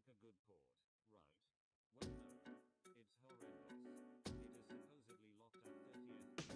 like a good port, right? Well no. It's horrendous. It is supposedly locked at 30th years.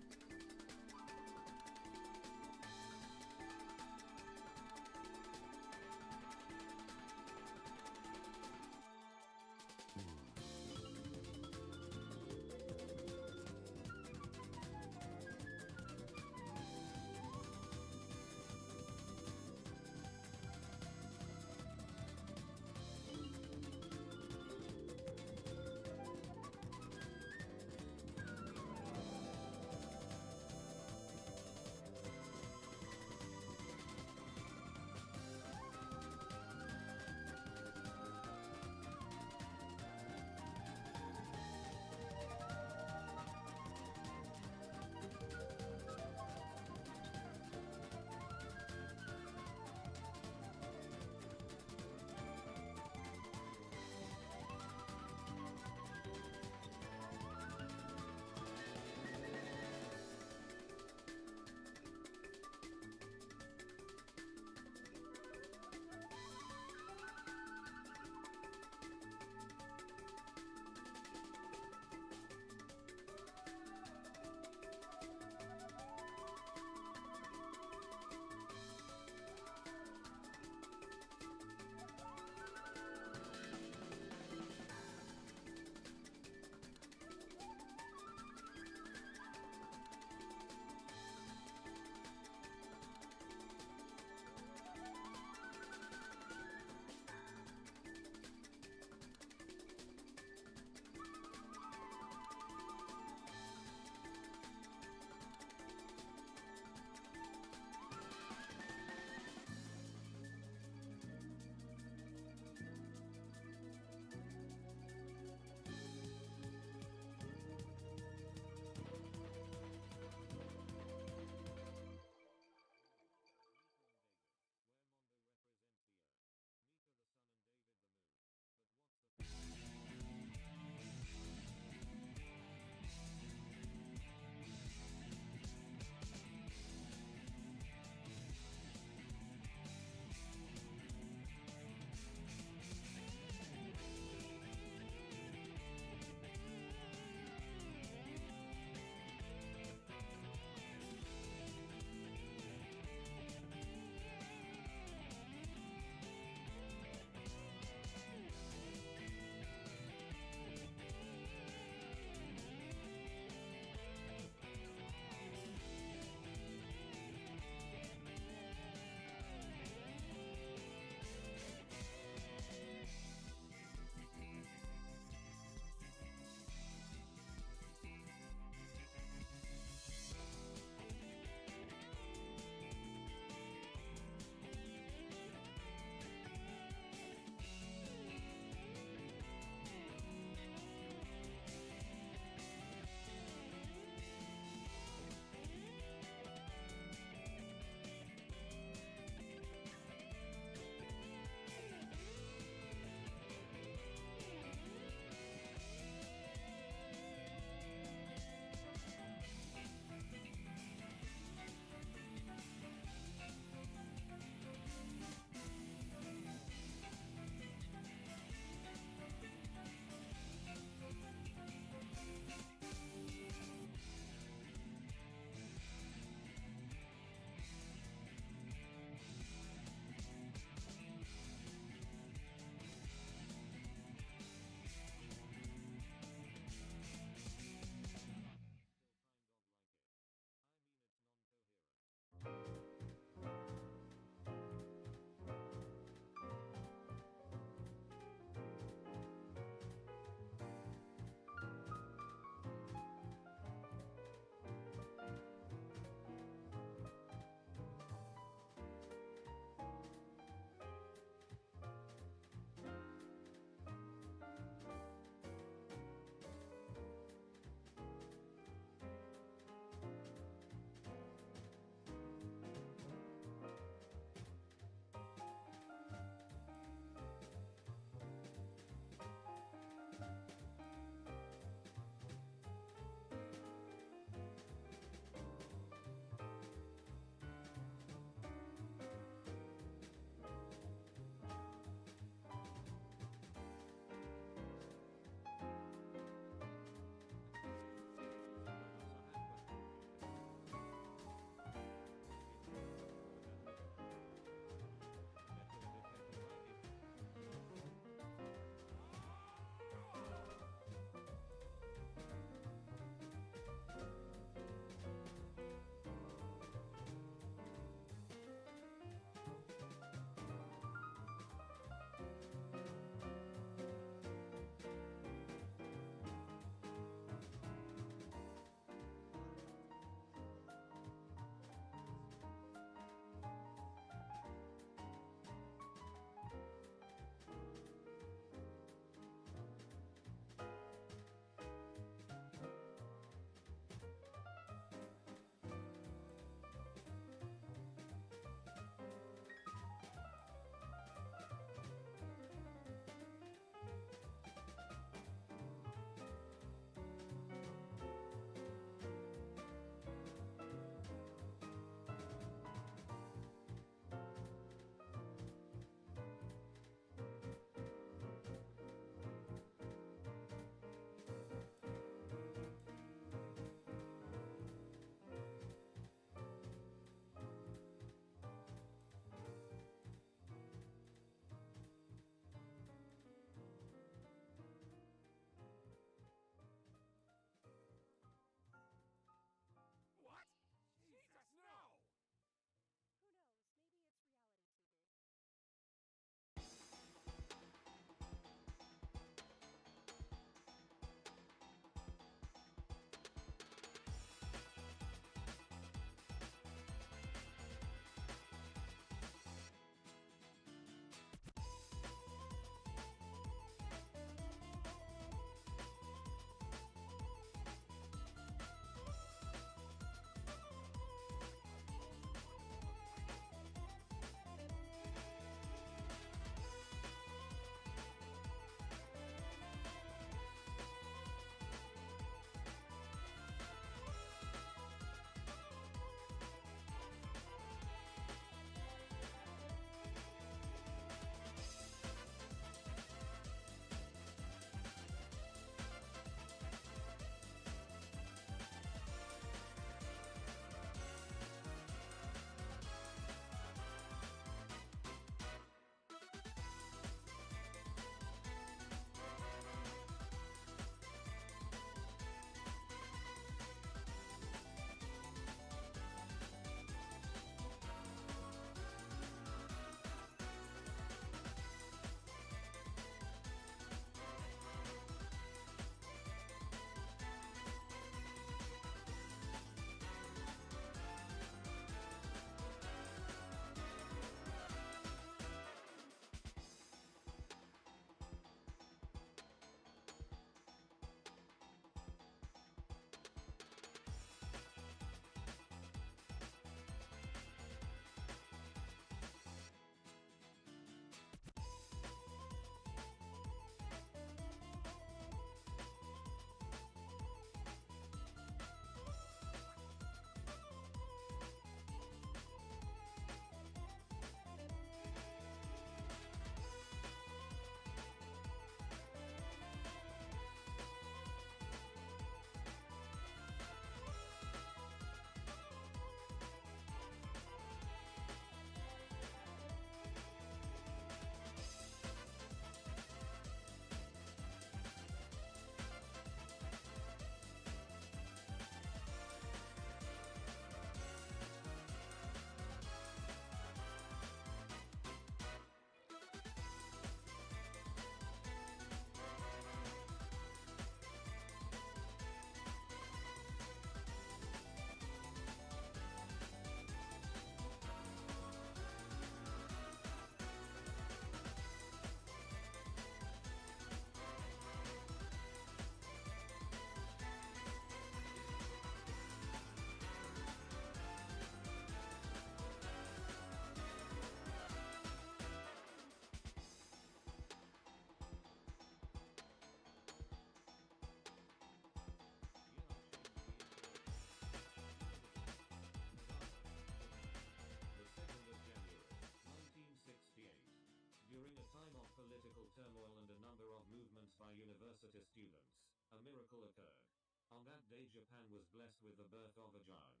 political turmoil and a number of movements by university students, a miracle occurred. On that day, Japan was blessed with the birth of a giant.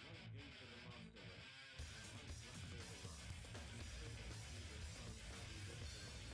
Light gave to the master race. Light black water rise. He spoke of the Jesus Christ and he did it alone.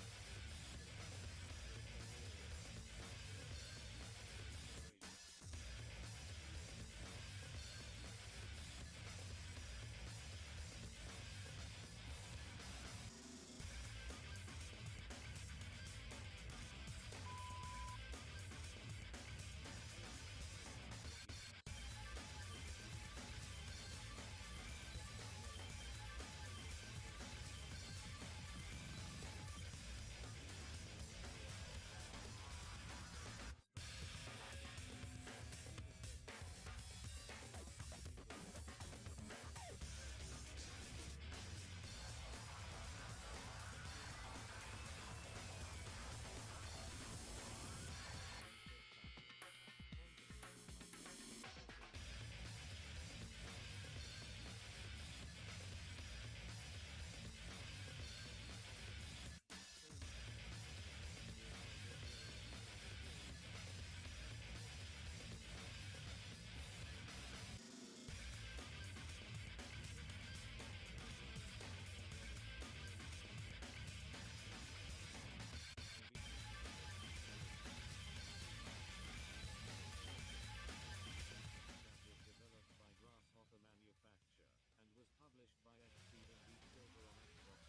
Published by Xseed and Beat Silver on Xbox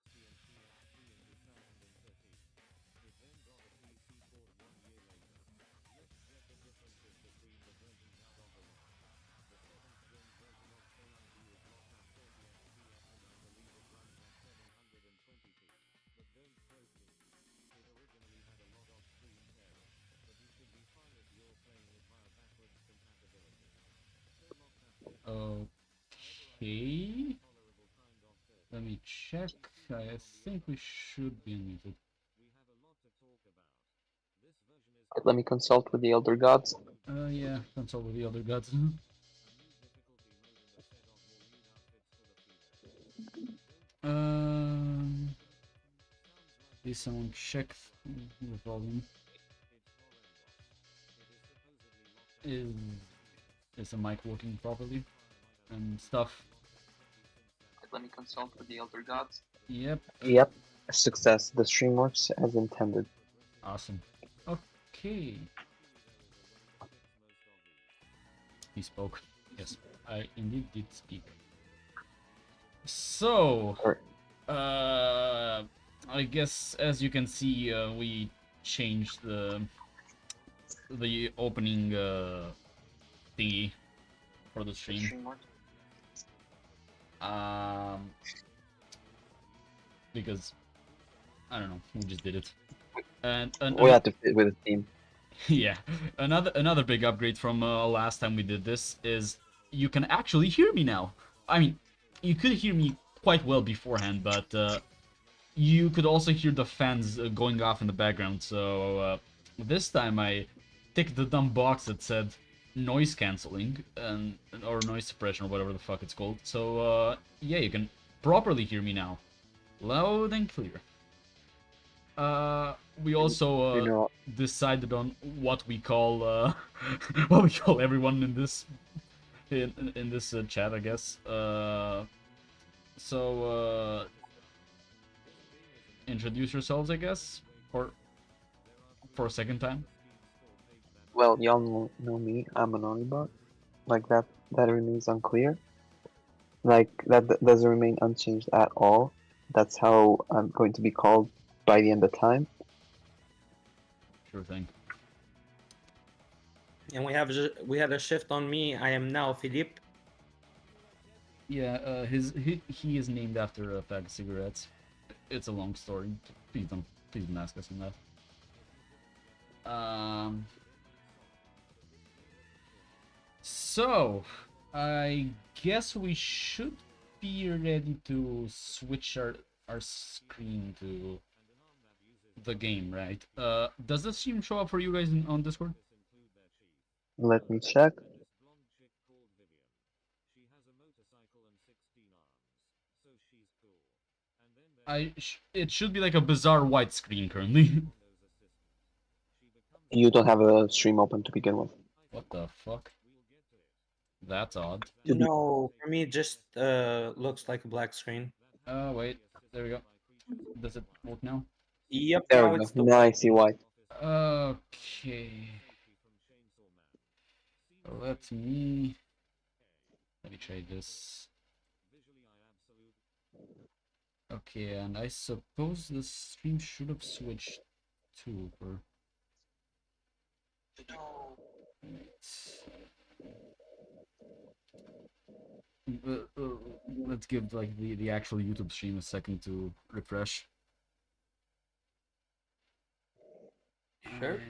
360 and PS3 in 2013. It then got a PC port 1 year later. Let's get the differences between the versions out of the way. The 7th gen version of KID is locked at 30 FPS and I believe it runs at 720p. But don't quote me. It originally had a lot of screen tearing, but you should be fine if you're playing it via backwards compatibility. Still locked at 30. Okay. Let me check. I think we should be unmuted. We have a lot to talk about. This version is Let me consult with the elder gods. Yeah, consult with the other gods. a new difficulty mode and a set of more nude outfits for the females. Please someone check the volume. Is the mic working properly and stuff? Let me consult with the elder gods. Yep. Yep. Success. The stream works as intended. Awesome. Okay. He spoke. Yes, I indeed did speak. So, I guess as you can see, we changed the opening thingy for the stream. Because I don't know, we just did it, and we had to fit with the theme. Yeah, another big upgrade from last time we did this is you can actually hear me now. I mean, you could hear me quite well beforehand, but you could also hear the fans going off in the background. So this time I ticked the dumb box that said noise cancelling or noise suppression or whatever the fuck it's called. So yeah, you can properly hear me now, loud and clear. We also decided on what we call everyone in this chat, I guess. So introduce yourselves, I guess, or for a second time. Well, y'all know me. I'm an Onibot. Like that remains unclear. Like that doesn't remain unchanged at all. That's how I'm going to be called by the end of time. Sure thing. And we had a shift on me. I am now Philippe. Yeah, he is named after a pack of cigarettes. It's a long story. Please don't ask us on that. So I guess we should be ready to switch our screen to the game, right? Does the stream show up for you guys on Discord? Let me check. She has a motorcycle and 16 arms, so she's cool. And then It should be like a bizarre widescreen currently. You don't have a stream open to begin with. What the fuck? That's odd. To be- No, for me, it just looks like a black screen. Wait. There we go. Does it work now? Yep, There now we go. it's the Now I white. see why. Okay. Let me try this. Okay, and I suppose the stream should have switched to for. Let's give like the actual YouTube stream a second to refresh. Sure.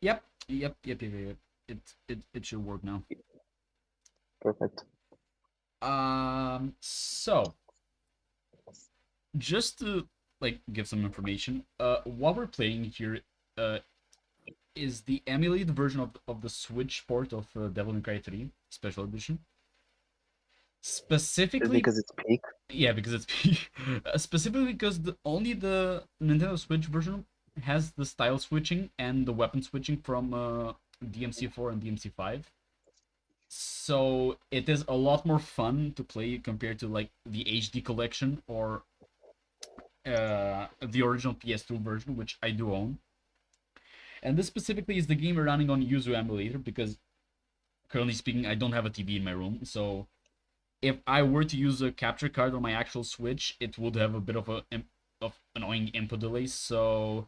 Yep. It should work now. Perfect. So just to like give some information, what we're playing here is the emulated version of the Switch port of Devil May Cry 3 Special Edition. Specifically Because it's peak. yeah, because it's specifically because only the Nintendo Switch version has the style switching and the weapon switching from DMC4 and DMC5. So it is a lot more fun to play compared to like the HD collection or the original PS2 version, which I do own. And this specifically is the game running on Yuzu emulator because currently speaking, I don't have a TV in my room. So if I were to use a capture card on my actual Switch, it would have a bit of annoying input delays. So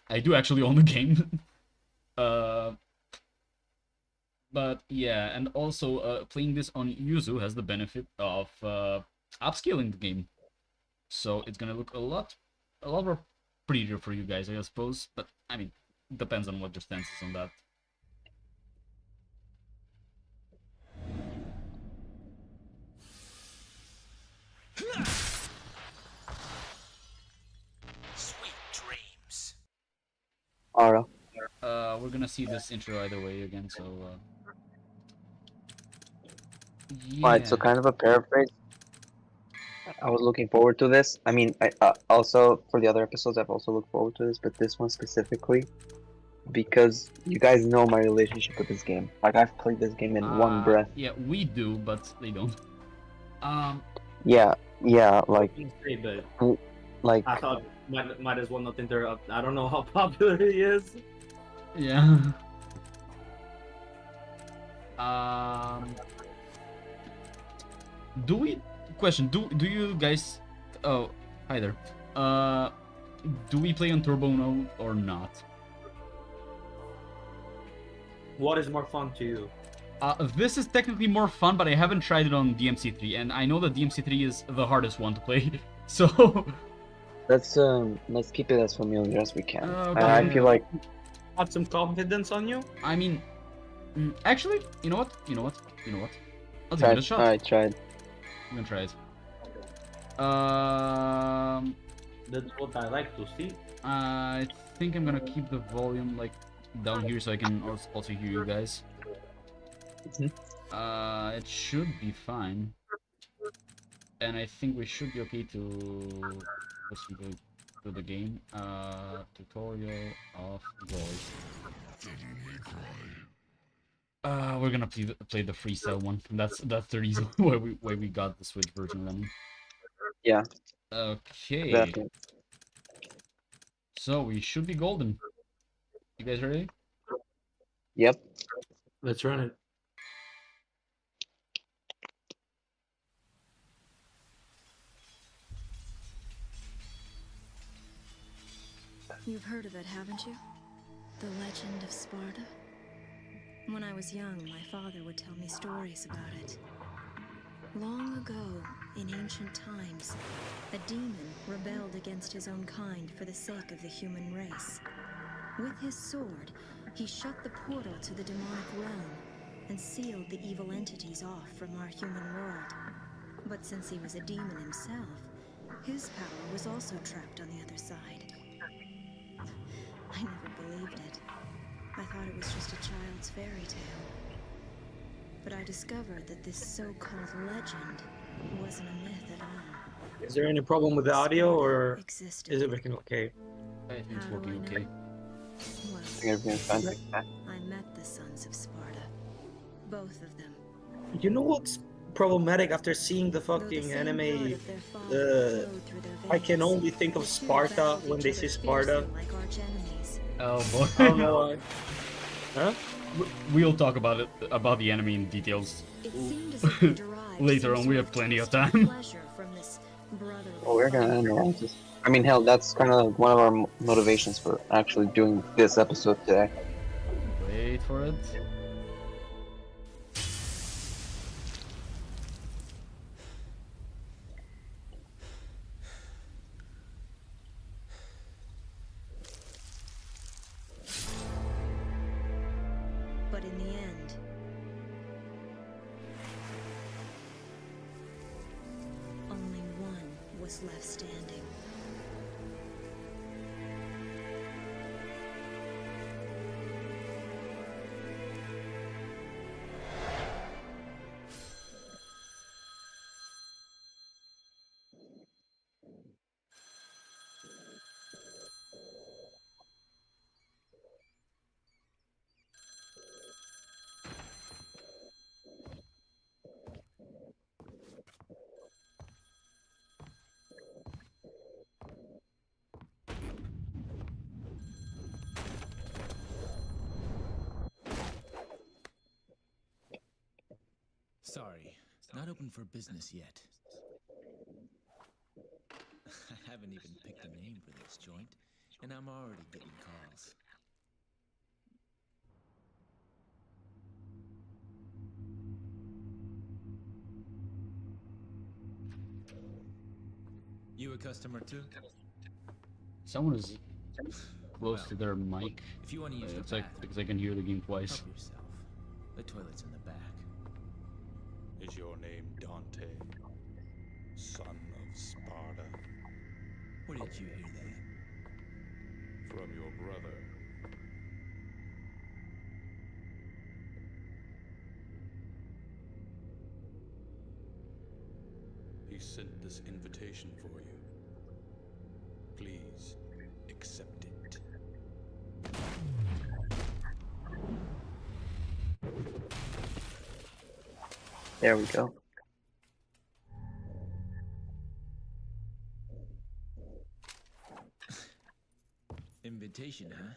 I do actually own the game. But yeah, and also playing this on Yuzu has the benefit of upscaling the game. So it's gonna look a lot more prettier for you guys, I suppose. But I mean, depends on what your stance is on that. Sweet dreams. Ara. We're gonna see this intro either way again, so yeah. Alright, so kind of a paraphrase. I was looking forward to this. I mean, I also for the other episodes, I've also looked forward to this, but this one specifically, because you guys know my relationship with this game. Like I've played this game in one breath. Yeah, we do, but they don't. Yeah, like Say, but like I thought might as well not interrupt. I don't know how popular he is. Yeah. Do we question? Do you guys? Oh, hi there. Do we play on turbo mode or not? What is more fun to you? This is technically more fun, but I haven't tried it on DMC3, and I know that DMC3 is the hardest one to play. So let's keep it as familiar as we can. Okay. I feel like Have some confidence on you? I mean, actually, you know what? I'll give it a shot. Alright, tried. I'm gonna try it. That's what I like to see. I think I'm gonna keep the volume like down here so I can also hear you guys. It should be fine, and I think we should be okay to proceed to the game. Tutorial of voice. We're gonna play the freestyle one. That's the reason why we got the Switch version running. Yeah. Okay. Exactly. So we should be golden. You guys ready? Yep. Let's run it. You've heard of it, haven't you? The legend of Sparta? When I was young, my father would tell me stories about it. Long ago, in ancient times, a demon rebelled against his own kind for the sake of the human race. With his sword, he shut the portal to the demonic realm and sealed the evil entities off from our human world. But since he was a demon himself, his power was also trapped on the other side. I never believed it. I thought it was just a child's fairy tale. But I discovered that this so-called legend wasn't a myth at all. Is there any problem with the audio, or Existed. is everything okay? I think it's How do working I know? okay. Well, I think everything's fine. I met the sons of Sparta. Both of them. You know what's problematic after seeing the Though the fucking same blood anime? of their father flowed through their I can veins, only think of the two Sparta battled when each they other say Sparta. fiercely like arch enemies. Oh boy. I don't know why. Huh? We'll talk about the anime in details It seemed as if they derived later some on. We sort have of plenty of twisted time. pleasure from this brotherly Well, we're gonna bond. analyze this. I mean, hell, that's kind of like one of our motivations for actually doing this episode today. Wait for it. But in the end, only one was left standing. Sorry, not open for business yet. I haven't even picked a name for this joint, and I'm already getting calls. You a customer too? Someone is close Well, to their mic. if you want to use the It's like bathroom, because I can hear the game twice. help yourself. The toilet's in the back. Is your name Dante, son of Sparta? Where did you hear that? From your brother. He sent this invitation for you. Please, accept it. There we go. Invitation, huh?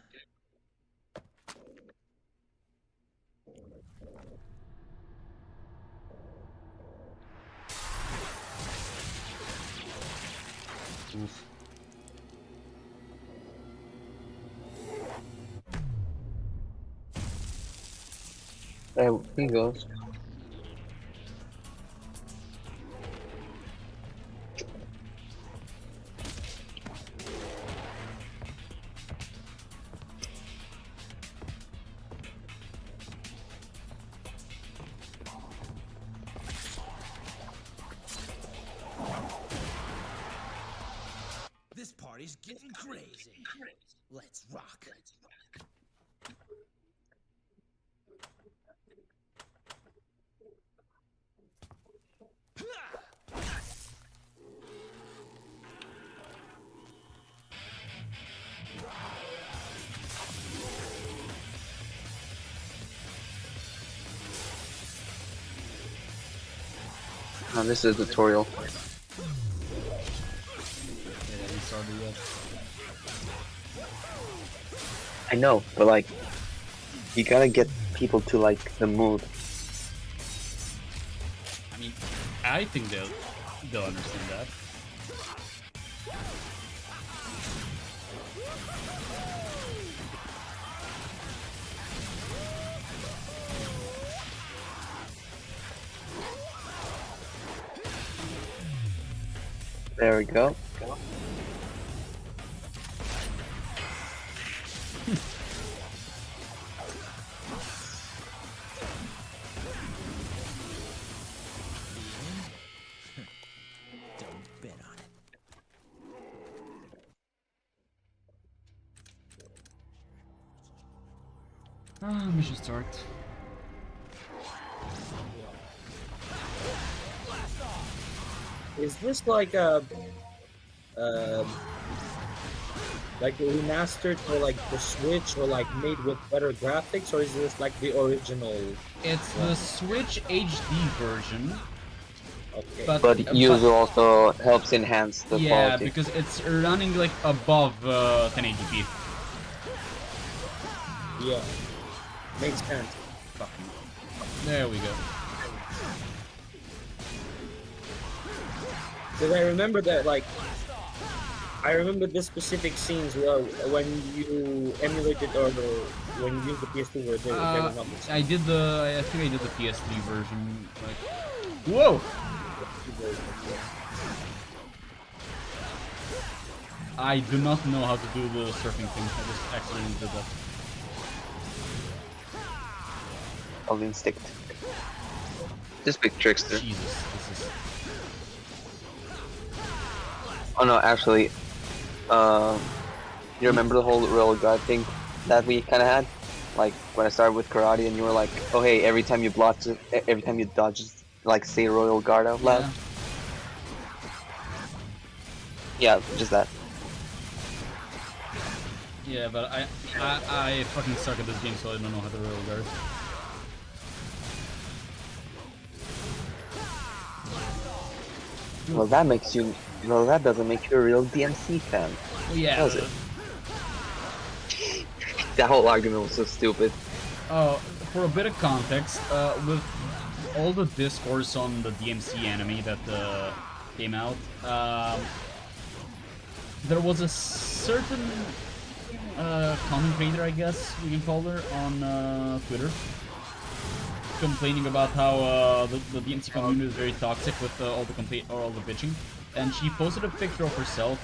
Oof. There he goes. This party's getting crazy. Let's rock. This is a tutorial. Yeah, we started yet. I know, but like, you gotta get people to like the mood. I mean, I think they'll understand that. There we go. Don't bet on it. Mission start. is this like a remastered for like the Switch or like made with better graphics, or is this like the original? It's the Switch HD version, Okay. But user also helps enhance the yeah, quality. because it's running like above 1080p. Yeah, makes sense. There we go. Because I remember that, like, I remember this specific scenes where when you emulated or when you used the PS2 where they were not the same. I think I did the PS3 version. Like, whoa! I do not know how to do the surfing thing. I just accidentally did that. Of instinct. This big trickster. Jesus, this is. Oh no, actually, you remember the whole royal guard thing that we kind of had? Like when I started with karate, and you were like, "Oh hey, every time you dodge, like say royal guard out loud." Yeah, just that. Yeah, but I fucking suck at this game, so I don't know how to roll guard. Well, that makes you. Well, that doesn't make you a real DMC fan. Yeah. Does it? That whole argument was so stupid. For a bit of context, with all the discourse on the DMC anime that came out, there was a certain content creator, I guess we can call her, on Twitter, complaining about how the DMC community is very toxic with all the bitching, and she posted a picture of herself.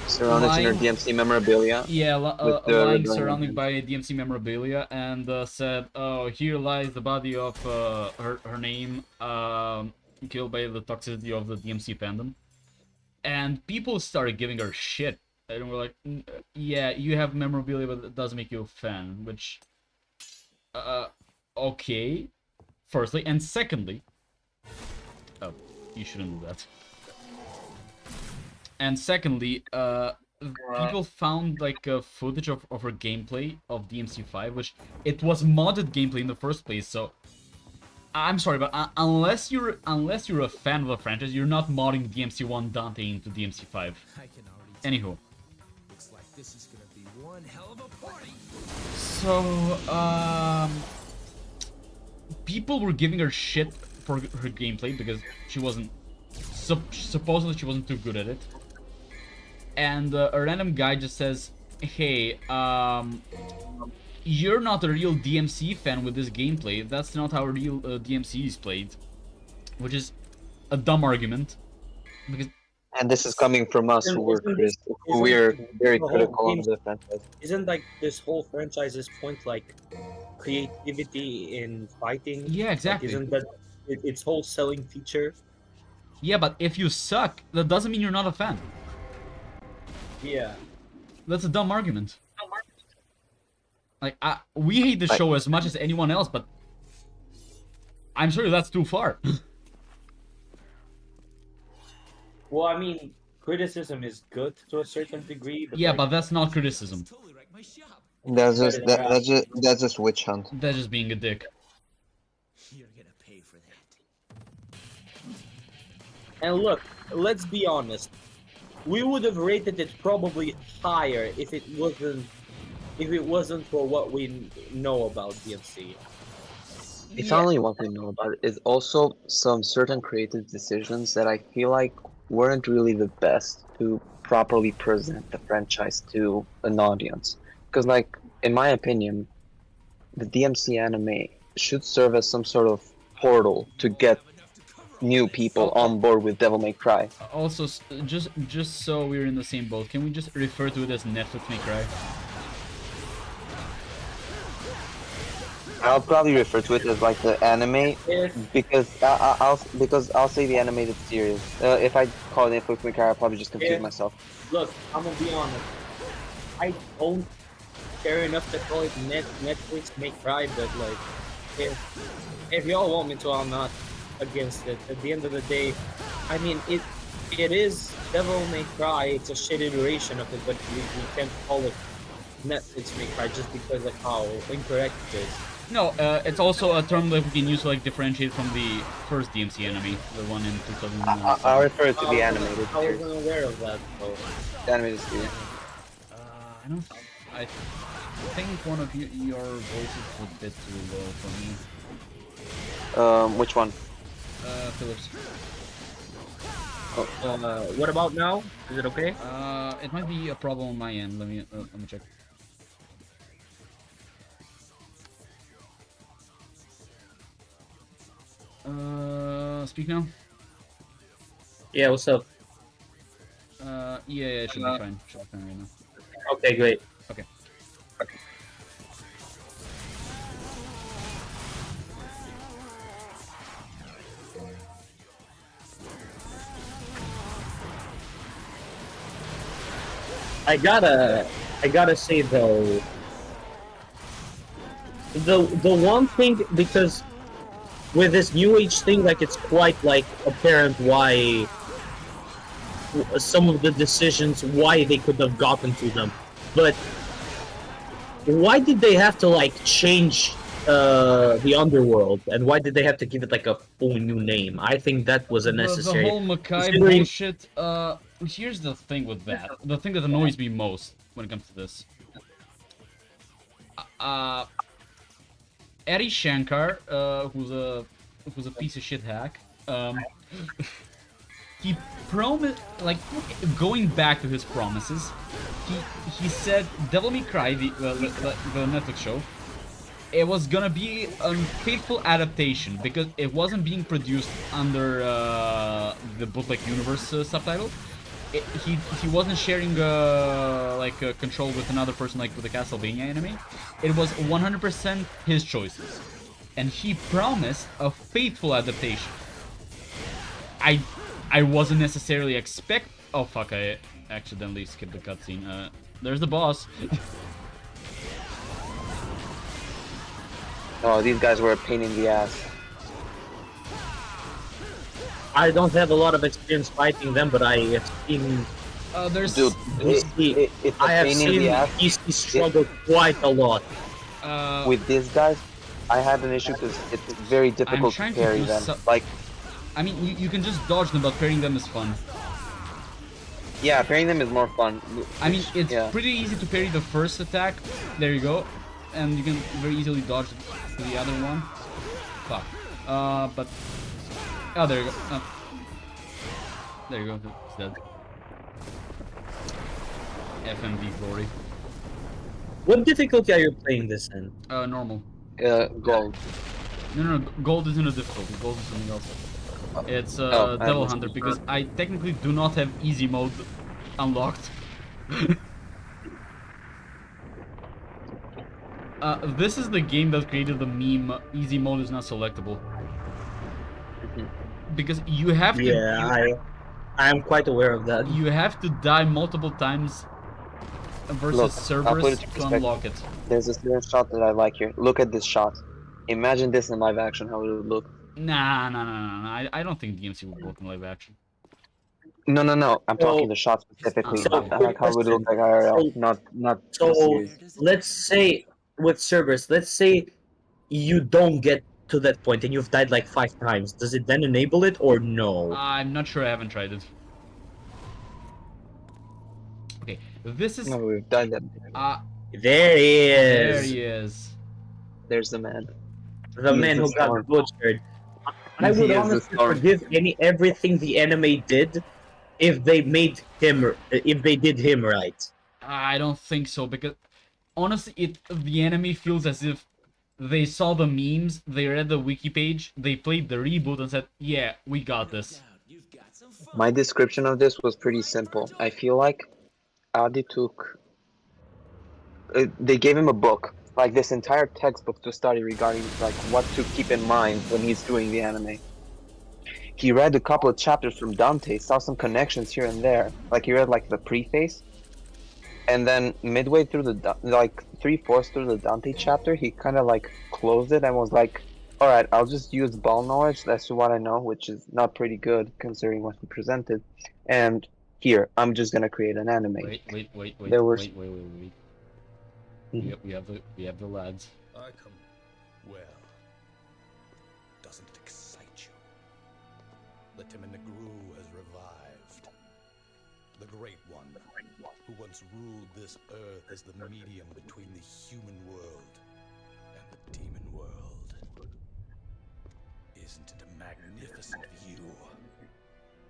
Surrounded in her DMC memorabilia. Yeah, lying surrounded by DMC memorabilia, and said, "Oh, here lies the body of her name, killed by the toxicity of the DMC fandom." And people started giving her shit, and we're like, "Yeah, you have memorabilia, but it doesn't make you a fan." Which, okay, firstly, and secondly, oh, you shouldn't do that. And secondly, people found like footage of her gameplay of DMC5, which it was modded gameplay in the first place. So I'm sorry, but unless you're a fan of the franchise, you're not modding DMC1 Dante into DMC5. Anywho, Looks like this is gonna be one hell of a party. so people were giving her shit for her gameplay because she wasn't supposedly she wasn't too good at it. And a random guy just says, "Hey, you're not a real DMC fan with this gameplay. That's not how real DMC is played," which is a dumb argument. Because And this is coming from us, who we're very critical of the franchise. Isn't like this whole franchise's point like creativity in fighting? Yeah, exactly. Like, isn't that its whole selling feature? Yeah, but if you suck, that doesn't mean you're not a fan. Yeah. That's a dumb argument. Like, we hate the show as much as anyone else, but I'm sorry, that's too far. Well, I mean, criticism is good to a certain degree. But yeah, like, but that's not criticism. That's just witch hunt. That's just being a dick. You're gonna pay for that. And look, let's be honest. We would have rated it probably higher if it wasn't for what we know about DMC. It's not only what we know about it, it's also some certain creative decisions that I feel like weren't really the best to properly present the franchise to an audience. Because, like, in my opinion, the DMC anime should serve as some sort of portal to get new people on board with Devil May Cry. Also, just so we're in the same boat, can we just refer to it as Netflix May Cry? I'll probably refer to it as like the anime because I'll say the animated series. If I call it Netflix May Cry, I'll probably just confuse myself. Look, I'm gonna be honest. I don't care enough to call it Netflix May Cry, but like, if y'all want me to, I'm not. against it. At the end of the day, I mean, it is Devil May Cry. It's a shit iteration of it, but we can't call it Netflix May Cry just because of how incorrect it is. No, it's also a term that we can use to like differentiate from the first DMC enemy, the one in 2009. I refer it to the animated I series. wasn't aware of that, though. The animated series. I don't. I think one of your voices is a bit too low for me. Which one? Phillips. What about now? Is it okay? It might be a problem on my end. Let me check. Speak now. Yeah, what's up? Yeah, it should be fine. Should be fine right now. Okay, great. Okay. I gotta say though, the one thing, because with this new age thing, like, it's quite like apparent why some of the decisions, why they could have gotten to them, but why did they have to like change the underworld, and why did they have to give it like a full new name? I think that was unnecessary. The whole Mackay Considering- bullshit. Here's the thing with that. The thing that annoys me most when it comes to this. Eddie Shankar, who's a piece of shit hack. He promised, like, going back to his promises. He said Devil May Cry, the Netflix show, it was gonna be a faithful adaptation because it wasn't being produced under the bootleg universe subtitle. He wasn't sharing control with another person like with the Castlevania anime. It was 100% his choices, and he promised a faithful adaptation. I wasn't necessarily expect. Oh fuck! I accidentally skipped the cutscene. There's the boss. Oh, these guys were a pain in the ass. I don't have a lot of experience fighting them, but I have seen. There's Dude, it's it's a I have pain in the seen ass. he struggled quite a lot. With these guys, I had an issue because it's very difficult to trying to parry do them. so- Like, I mean, you can just dodge them, but parrying them is fun. yeah, parrying them is more fun. I mean, it's yeah. pretty easy to parry the first attack. There you go, and you can very easily dodge the other one. Fuck. But oh, there you go. There you go. It's dead. FMV glory. What difficulty are you playing this in? Normal. Gold. No, gold isn't a difficulty. Gold is something else. It's I Devil missed Hunter it. because I technically do not have easy mode unlocked. This is the game that created the meme easy mode is not selectable. Because you have to I am quite aware of that. you have to die multiple times versus Look, I'll put Cerberus it in to perspective. unlock it. There's a certain shot that I like here. Look at this shot. Imagine this in live action, how it would look. Nah. I don't think DMC will work in live action. No. I'm So- talking the shot specifically. So, I like how it would look like question. IRL, not the So series. let's say with Cerberus, let's say you don't get to that point and you've died like 5 times. Does it then enable it or no? I'm not sure. I haven't tried it. Okay, this is No, we've done that. There he there is. he is. There's the man. The He man is who the got storm. butchered. I He would is the honestly storm. forgive everything the anime did if they did him right. I don't think so because honestly, the enemy feels as if they saw the memes, they read the wiki page, they played the reboot and said, "Yeah, we got this." You've got some fun. My description of this was pretty simple. I feel like Adi took. They gave him a book, like this entire textbook to study regarding like what to keep in mind when he's doing the anime. He read a couple of chapters from Dante, saw some connections here and there. Like he read like the preface, and then midway through the like 3/4 through the Dante chapter, he kind of like closed it and was like, Alright, I'll just use ball knowledge. That's what I know, which is not pretty good considering what he presented. And here, I'm just gonna create an anime. Wait. There were We Mhm. we have the lads. I come. Well, doesn't it excite you? The Timinagru has revived. The Great One, who once ruled this earth as the medium between the human world and the demon world. Isn't it a magnificent view?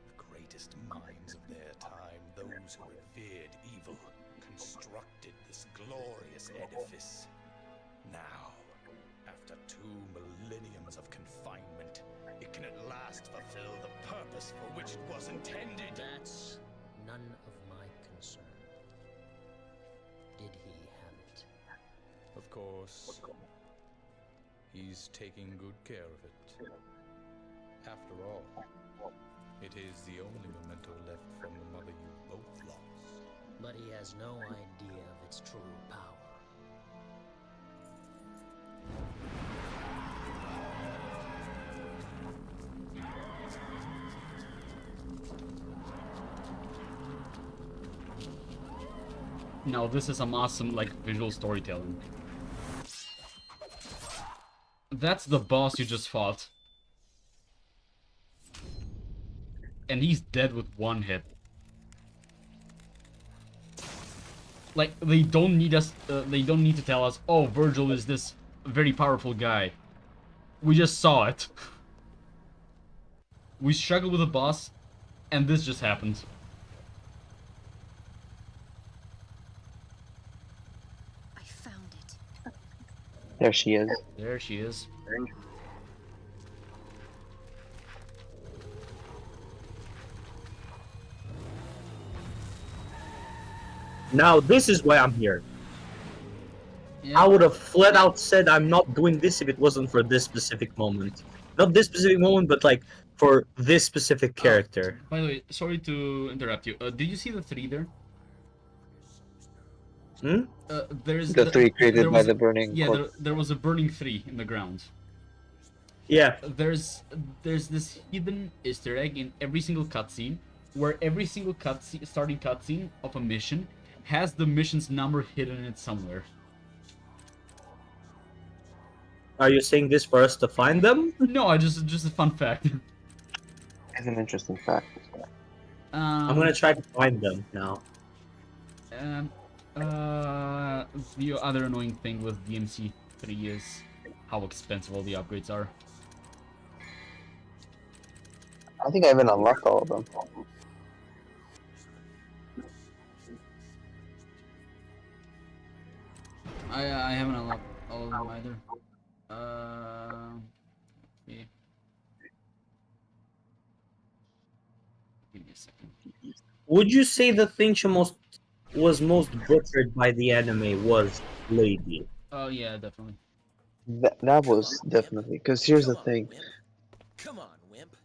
The greatest minds of their time, those who revered evil, constructed this glorious edifice. Now, after 2 millenniums of confinement, it can at last fulfill the purpose for which it was intended. That's none of my concern. Did he have it? Of course, he's taking good care of it. After all, it is the only memento left from the mother you both lost. But he has no idea of its true power. Now this is some awesome like visual storytelling. That's the boss you just fought. And he's dead with 1 hit. Like, they don't need us, they don't need to tell us, oh, Virgil is this very powerful guy. We just saw it. We struggled with a boss, and this just happened. I found it. There she is. There she is. Now this is why I'm here. Yeah. I would have flat out said I'm not doing this if it wasn't for this specific moment. Not this specific moment, but like for this specific character. By the way, sorry to interrupt you. Did you see the 3 there? Hmm? There's The 3 created there by was- the burning Yeah, corpse. there was a burning 3 in the ground. Yeah. There's this hidden Easter egg in every single cutscene, where every single starting cutscene of a mission has the mission's number hidden in it somewhere. Are you saying this for us to find them? No, I just a fun fact. It's an interesting fact. I'm gonna try to find them now. The other annoying thing with DMC3 is how expensive all the upgrades are. I think I even unlocked all of them. I haven't unlocked all of them either. Okay. Give me a second. Would you say the thing she was most butchered by the anime was Lady? Oh yeah, definitely. That was definitely, because here's the thing. Come on, wimp.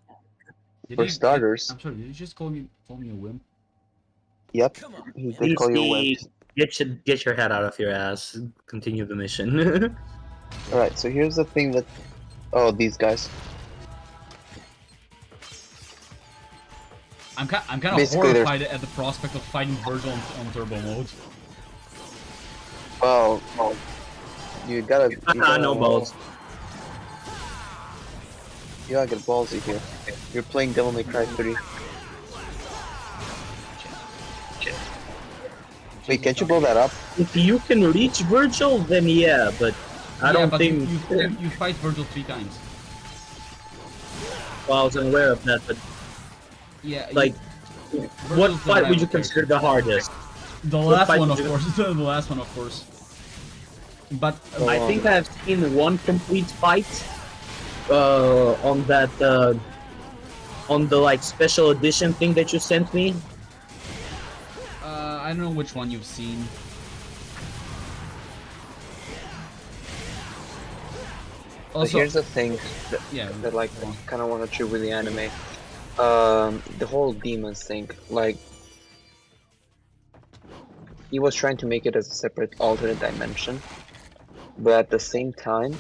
Did For you- starters- I'm sorry. Did you just call me a wimp? Yep, Come on. he did call you a wimp. Get your head out of your ass. Continue the mission. Alright, so here's the thing that... Oh, these guys. I'm kind of Basically, there's- horrified at the prospect of fighting Virgil on turbo mode. Well, you gotta... You gotta no balls. You gotta get ballsy here. You're playing Devil May Cry 3. Wait, can't you blow that up? If you can reach Virgil, then yeah, but I don't but think. you fight Virgil 3 times. Well, I was unaware of that, but Yeah. like, Virgil's what the fight would you reliable consider the hardest? The what last fight one, would of you- course. The last one, of course. But I think I've seen one complete fight on that on the like special edition thing that you sent me. I don't know which one you've seen. But Also, here's the thing that, yeah, that like go on. kind of want to trip with the anime. The whole demons thing, like he was trying to make it as a separate alternate dimension, but at the same time,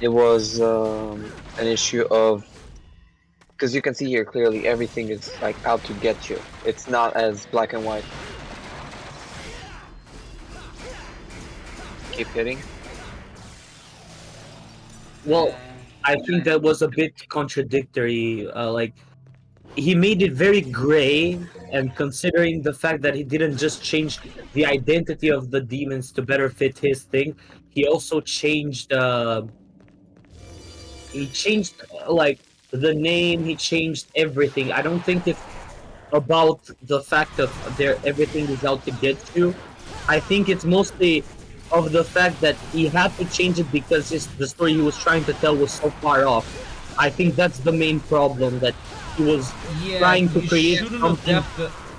It was an issue of, because you can see here clearly everything is like out to get you. It's not as black and white. Keep hitting. Well, I think that was a bit contradictory. Like, he made it very gray, and considering the fact that he didn't just change the identity of the demons to better fit his thing, he also changed. He changed like the name. He changed everything. I don't think it's about the fact of their everything is out to get you. I think it's mostly of the fact that he had to change it because the story he was trying to tell was so far off. I think that's the main problem, that he was trying to create something.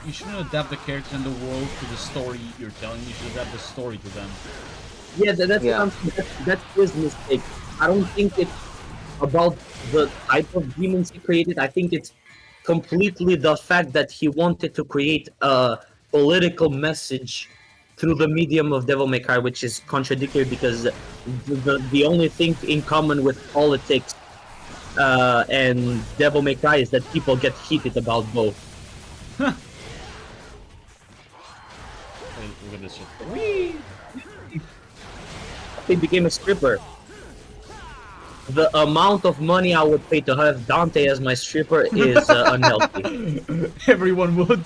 You shouldn't adapt the character and the world to the story you're telling. You should adapt the story to them. Yeah, that's Yeah. what I'm saying. That's his mistake. I don't think it's about the type of demons he created. I think it's completely the fact that he wanted to create a political message through the medium of Devil May Cry, which is contradictory because the only thing in common with politics and Devil May Cry is that people get heated about both. Hey, look at this shit. Whee! He became a stripper. The amount of money I would pay to have Dante as my stripper is unhealthy. Everyone would.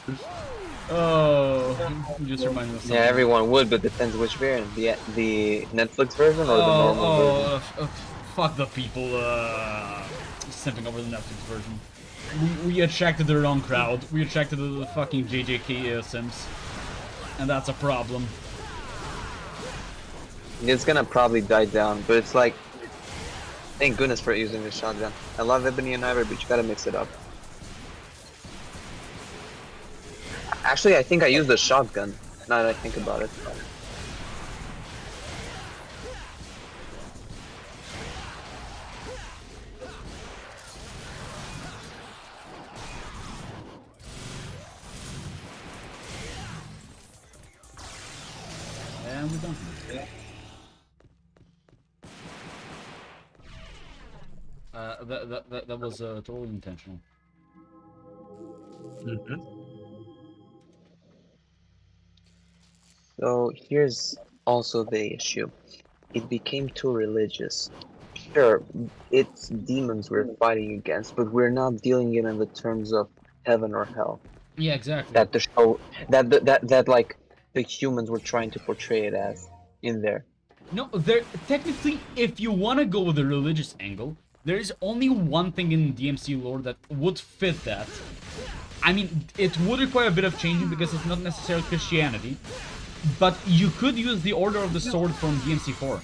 Oh, you just reminded me of something. Yeah, everyone would, but depends which variant. The Netflix version or the normal version. Fuck the people simping over the Netflix version. We attracted the wrong crowd. We attracted the fucking JJK Sims. And that's a problem. It's gonna probably die down, but it's like, thank goodness for using the shotgun. I love Ebony and Ivory, but you gotta mix it up. Actually, I think I used the shotgun, now that I think about it. And we're done. That was totally intentional. So here's also the issue. It became too religious. Sure, it's demons we're fighting against, but we're not dealing it in the terms of heaven or hell. Yeah, exactly. That the show that like the humans were trying to portray it as in there. No, there technically, if you want to go with the religious angle, there is only one thing in DMC lore that would fit that. I mean, it would require a bit of changing because it's not necessarily Christianity, but you could use the Order of the Sword from DMC 4.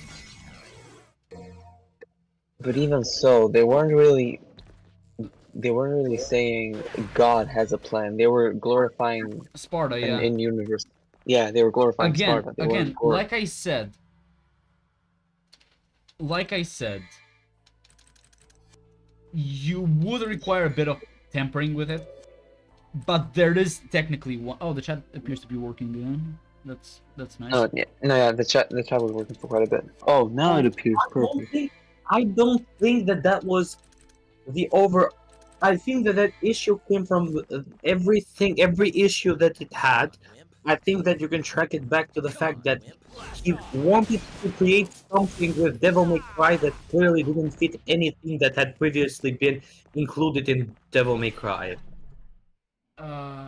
But even so, they weren't really saying God has a plan. They were glorifying Sparta, yeah. an in-universe. Yeah, they were glorifying Sparta. They Again, weren't glorifying... like I said, you would require a bit of tempering with it, but there is technically one. Oh, the chat appears to be working again. That's nice. Oh yeah, the chat was working for quite a bit. Oh, now it appears perfect. I don't think that was the over. I think that issue came from every issue that it had. I think that you can track it back to the fact that he wanted to create something with Devil May Cry that clearly didn't fit anything that had previously been included in Devil May Cry.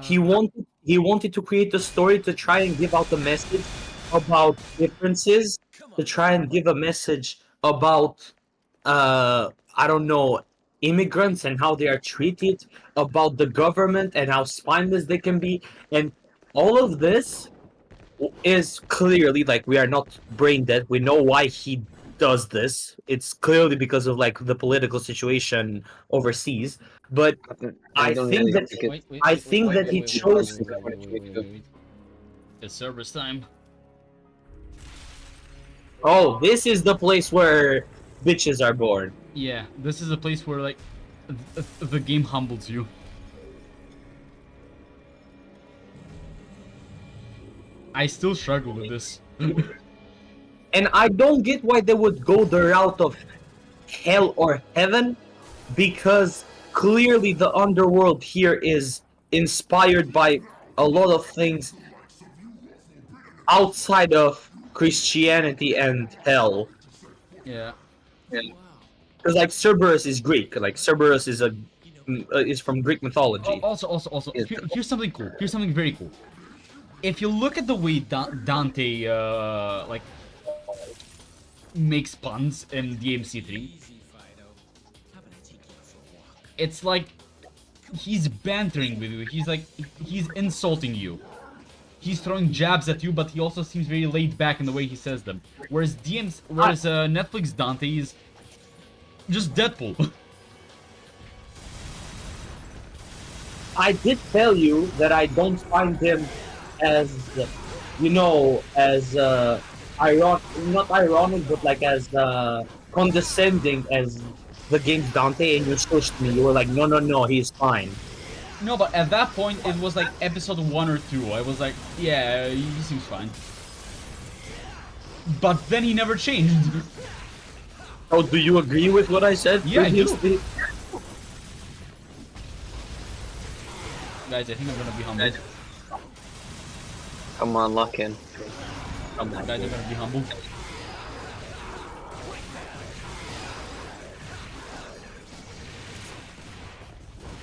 He wanted to create a story to try and give out a message about differences, to try and give a message about I don't know, immigrants and how they are treated, about the government and how spineless they can be, and all of this is clearly, like, we are not brain dead. We know why he does this. It's clearly because of like the political situation overseas. But I think that he chose. Wait. It's service time. Oh, this is the place where bitches are born. Yeah, this is a place where like the game humbles you. I still struggle with this. And I don't get why they would go the route of hell or heaven, because clearly the underworld here is inspired by a lot of things outside of Christianity and hell. Yeah. Because like Cerberus is Greek, like Cerberus is is from Greek mythology. Also, here's something cool. Here's something very cool. If you look at the way Dante like makes puns in DMC3, it's like he's bantering with you. He's insulting you. He's throwing jabs at you, but he also seems very laid back in the way he says them. Whereas Netflix Dante is just Deadpool. I did tell you that I don't find him as, as not ironic, but like as condescending as the game's Dante, and you pushed me. You were like, no, he's fine. No, but at that point, it was like episode 1 or 2. I was like, yeah, he seems fine. But then he never changed. Oh, do you agree with what I said? Yeah, I do. previously? Guys, I think I'm gonna be humble. Come on, lock in. Guys, I'm gonna be humble.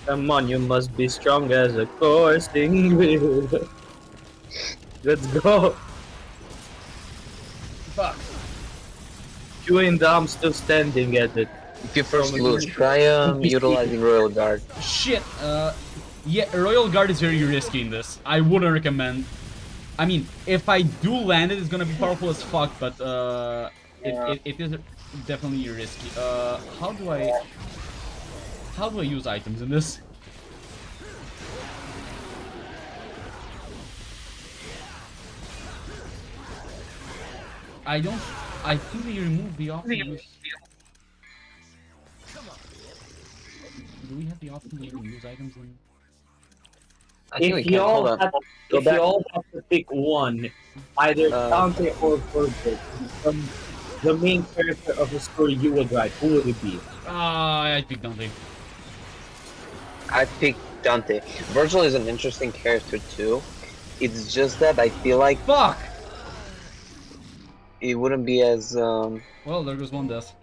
Come on, you must be strong as a coursing wheel. Let's go. Fuck. You and I'm still standing at it. If you first lose, try utilizing Royal Guard. Shit, yeah, Royal Guard is very risky in this. I wouldn't recommend. I mean, if I do land it, it's gonna be powerful as fuck, but it is definitely risky. How do I use items in this? I think we removed the option. Do we have the option to use items in? If you all have to pick one, either Dante or Virgil, from the main character of the story you would write, who would it be? I pick Dante. I picked Dante. Virgil is an interesting character too. It's just that I feel like Fuck! it wouldn't be as Well, there goes one death.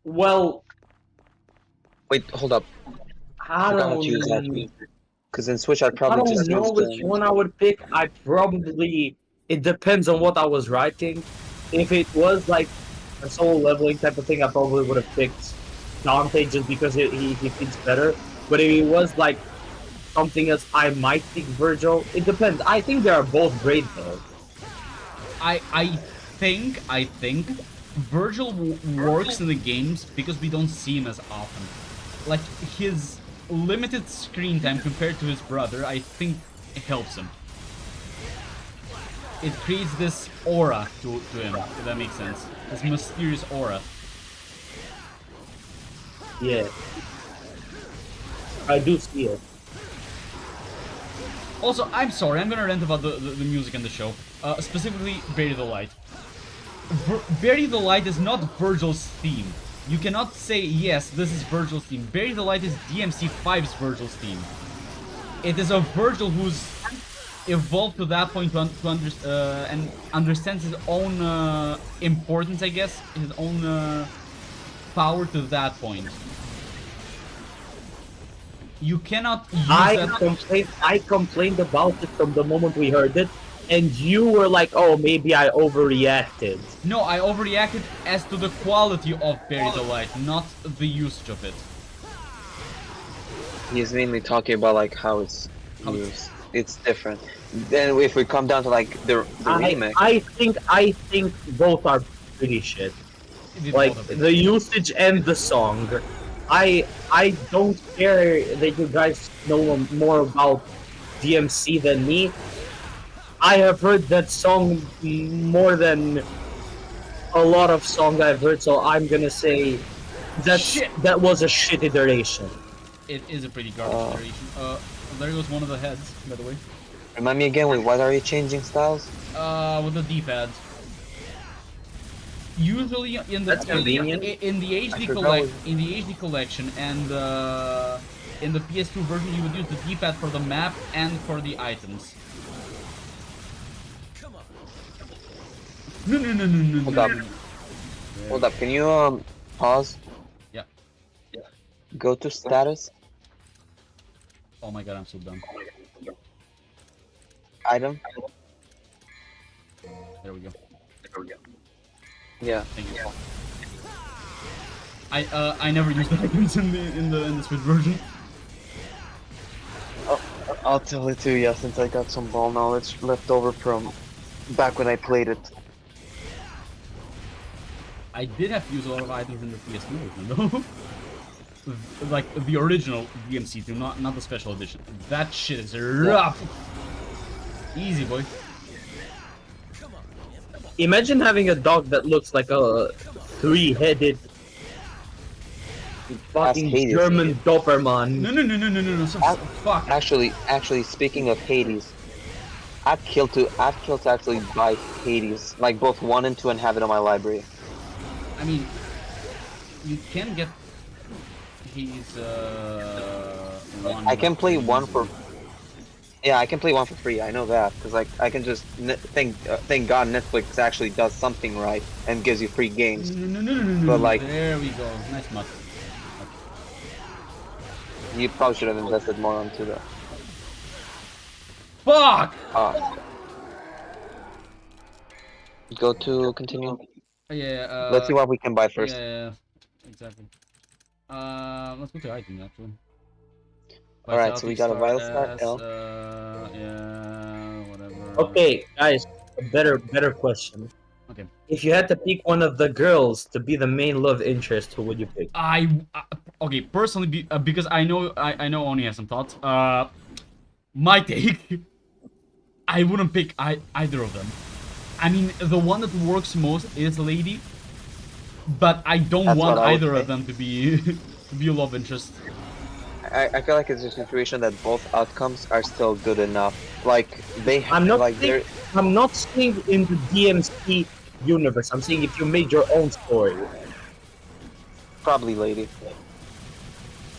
Well, Wait, hold up. I Forgot don't to use that. know. Because in Switch I'd I probably don't just know use which one I would pick. It depends on what I was writing. If it was like a soul leveling type of thing, I probably would have picked Dante just because he fits better. But if it was like something else, I might pick Virgil. It depends. I think they are both great though. I think Virgil works in the games because we don't see him as often. Like his limited screen time compared to his brother, I think it helps him. It creates this aura to him, if that makes sense. This mysterious aura. Yeah, I do see it. Also, I'm sorry, I'm gonna rant about the music in the show. Specifically, Bury the Light. Bury the Light is not Virgil's theme. You cannot say, yes, this is Virgil's theme. Bury the Light is DMC5's Virgil's theme. It is a Virgil who's evolved to that point and understands his own importance, I guess. His own power to that point. You cannot use I complained about it from the moment we heard it, and you were like, "Oh, maybe I overreacted." No, I overreacted as to the quality of Bury the Light, not the usage of it. He's mainly talking about like how it's used. It's different. Then if we come down to like the remake, I think both are pretty shit. Like the usage and the song. I don't care that you guys know more about DMC than me. I have heard that song more than a lot of songs I've heard, so I'm gonna say that was a shit iteration. It is a pretty garbage iteration. There goes one of the heads, by the way. remind me again. Wait, what are you changing styles? With the D-pad. Usually in the That's convenient. in the HD forgot in the HD collection and in the PS2 version, you would use the D-pad for the map and for the items. Come on. No. Hold up. Hold up. Can you pause? Yeah. Go to status, Oh my god, I'm so dumb. item. There we go. Yeah. Thank you. I never used the items in the Switch version. Oh, I'll tell it to you since I got some ball knowledge left over from back when I played it. I did have to use a lot of items in the PS2 version though. Like the original DMC2, not the special edition. That shit is rough. Easy, boy. Imagine having a dog that looks like a three-headed fucking Hades. German Doberman. No. So, fuck. Actually, speaking of Hades, I'd kill to actually buy Hades, like both 1 and 2, and have it on my library. I mean, you can get his one. I can play 1 for. Yeah, I can play 1 for free. I know that because like I can just thank God Netflix actually does something right and gives you free games. No. But like, there we go. Nice mutt. you probably should have invested more onto the. Fuck. Go to continue. Yeah. Let's see what we can buy first. Yeah. Exactly. Let's go to item actually. Alright, so we got a Vital Star, L. Yeah, whatever. Okay, guys, a better question. Okay. If you had to pick one of the girls to be the main love interest, who would you pick? Okay, personally, because I know Oni has some thoughts. My take, I wouldn't pick either of them. I mean, the one that works most is Lady, but I don't That's want what I would either say. of them to be to be a love interest. I feel like it's a situation that both outcomes are still good enough. Like they I'm not like saying, I'm not saying in the DMC universe. I'm saying if you made your own story. probably Lady.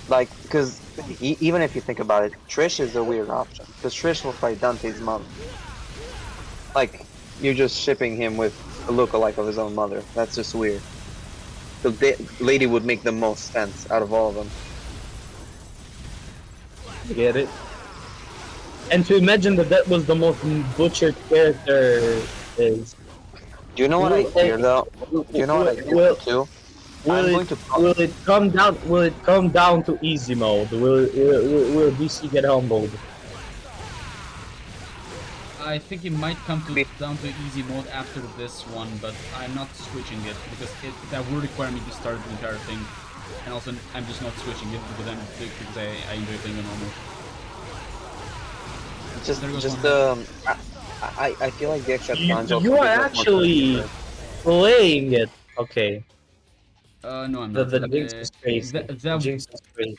Like, because even if you think about it, Trish is a weird option. Because Trish will fight Dante's mom. Like, you're just shipping him with a lookalike of his own mother. That's just weird. So Lady would make the most sense out of all of them. Get it? And to imagine that was the most butchered character is. Do you know what I fear though? Do you know what I fear too? Will it come down? Will it come down to easy mode? Will DC get humbled? I think it might come down to easy mode after this one, but I'm not switching it because that would require me to start the entire thing, and also I'm just not switching it because I enjoy playing the normal. I feel like the extra You are actually playing it. Okay. No, I'm not. The Jinx is crazy. Jinx is crazy.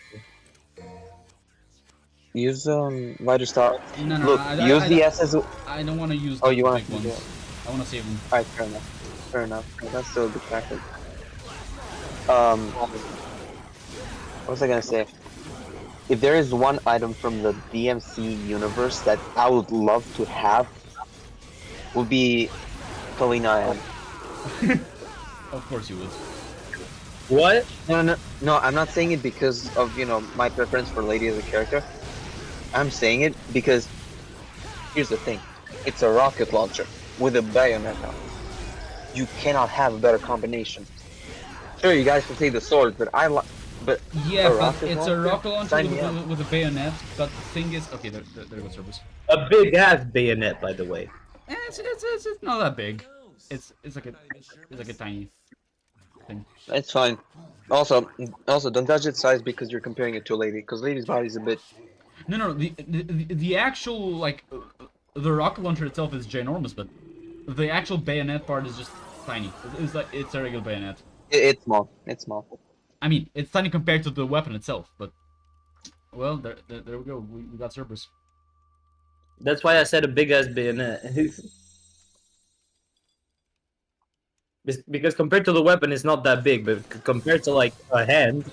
Use Vital Star. No, Look, use the SS. I don't want to use Oh, the you big want to ones. do it? I want to save them. Alright, fair enough. Fair enough. That's still a good tactic. What was I gonna say? If there is one item from the DMC universe that I would love to have, would be Kalina M. Of course you would. What? No, I'm not saying it because of, my preference for Lady as a character. I'm saying it because, here's the thing. It's a rocket launcher with a bayonet on it. You cannot have a better combination. Sure, you guys can take the sword, but yeah, but it's a rocket launcher with a bayonet. But the thing is, okay, there goes Service. A big ass bayonet, by the way. It's not that big. It's like a tiny thing. It's fine. Also, don't judge its size because you're comparing it to a lady, because lady's body's a bit. No, the actual the rocket launcher itself is ginormous, but the actual bayonet part is just tiny. It's a regular bayonet. It's small. It's small. I mean, it's tiny compared to the weapon itself, but well, there we go. We got Cerberus. That's why I said a big ass bayonet. Because compared to the weapon, it's not that big, but compared to like a hand,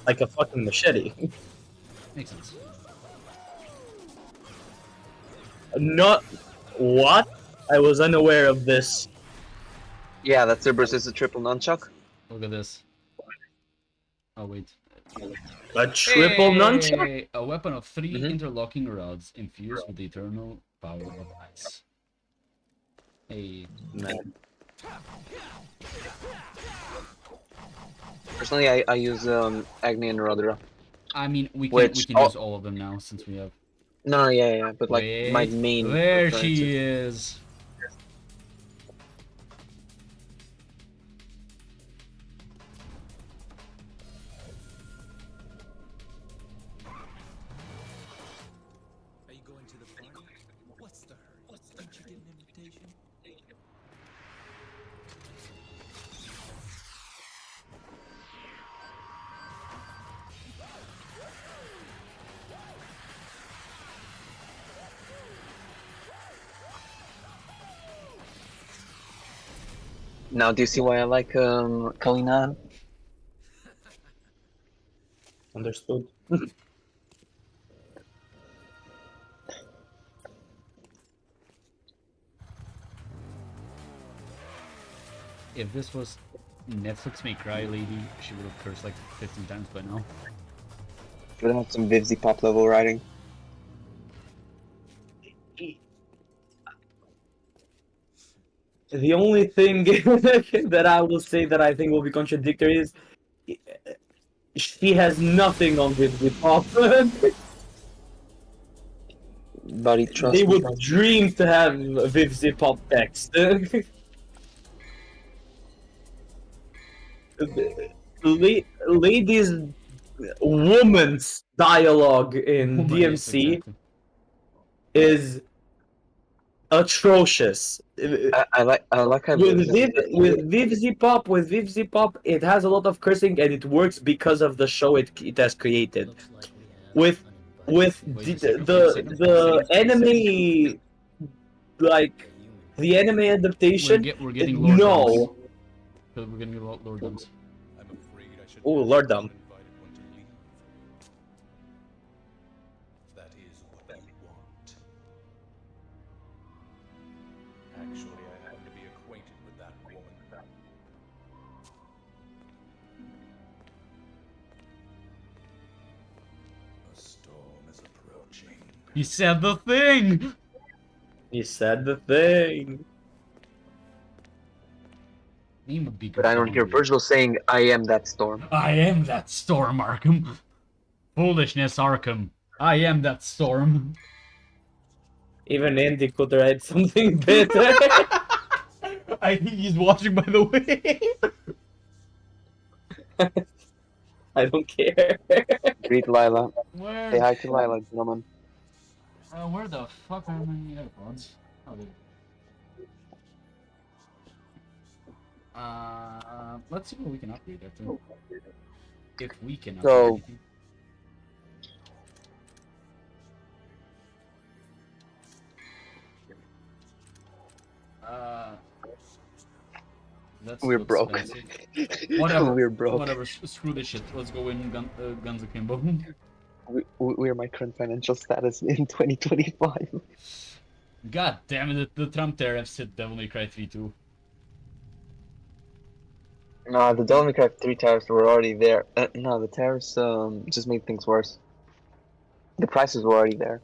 like a fucking machete. Makes sense. Not what? I was unaware of this. Yeah, that's Cerberus is a triple nunchuck. Look at this. Oh wait. A triple nunchuck? Hey! A weapon of 3 Mhm. interlocking rods infused with the eternal power of ice. Hey. Man. Personally, I use Agni and Rodera. I mean, we Which- can oh. use all of them now since we have. No, yeah, but like my Wait, main. there preference she is- is. Are you going to the party? What's the hurry? Didn't you get an invitation? Now, do you see why I like Kalina? Understood. If this was Netflix May Cry Lady, she would have cursed like 15 times by now. Should have some Vivzy pop level writing. The only thing that I will say that I think will be contradictory is she has nothing on with pop. Buddy, trust They me. would dream to have Vivzy pop text. Ladies, woman's dialogue in Oh my, yes, DMC exactly. is atrocious. I like how With Vivzy Pop, it has a lot of cursing and it works because of the show it has created. Looks like we have With uninvited Wait a second, the anime, like the anime adaptation, We're getting Lord no. Dumbs. We're getting Lord Dumbs. I'm afraid I should Oh, ask Lord the Dumb. uninvited one to leave. That is what you want. Actually, I happen to be acquainted with that woman. A storm is approaching. He said the thing! He said the thing. Name a bigger But I don't hear song. Virgil saying, "I am that storm." I am that storm, Arkham. Foolishness, Arkham. I am that storm. Even Andy could write something better. I think he's watching, by the way. I don't care. Greet Lila. Where? Say hi to Lila, gentlemen. Where the fuck are my AirPods? Oh, there. Let's see what we can upgrade there too. If we can upgrade So- anything. That's We're too broke. expensive. Whatever. We're broke. Whatever. Screw this shit. Let's go in guns akimbo. We're my current financial status in 2025. God damn it! The Trump tariffs hit Devil May Cry 3 too. No, the Devil May Cry 3 tariffs were already there. No, the tariffs just made things worse. The prices were already there.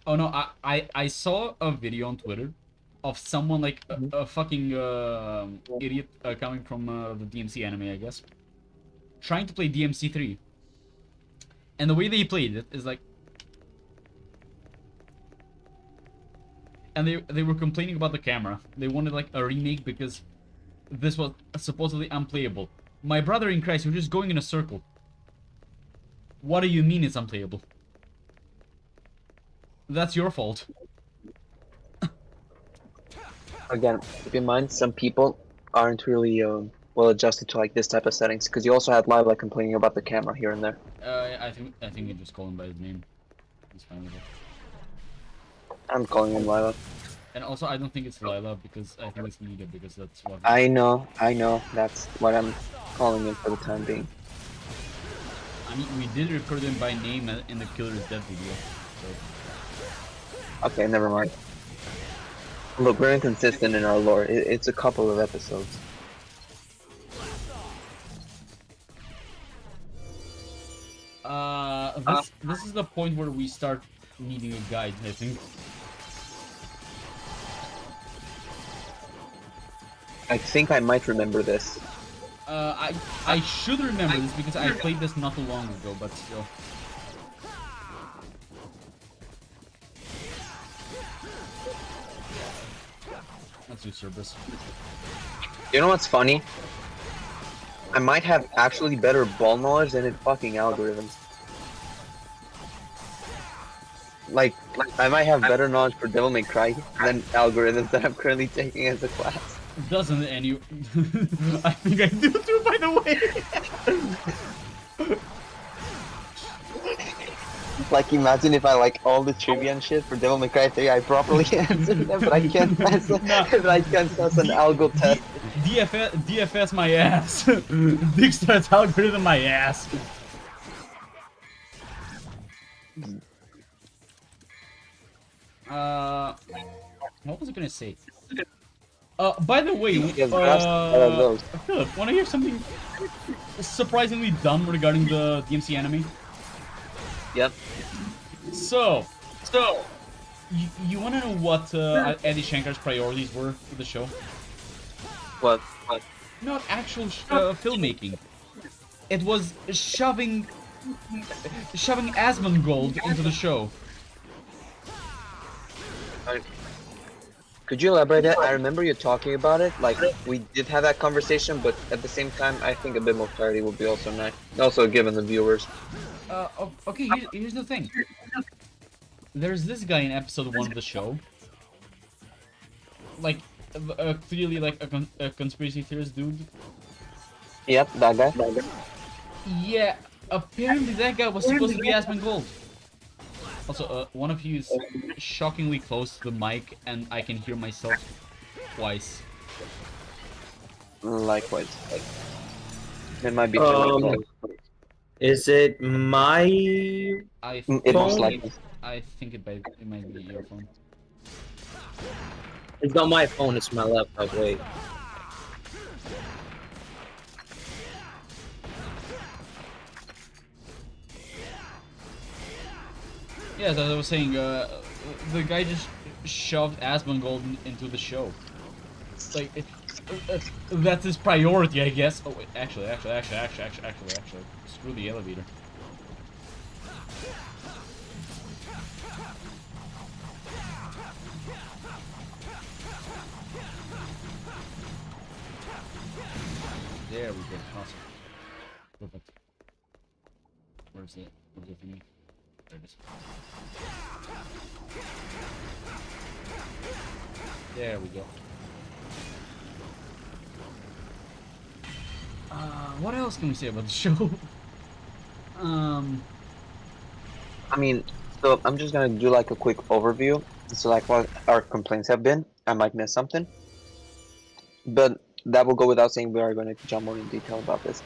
Oh no! I saw a video on Twitter of someone like a fucking idiot coming from the DMC anime, I guess, trying to play DMC 3. And the way they played it is like, and they were complaining about the camera. They wanted like a remake because this was supposedly unplayable. My brother in Christ, you're just going in a circle. What do you mean it's unplayable? That's your fault. Again, keep in mind, some people aren't really well adjusted to like this type of settings, because you also had Lila complaining about the camera here and there. I think you just call him by his name. He's fine with it. I'm calling him Lila. And also, I don't think it's Lila because I think it's Nita because that's what. I know. That's what I'm calling him for the time being. I mean, we did refer to him by name in the Killer is Dead video. So. Okay, never mind. Look, we're inconsistent in our lore. It's a couple of episodes. This is the point where we start needing a guide, I think. I think I might remember this. I should remember this because I played this not too long ago, but still. Let's do Cerberus. You know what's funny? I might have actually better ball knowledge than in fucking algorithms. Like I might have better knowledge for Devil May Cry than algorithms that I'm currently taking as a class. Doesn't any... I think I do too, by the way! Like, imagine if I like all the trivia and shit for Devil May Cry 3, I properly answered them, but I can't pass but I can't pass an algo test. DFS my ass. Dickstar's algorithm my ass. What was I gonna say? By the way, Philip, wanna hear something surprisingly dumb regarding the DMC anime? Yep. So, you wanna know what Eddie Shankar's priorities were for the show? What? Not actual filmmaking. It was shoving Asmongold into the show. Could you elaborate that? I remember you talking about it. Like, we did have that conversation, but at the same time, I think a bit more clarity would be also nice. Also, given the viewers. Okay, here's the thing. There's this guy in episode 1 of the show. Like, clearly like a conspiracy theorist dude. Yep, that guy. Yeah, apparently that guy was supposed to be Asmongold. Also, one of you is shockingly close to the mic, and I can hear myself twice. Likewise. It might be. Is it my It most phone? likely. I think it might be your phone. It's not my phone, it's my laptop, wait. Yeah, as I was saying, the guy just shoved Asmongold into the show. Like, that's his priority, I guess. Oh wait, actually, screw the elevator. There we go. Awesome. Perfect. Where's it thingy? There it is. There we go. What else can we say about the show? I mean, so I'm just gonna do like a quick overview. So like what our complaints have been. I might miss something, but that will go without saying. We are going to jump more in detail about this.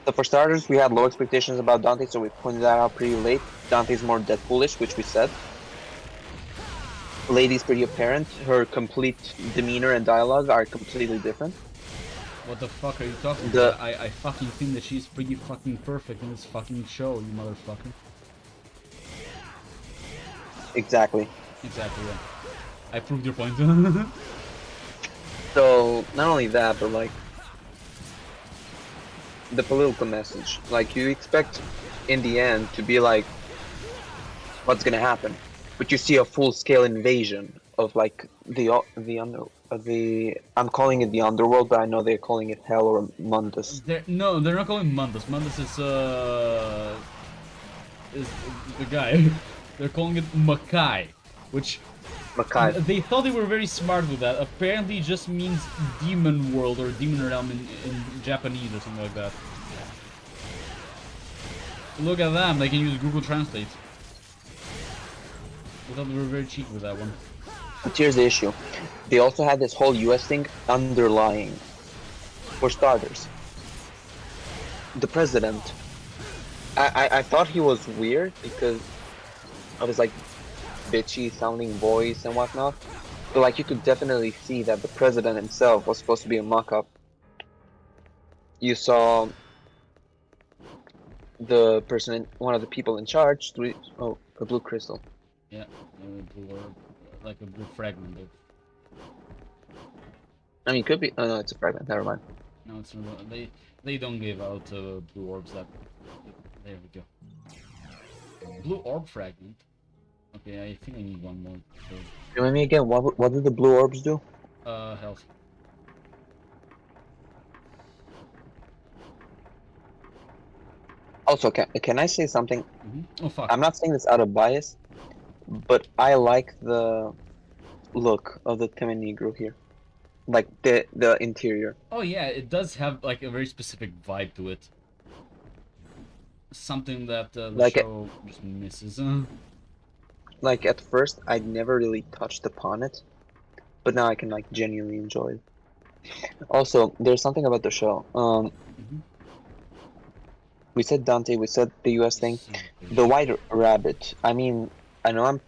So for starters, we had low expectations about Dante, so we pointed that out pretty late. Dante's more Deadpoolish, which we said. Lady's pretty apparent. Her complete demeanor and dialogue are completely different. What the fuck are you talking about? I fucking think that she's pretty fucking perfect in this fucking show, you motherfucker. Exactly. Exactly, yeah. I proved your point. So, not only that, but like, the political message. Like, you expect, in the end, to be like, what's gonna happen? But you see a full-scale invasion of like I'm calling it the underworld, but I know they're calling it hell or Mundus. No, they're not calling Mundus. Mundus is the guy. They're calling it Makai, which Makai. they thought they were very smart with that. Apparently, it just means demon world or demon realm in Japanese or something like that. Look at them. They can use Google Translate. I thought they were very cheap with that one. But here's the issue. They also had this whole US thing underlying. For starters, the president. I thought he was weird because of his like bitchy sounding voice and whatnot. But like you could definitely see that the president himself was supposed to be a mock-up. You saw the person, one of the people in charge. Oh, a blue crystal. Yeah, blue orb, like a blue fragment. I mean, it could be. Oh no, it's a fragment. Never mind. No, it's not. They don't give out blue orbs. That there we go. Blue orb fragment. Okay, I think I need one more. Remind me again. What do the blue orbs do? Health. Also, can I say something? Oh fuck. I'm not saying this out of bias, but I like the look of the Temenigru here, like the interior. Oh yeah, it does have like a very specific vibe to it. Something that the Like show just misses. Like at first, I'd never really touched upon it, but now I can like genuinely enjoy it. Also, there's something about the show. We said Dante, we said the US thing. The White Rabbit. I mean, I know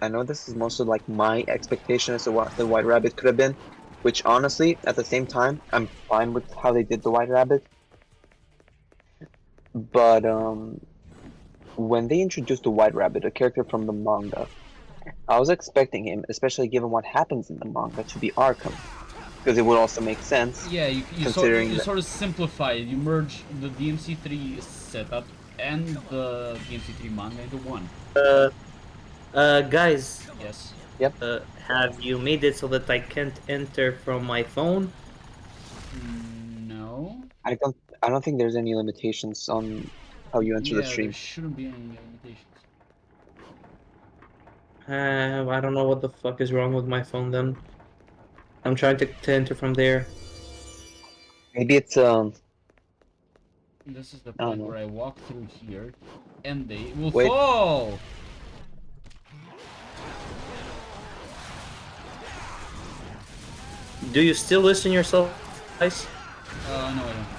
I know this is mostly like my expectation as to what the White Rabbit could have been, which honestly, at the same time, I'm fine with how they did the White Rabbit. But when they introduced the White Rabbit, a character from the manga, I was expecting him, especially given what happens in the manga, to be Arkham. Because it would also make sense. Yeah, you considering sort of simplify it. You merge the DMC3 setup and the DMC3 manga into one. Guys. Yes. Yep. Have you made it so that I can't enter from my phone? No. I don't think there's any limitations on how you enter the stream. There shouldn't be any limitations. I don't know what the fuck is wrong with my phone then. I'm trying to enter from there. Maybe it's This is the point where I walk through here, and they will Wait. fall. Do you still listen yourself, guys? No, I don't think so.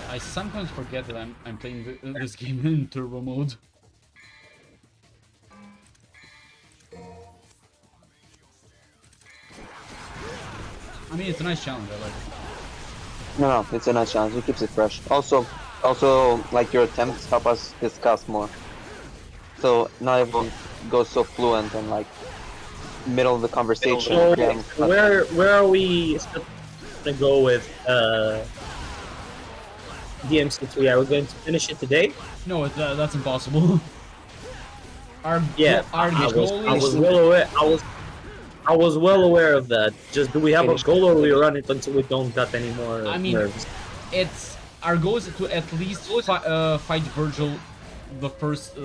I sometimes forget that I'm playing this game in turbo mode. I mean, it's a nice challenge. I like it. no, it's a nice challenge. It keeps it fresh. Also, like your attempts help us discuss more. So not everyone goes so fluent and like middle of the conversation. So, where are we gonna go with DMC3? Are we going to finish it today? No, that's impossible. Our I goal was is well aware. I was well aware of that. Just do we have a goal or we run it until we don't got any more nerves? Our goal is to at least fight Virgil the first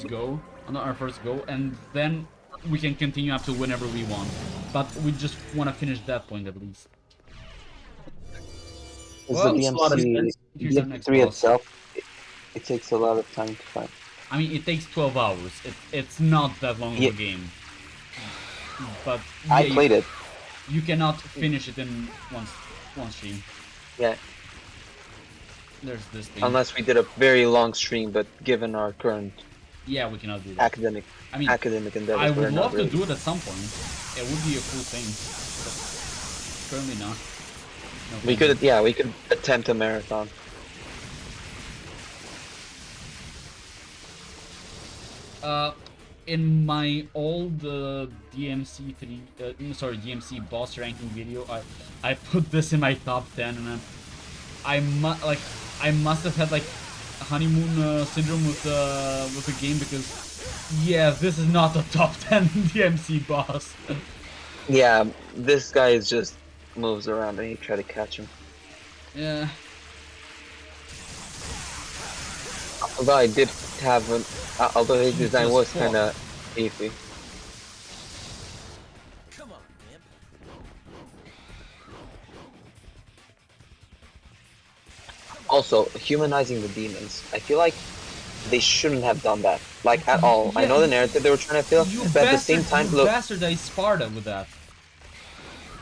go, not our first go, and then we can continue up to whenever we want. But we just want to finish that point at least. Well, the here's our next DMC3 boss. itself, it takes a lot of time to fight. I mean, it takes 12 hours. It's not that long of a game. But yeah, I played it. You cannot finish it in one stream. Yeah. There's this thing. Unless we did a very long stream, but given our current yeah, we cannot do that. academic endeavors, I would love really. to do it at some point. It would be a cool thing. But currently not. No We thanks. we could attempt a marathon. In my old DMC boss ranking video, I put this in my top 10, and I must have had like honeymoon syndrome with the game, because yeah, this is not a top 10 DMC boss. Yeah, this guy just moves around and you try to catch him. Yeah. Although I did have an, although his design Jesus was fuck. kind of beefy. Come on, imp. Also, humanizing the demons. I feel like they shouldn't have done that, like at all. I Yeah, know the narrative they were trying to fill, you but at the same time, look, bastardized Sparta with that.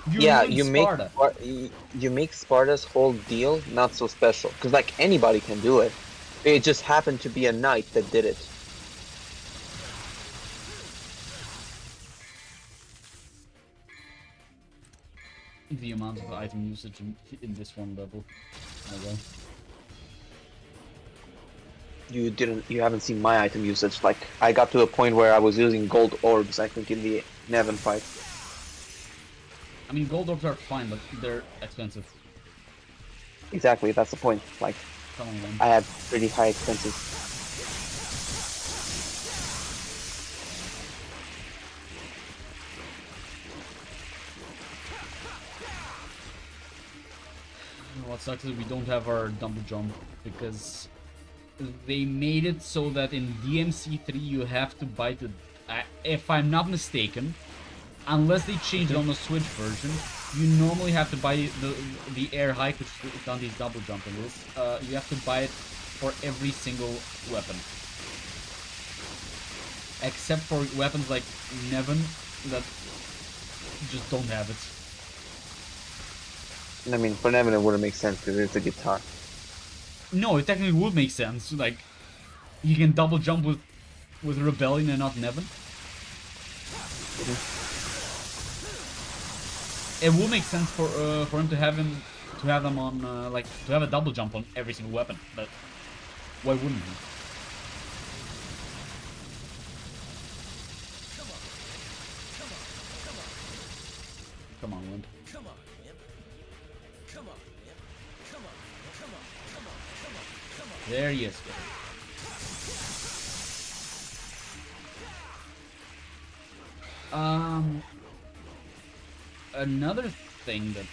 You yeah, ruined Sparta. You make Sparta's whole deal not so special, because like anybody can do it. It just happened to be a knight that did it. The amount of item usage in this one level. Okay. You haven't seen my item usage. Like, I got to a point where I was using gold orbs, I think, in the Nevin fight. I mean, gold orbs are fine, but they're expensive. Exactly, that's the point. Like, Come on, man. I had pretty high expenses. What sucks is we don't have our double jump because they made it so that in DMC3 you have to buy the. If I'm not mistaken, unless they changed it on the Switch version, you normally have to buy the air hike, which Dante's double jumping is. You have to buy it for every single weapon, except for weapons like Nevin that just don't have it. I mean, for Nevin it wouldn't make sense because it's a guitar. No, it technically would make sense. Like, you can double jump with Rebellion and not Nevin. It would make sense for him to have them on like to have a double jump on every single weapon, but why wouldn't he? Come on, Wind. Come on, imp. Come on, imp. Come on, come on, come on, come on, come on. There he is. Another thing that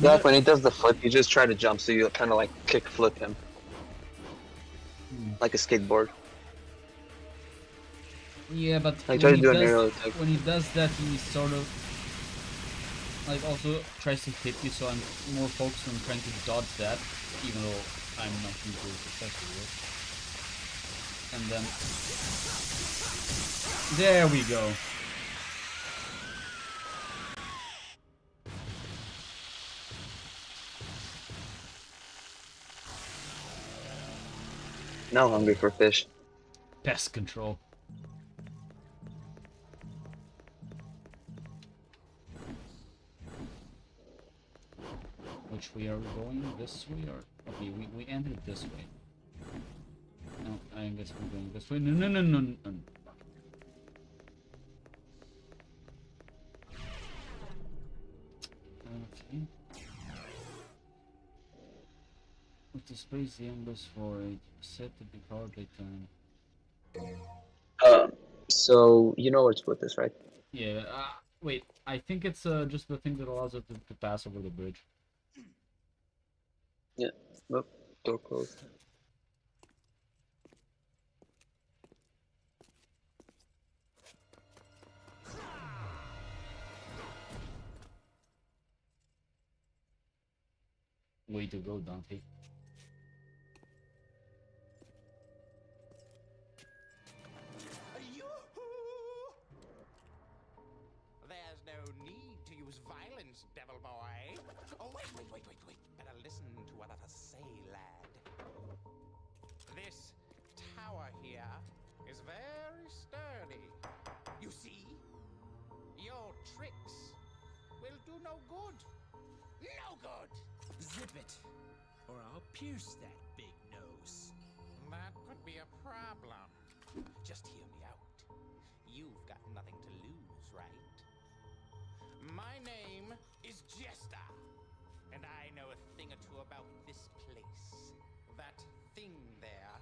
Yeah, like when he does the flip, you just try to jump, so you kind of like kick flip him. Like a skateboard. Yeah, but I try to do an aerial attack. when he does that, he sort of like also tries to hit you. So I'm more focused on trying to dodge that, even though I'm not usually successful with. And then there we go. Now hungry for fish. Pest control. Which way are we going? This way or okay? We entered this way. No, I guess we're going this way. No. Okay. With the space the endless void set to be powered by time. So you know where to put this, right? Yeah. Wait. I think it's just the thing that allows us to pass over the bridge. Yeah. Nope. Door closed. Way to go, Dante. There's no need to use violence, devil boy. Oh, wait. Better listen to what I say, lad. This tower here is very sturdy. You see? Your tricks will do no good. No good! Zip it, or I'll pierce that big nose. That could be a problem. Just hear me out. You've got nothing to lose, right? My name is Jester, and I know a thing or two about this place. That thing there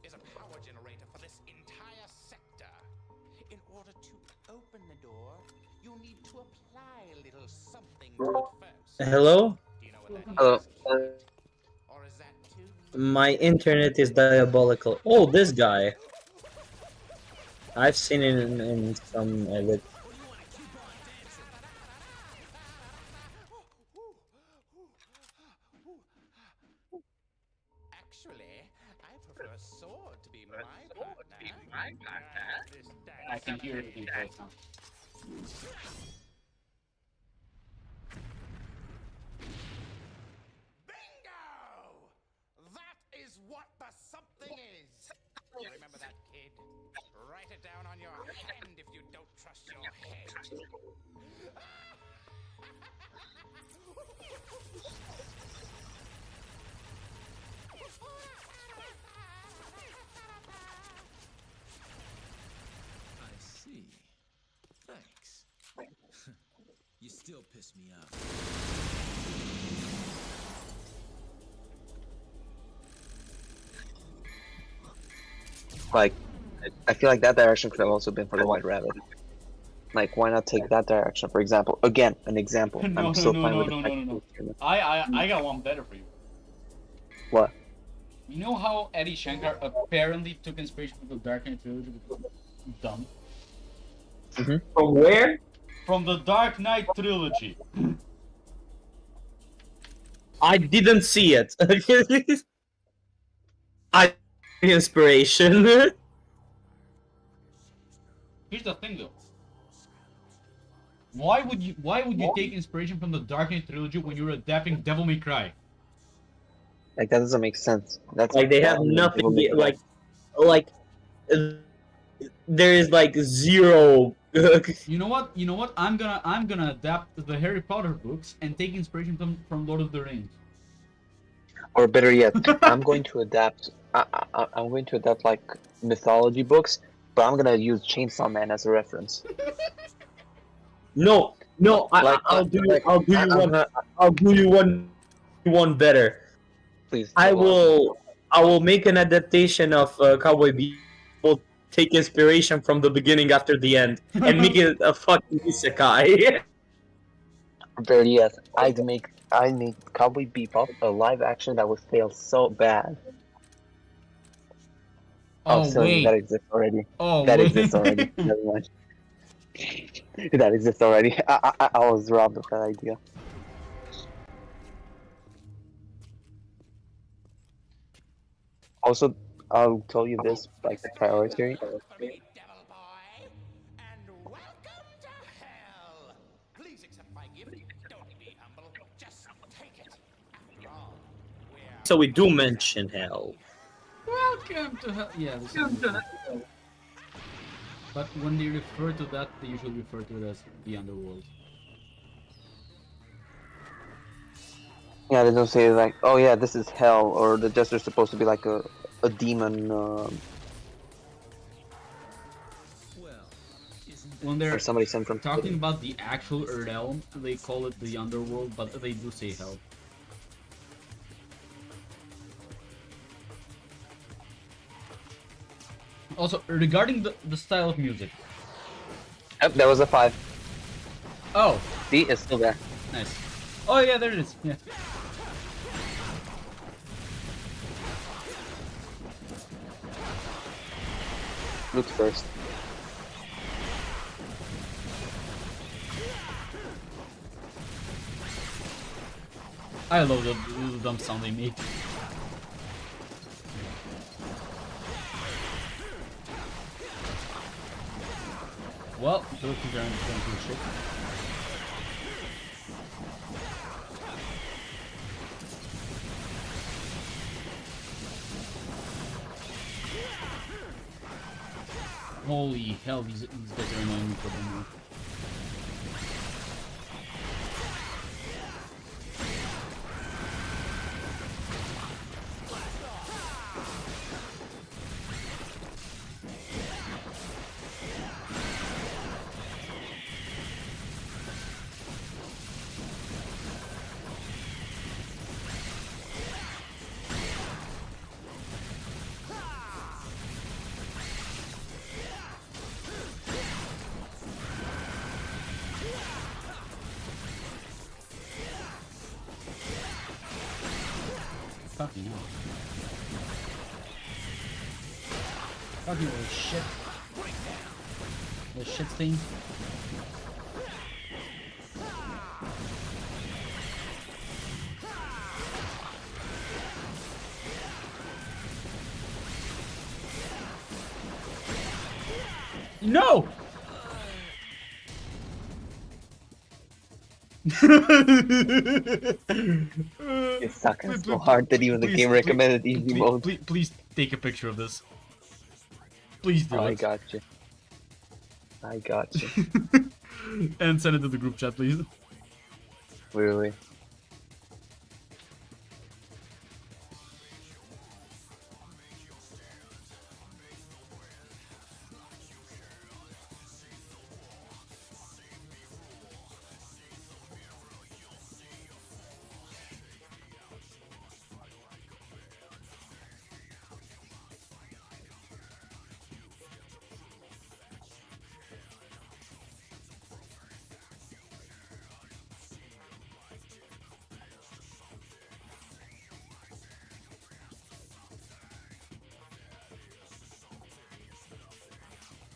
is a power generator for this entire sector. In order to open the door, you'll need to apply little something to it first. Hello? Do you know what that Hello. is, kid? Or is that too? My internet is diabolical. Oh, this guy. I've seen it in some edit. Or do you want to keep on dancing? Actually, I prefer a sword to be my partner. This I can hear it in voice now. Bingo! That is what the something is. Remember that, kid? Write it down on your hand if you don't trust your head. I see. Thanks. You still piss me off. Like, I feel like that direction could have also been for the White Rabbit. Like, why not take that direction? For example, again, an example. No, I'm still no, fine no, with no, the no, no, fact that- I got one better for you. What? You know how Eddie Shankar apparently took inspiration from the Dark Knight trilogy because it's dumb? From where? From the Dark Knight trilogy. I didn't see it. I inspiration. Here's the thing though. Why would you take inspiration from the Dark Knight trilogy when you're adapting Devil May Cry? Like, that doesn't make sense. That's Like they have nothing. Like there is like zero. You know what? You know what? I'm gonna adapt the Harry Potter books and take inspiration from Lord of the Rings. Or better yet, I'm going to adapt. I'm going to adapt like mythology books, but I'm gonna use Chainsaw Man as a reference. No, I'll do you one better. Please. I go on. will make an adaptation of Cowboy Bebop. Will take inspiration from the beginning after the end and make it a fucking isekai. Better yet, I'd make Cowboy Bebop a live action that would fail so bad. Oh silly, that wait. exists already. Oh That wait. exists already. Never mind. That exists already. I was robbed of that idea. Also, I'll tell you this, like the priority. For me, devil boy, and welcome to hell. Please accept my gift. Don't be humble. Just take it. After all, we're So we do mention hell. Welcome to hell. Yeah, this is but when they refer to that, they usually refer to it as the underworld. Yeah, they don't say like, oh yeah, this is hell, or the jester's supposed to be like a demon, Well, isn't When they're or somebody sent from talking about the actual Earth Realm, they call it the underworld, but they do say hell. Also, regarding the style of music. Yep, that was a 5. Oh, See, it's still there. nice. Oh yeah, there it is. Yeah. Luke first. I love the dumb sound they make. Well, the Philippines are going to shit. Holy hell, these guys are annoying me for them now. Fucking hell. Fucking little shit. The shit stain. No! It's sucking so hard that even the game recommended easy mode. Please take a picture of this. Please do I it. got you. I got you. And send it to the group chat, please. Really.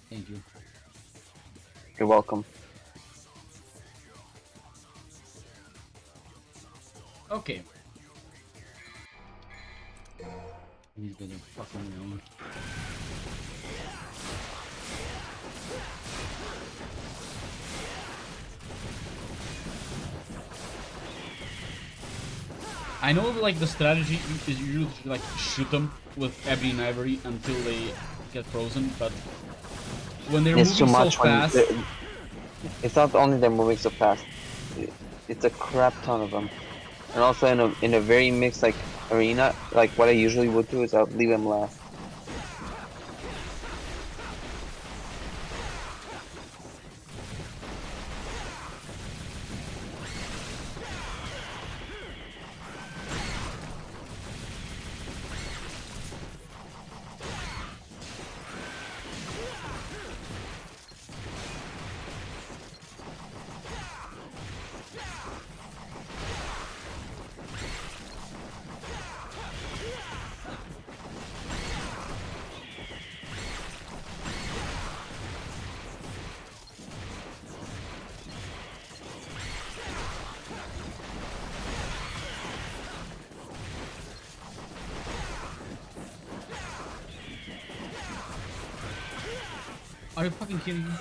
Thank you. You're welcome. Okay. He's gonna fucking know. I know, like, the strategy is usually to, like, shoot them with Ebony and Ivory until they get frozen, but when they're It's too moving so much when fast, it's not only they're moving so fast. It's a crap ton of them, and also in a very mixed like arena. Like what I usually would do is I'll leave them last. are you fucking kidding me?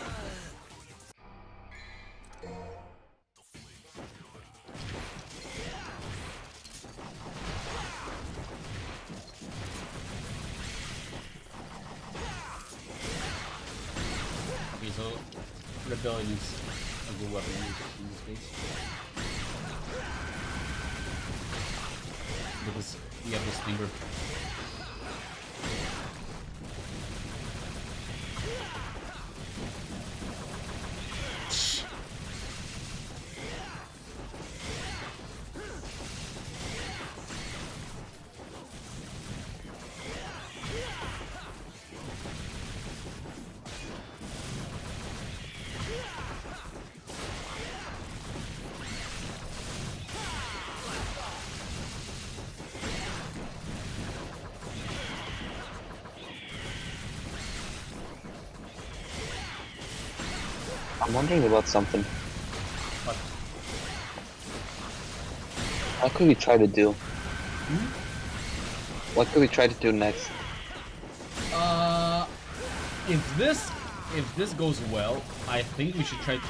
Okay, so Rebellion is a good weapon in this case. Because you have this finger. I'm wondering about something. But What could we try to do? What could we try to do next? if this goes well, I think we should try to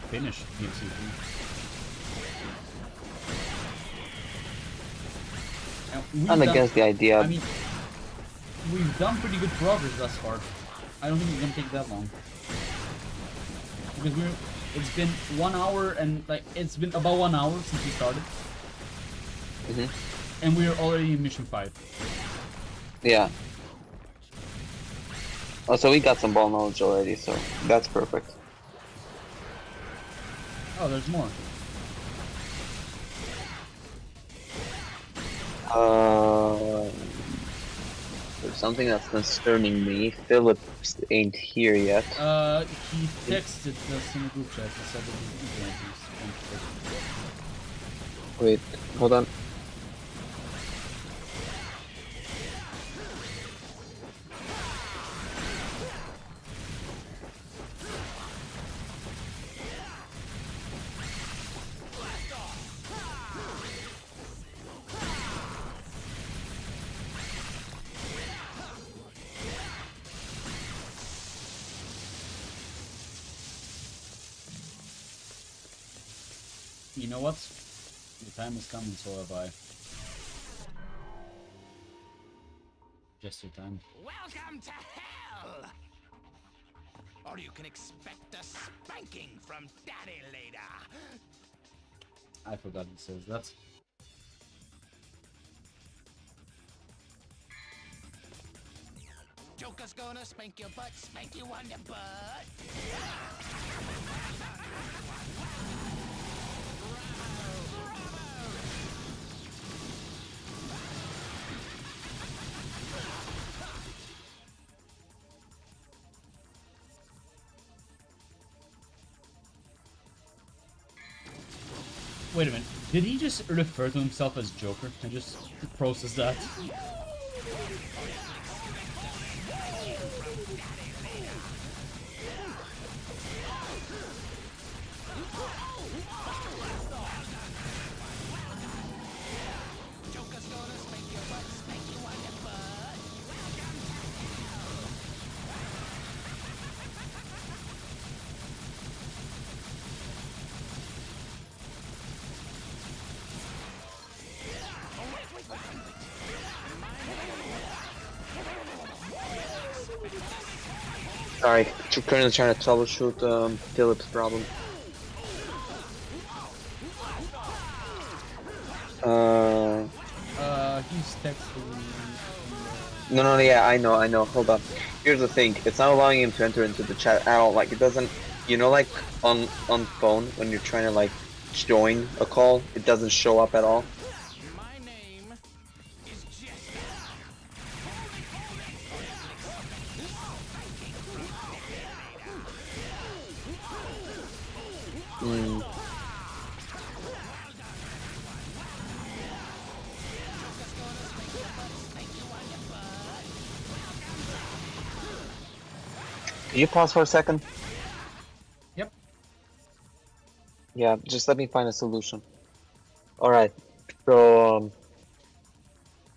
finish DMC 3. I'm against the idea. I mean, we've done pretty good progress thus far. I don't think it's gonna take that long. Because it's been 1 hour and like it's been about 1 hour since we started. And we're already in mission 5. Yeah. Oh, so we got some ball knowledge already, so that's perfect. Oh, there's more. There's something that's concerning me. Phillips ain't here yet. He texted us in the group chat. He said that he's internet is Wait, hold on. You know what? The time is coming, so have I. Just your time. Welcome to hell! Or you can expect a spanking from Daddy later. I forgot it says that. Joker's gonna spank your butt, spank you on the butt. Wait a minute. Did he just refer to himself as Joker? I just processed that. Joker's gonna spank your butt, spank you on the butt. Sorry, currently trying to troubleshoot Philip's problem. He's texting me. No, yeah, I know. Hold on. Here's the thing. It's not allowing him to enter into the chat at all. Like, it doesn't. You know, like on phone when you're trying to like join a call, it doesn't show up at all. My name is Jesse. Can you pause for a second? Yep. Yeah, just let me find a solution. All right. So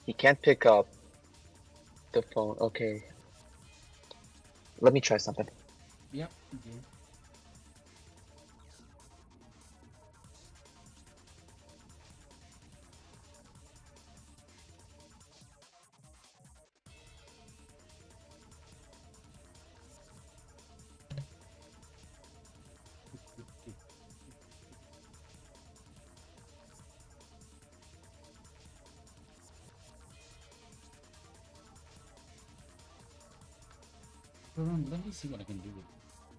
he can't pick up the phone. Okay. Let me try something. Yep. Okay. Let me see what I can do with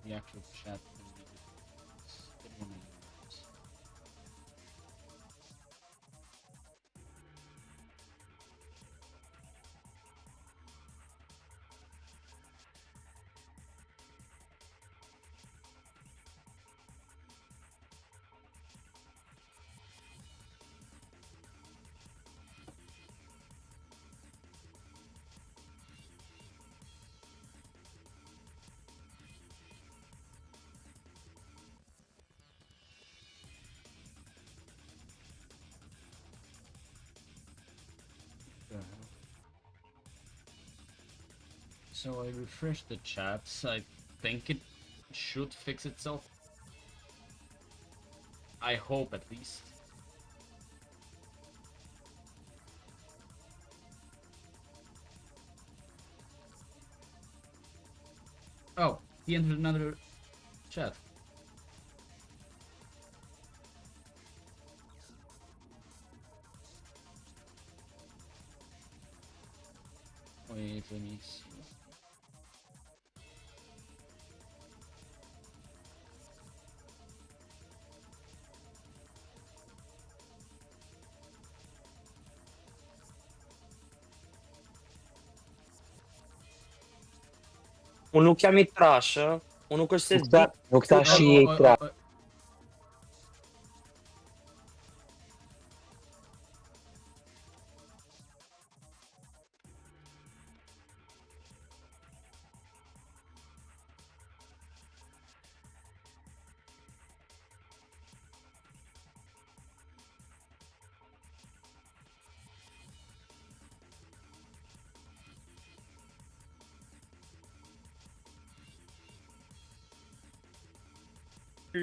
the actual chat. So I refreshed the chats. I think it should fix itself. I hope, at least. Oh, he entered another chat. Wait, let me see. Unë nuk jam i trash, ë. Unë nuk është se di. Nuk ta shi i tra.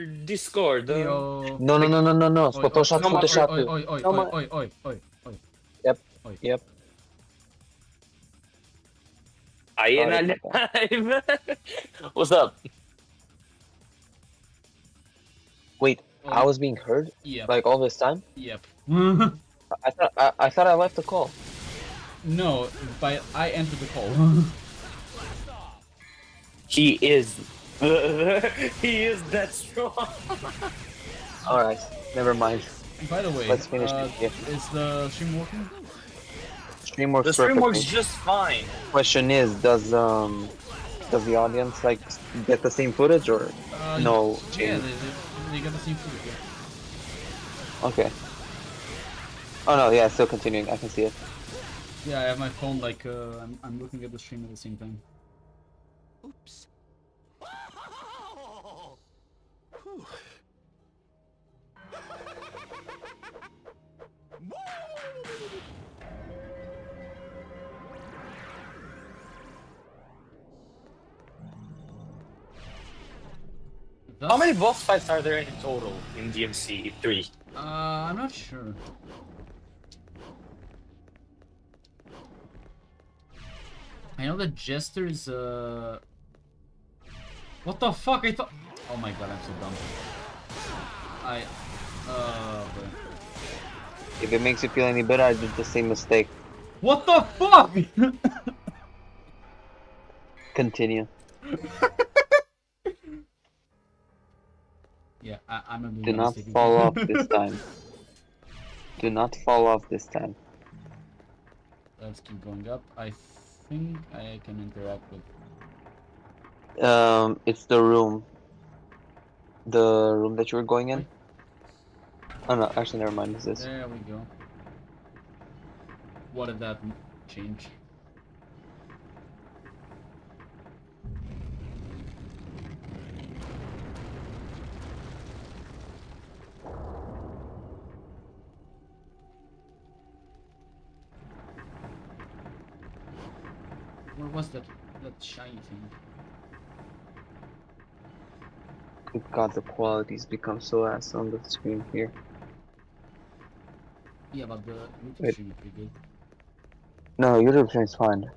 Discord. Yo. No, no, no, no, no, no. Oj, oj, Spotoshat, Someone- oj, Spotoshat. oj, oj, oj, Someone- oj, oj, oj, oj. Yep, Oj. yep. I ain't Sorry about alive. What's up? Wait, Oh, I was being heard Yep. like all this time. Yep. I thought I left the call. No, but I entered the call. He is. He is that strong. All right, never mind. By the way, Let's finish it here. is the stream working? Stream works The stream perfectly. works just fine. Question is, does the audience like get the same footage or no Yeah, change? they got the same footage. Yeah. Okay. Oh no, yeah, it's still continuing. I can see it. Yeah, I have my phone like I'm looking at the stream at the same time. Oops. Whew. How many boss fights are there in total in DMC 3? I'm not sure. I know the Jester's What the fuck? I thought. Oh my god, I'm so dumb. Bro. If it makes you feel any better, I did the same mistake. What the fuck? Continue. Yeah, I'm not doing Do that not mistake fall again. off this time. Do not fall off this time. Let's keep going up. I think I can interact with. It's the room. The room that you were going in. Wait. Oh no, actually, never mind. It's this. There we go. What did that change? Where was that shiny thing? Good God, the quality's become so ass on the screen here. Yeah, but the YouTube Wait. stream is pretty good. No, YouTube stream's fine.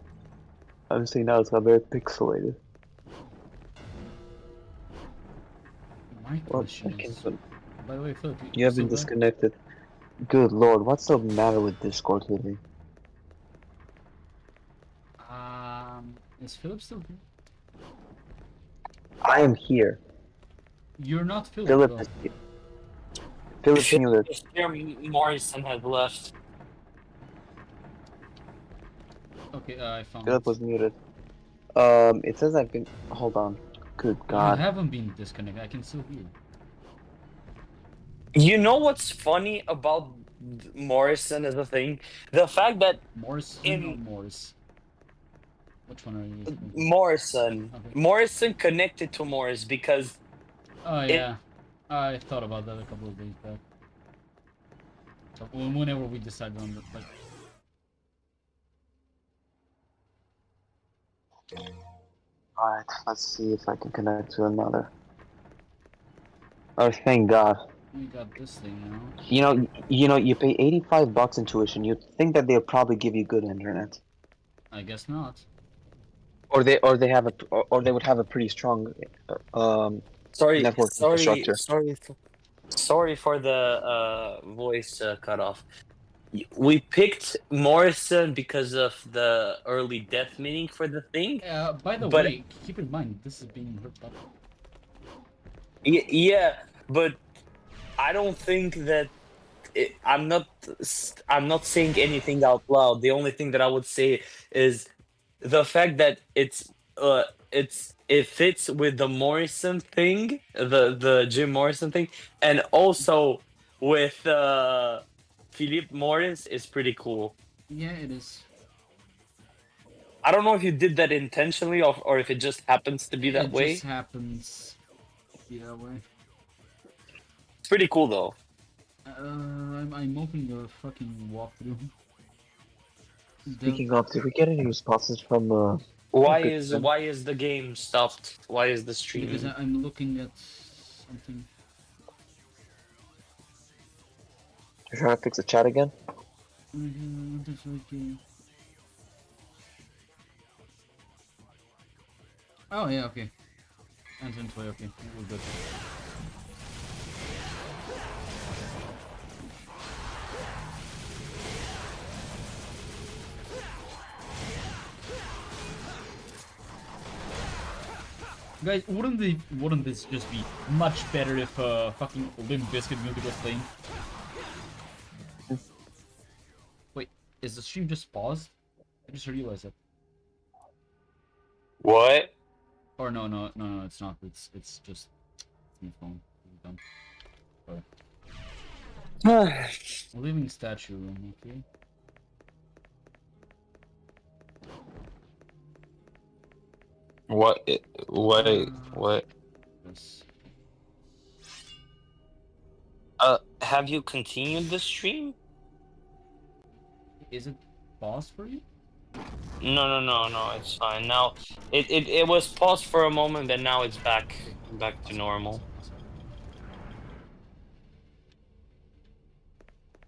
I'm saying now it's got very pixelated. My Well, question I is, can't. by the way, Philip, You have been still there? disconnected. Good Lord, what's the matter with Discord lately? Is Philip still here? I am here. You're not Philip. Philip though. is here. Philip Mueller. Morrison has left. Okay, I found Philip it. was muted. It says I've been. Hold on. Good You God. haven't been disconnected. I can still hear. You know what's funny about Morrison as a thing? The fact that Morrison In- or Morris? Which one are you thinking? Morrison, Okay. Morrison connected to Morris because Oh yeah, I thought about that a couple of days back. So whenever we decided on that, like, Alright, let's see if I can connect to another. Oh, thank God. we got this thing now. You know, you pay $85 in tuition. You'd think that they'll probably give you good internet, I guess not. or they have a, or they would have a pretty strong, network infrastructure. sorry for the voice cut off. We picked Morrison because of the early death meaning for the thing. By the But- way, keep in mind this is being heard up. Yeah, but I don't think that I'm not saying anything out loud. The only thing that I would say is the fact that it fits with the Morrison thing, the Jim Morrison thing, and also with Philippe Morris is pretty cool. Yeah, it is. I don't know if you did that intentionally or if it just happens to be that it way. just happens to be that way. It's pretty cool though. I'm opening the fucking walkthrough. Speaking of, did we get any responses from Why good is friend. why is the game stopped? Why is the stream? Because I'm looking at something. You're trying to fix the chat again? Oh yeah, okay. Engine play, okay. We're good. Guys, wouldn't this just be much better if fucking Limp Bizkit music was playing? Wait, is the stream just paused? I just realized it. What? Or no, it's not. It's just my phone. Done. Sorry. Living statue room, okay. What? What? Yes. Have you continued the stream? Is it paused for you? No. It's fine now. It was paused for a moment, and now it's back to normal.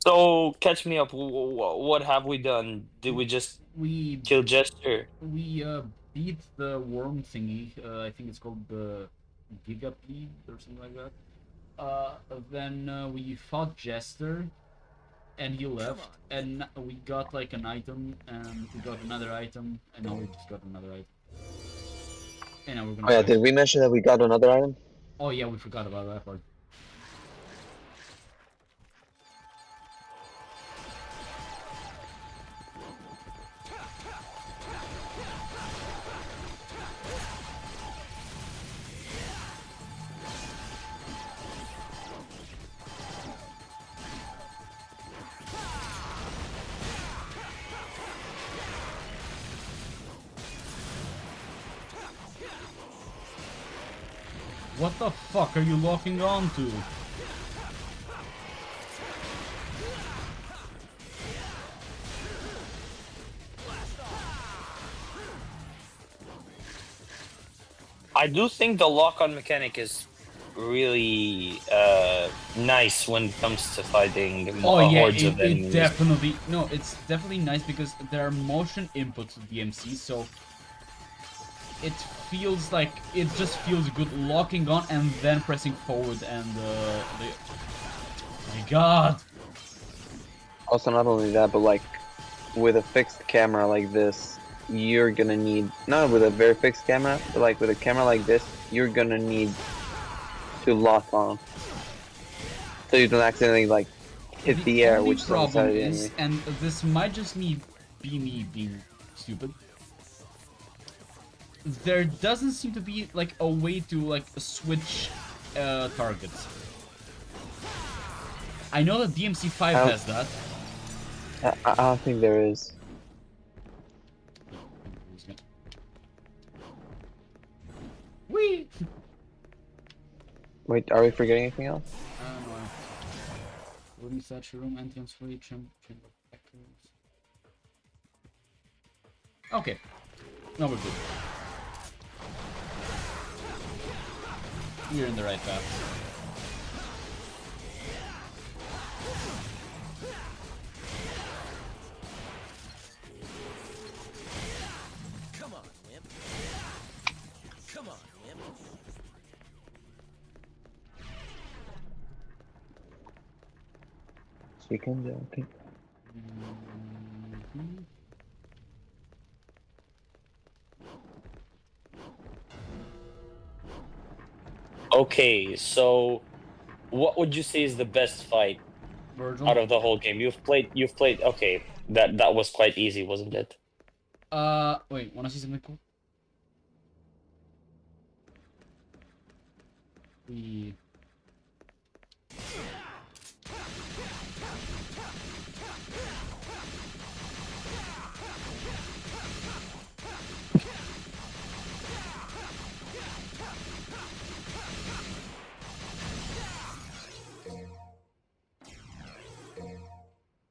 So catch me up. What have we done? Did we just kill Jester? We beat the worm thingy. I think it's called the Gigapede or something like that. Then we fought Jester, and he left, and we got like an item, and we got another item, and now we just got another item. And now we're gonna. Oh yeah, did we mention that we got another item? Oh yeah, we forgot about that part. What the fuck are you locking on to? I do think the lock-on mechanic is really nice when it comes to fighting hordes of enemies. It's definitely nice because there are motion inputs to DMC, so it feels like it just feels good locking on and then pressing forward and my god. Also, not only that, but like with a fixed camera like this, you're gonna need, not with a very fixed camera, but like with a camera like this, you're gonna need to lock on, so you don't accidentally like hit the air, only which is problem inside the is, enemy. and this might just be me being stupid. There doesn't seem to be like a way to like switch targets. I know that DMC5 has that. I don't think there is. Whee! Wait, are we forgetting anything else? No. Living statue room, entrance for each chamber. Okay. No, we're good. We're in the right path. Come on, Wimp. Come on, Wimp. Chicken, okay. Okay, so what would you say is the best fight Virgil? out of the whole game? You've played. Okay, that was quite easy, wasn't it? Wait, wanna see something cool? We...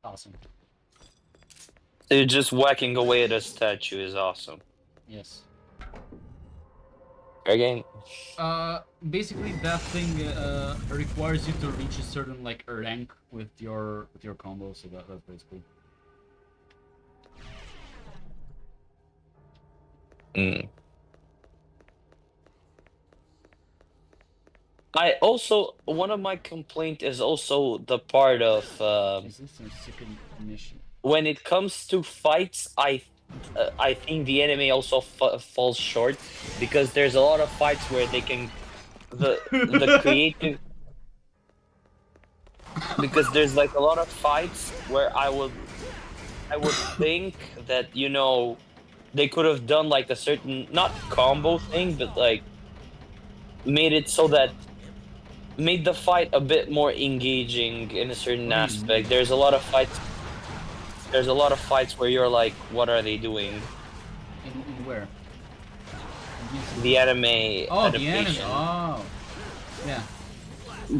Awesome. So just whacking away at a statue is awesome. Yes. Again. Basically that thing requires you to reach a certain like rank with your combo, so that's basically. Mm. I also one of my complaint is also the part of Is this a second mission? when it comes to fights. I think the anime also falls short because there's a lot of fights where they can the creative because there's like a lot of fights where I would think that they could have done like a certain not combo thing but like made it so that made the fight a bit more engaging in a certain What do you aspect. mean? There's a lot of fights. There's a lot of fights where you're like, what are they doing? In where? The anime Oh, the anime. adaptation. Oh, yeah.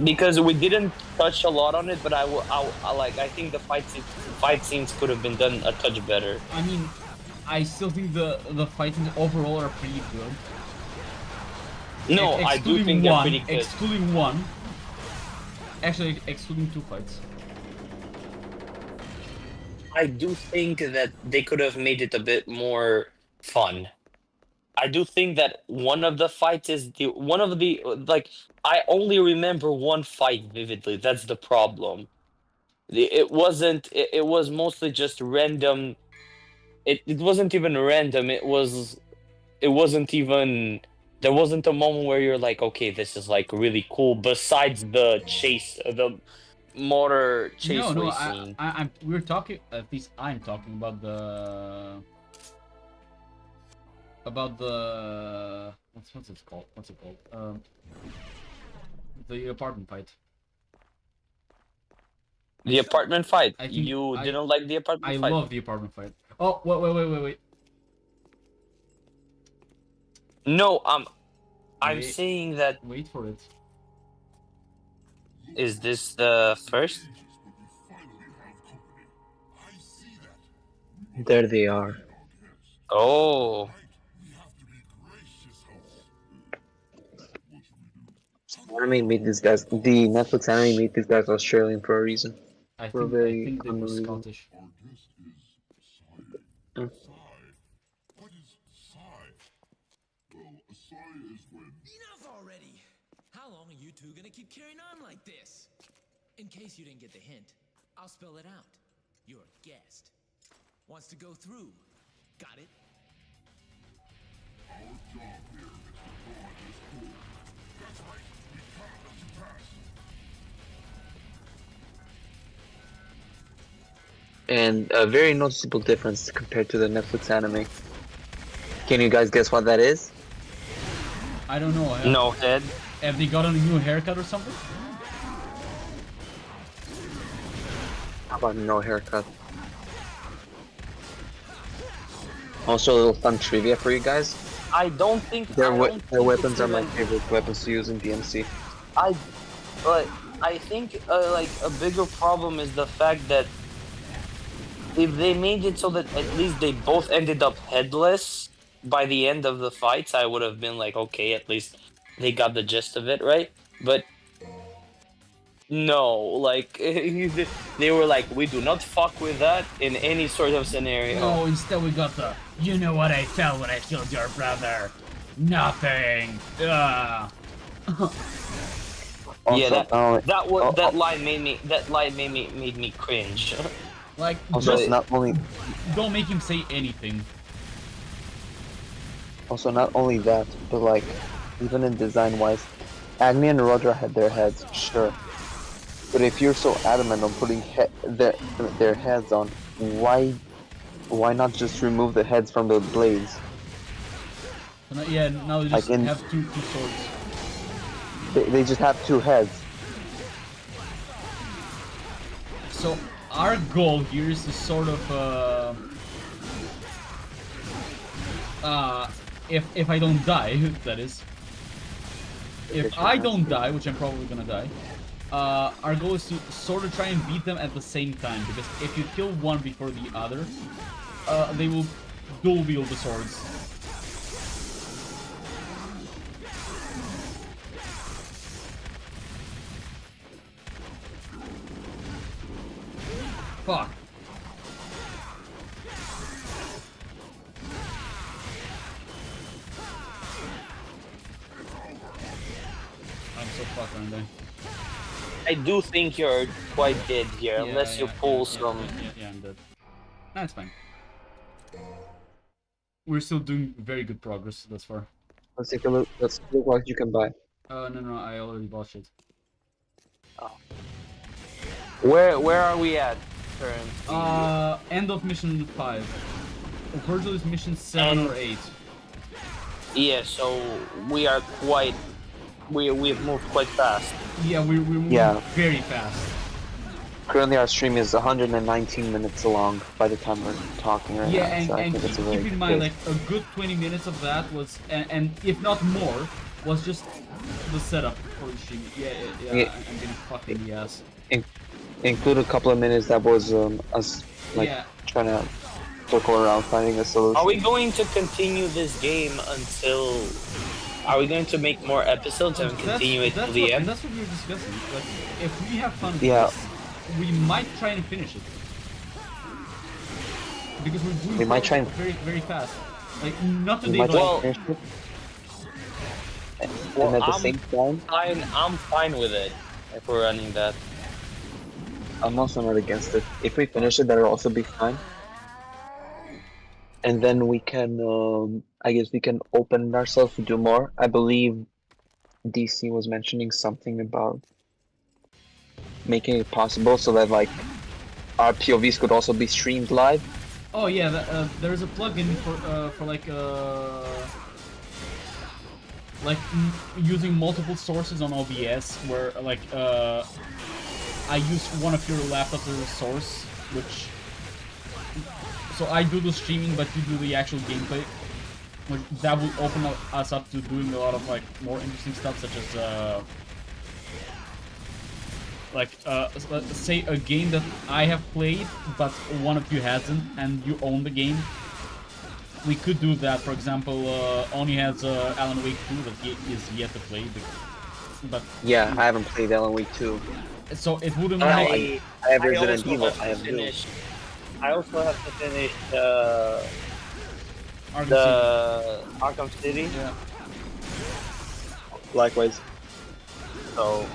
Because we didn't touch a lot on it, but I think the fight scenes could have been done a touch better. I mean, I still think the fighting overall are pretty good. No, I do think they're pretty good. Excluding one. Actually, excluding 2 fights. I do think that they could have made it a bit more fun. I do think that one of the fights is like I only remember one fight vividly. That's the problem. It wasn't. It was mostly just random. It wasn't even random. It was. It wasn't even. There wasn't a moment where you're like, okay, this is like really cool. Besides the chase, the motor chase race scene. We're talking. At least I'm talking about the. What's it called? The apartment fight. The apartment fight. I think You didn't like the apartment fight? I love the apartment fight. Oh, wait. No, I'm Wait. saying that. Wait for it. Is this the first? There they are. Oh. Anime made these guys. The Netflix anime made these guys Australian for a reason. I For a think very they were common reason. Scottish. Mm. Enough already! How long are you two gonna keep carrying on like this? In case you didn't get the hint, I'll spell it out. Your guest wants to go through. Got it? And a very noticeable difference compared to the Netflix anime. Can you guys guess what that is? I don't know. No head. Have they gotten a new haircut or something? How about no haircut? Also, a little fun trivia for you guys. I don't think Their I don't think weapons it's are my even- favorite weapons to use in DMC. But I think like a bigger problem is the fact that if they made it so that at least they both ended up headless by the end of the fights, I would have been like, okay, at least they got the gist of it, right? But no, like they were like, we do not fuck with that in any sort of scenario. No, instead we got the, you know what I felt when I killed your brother? Nothing. Ugh. Also, Yeah, not that line made me cringe. Like, also, just not only don't make him say anything. Also, not only that, but like, even in design-wise, Agni and Roger had their heads, sure. But if you're so adamant on putting their heads on, why not just remove the heads from the blades? So now they just Like in- have two swords. They just have 2 heads. So our goal here is to sort of if I don't die, that is. If I don't die, which I'm probably gonna die, our goal is to sort of try and beat them at the same time, because if you kill one before the other, they will dual wield the swords. Fuck. I'm so fucked, aren't I? I do think you're quite dead here, unless you pull some. Yeah, I'm dead. That's fine. We're still doing very good progress thus far. Let's take a look. Let's look what you can buy. No, I already bought shit. Where are we at currently? End of mission 5. Virgil is mission 7 or 8. Yeah, so we are quite. We've moved quite fast. Yeah, we're moving very fast. Currently, our stream is 119 minutes long by the time we're talking right Yeah, now. So and it's a keep very in mind, good like, a good 20 minutes of that was, and if not more, was just the setup for the stream. Yeah, I'm getting fucking yes. include a couple of minutes that was us like trying to circle around finding a solution. Are we going to continue this game until? Are we going to make more episodes and continue it to the end? That's what we were discussing. Like, if we have fun with Yeah. this, we might try and finish it. Because we're doing We might try and very, very fast. Like, not today, might but try and finish it. And at the same time, I'm fine with it if we're running that. I'm also not against it. If we finish it, that'll also be fine. And then we can, I guess we can open ourselves to do more. I believe DC was mentioning something about making it possible so that like our POVs could also be streamed live. oh yeah, there's a plugin for like using multiple sources on OBS, where like I use one of your laptops as a source, which so I do the streaming, but you do the actual gameplay. Which that will open us up to doing a lot of like more interesting stuff, such as say a game that I have played, but one of you hasn't, and you own the game. We could do that. For example, Oni has Alan Wake 2 that he is yet to play, but Yeah, I haven't played Alan Wake 2. so it wouldn't. I have Resident also Evil. have I have to Doom. finish. I also have to finish Arkham the Arkham City. Yeah. Likewise. So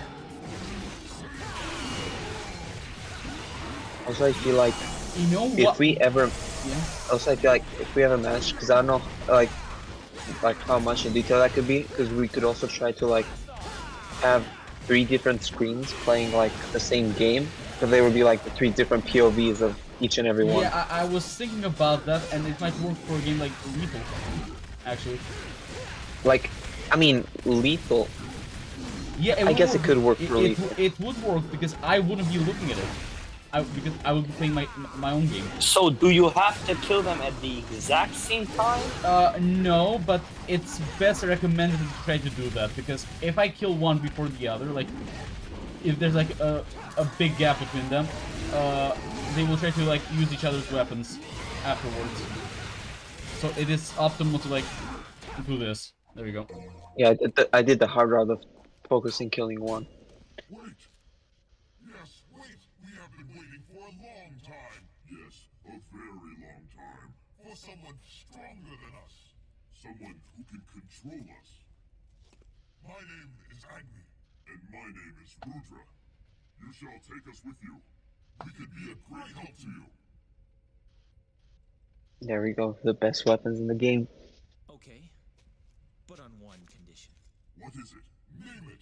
Also, I feel like You know what? if we ever, Yeah. also I feel like if we ever manage, because I don't know like how much in detail that could be, because we could also try to like have 3 different screens playing like the same game, so they would be like the 3 different POVs of each and every one. Yeah, I was thinking about that, and it might work for a game like Lethal, actually. Like, I mean, Lethal. Yeah, I guess it could work for Lethal. It would work because I wouldn't be looking at it. Because I would be playing my own game. So do you have to kill them at the exact same time? No, but it's best recommended to try to do that, because if I kill one before the other, like, if there's like a big gap between them, they will try to like use each other's weapons afterwards. So it is optimal to like do this. There you go. Yeah, I did the hard route of focusing killing one. Wait! Yes, wait! We have been waiting for a long time. Yes, a very long time. For someone stronger than us. Someone who can control us. My name is Agni, and my name is Rudra. You shall take us with you. We could be a great help to you. There we go. The best weapons in the game. Okay, but on one condition. What is it? Name it.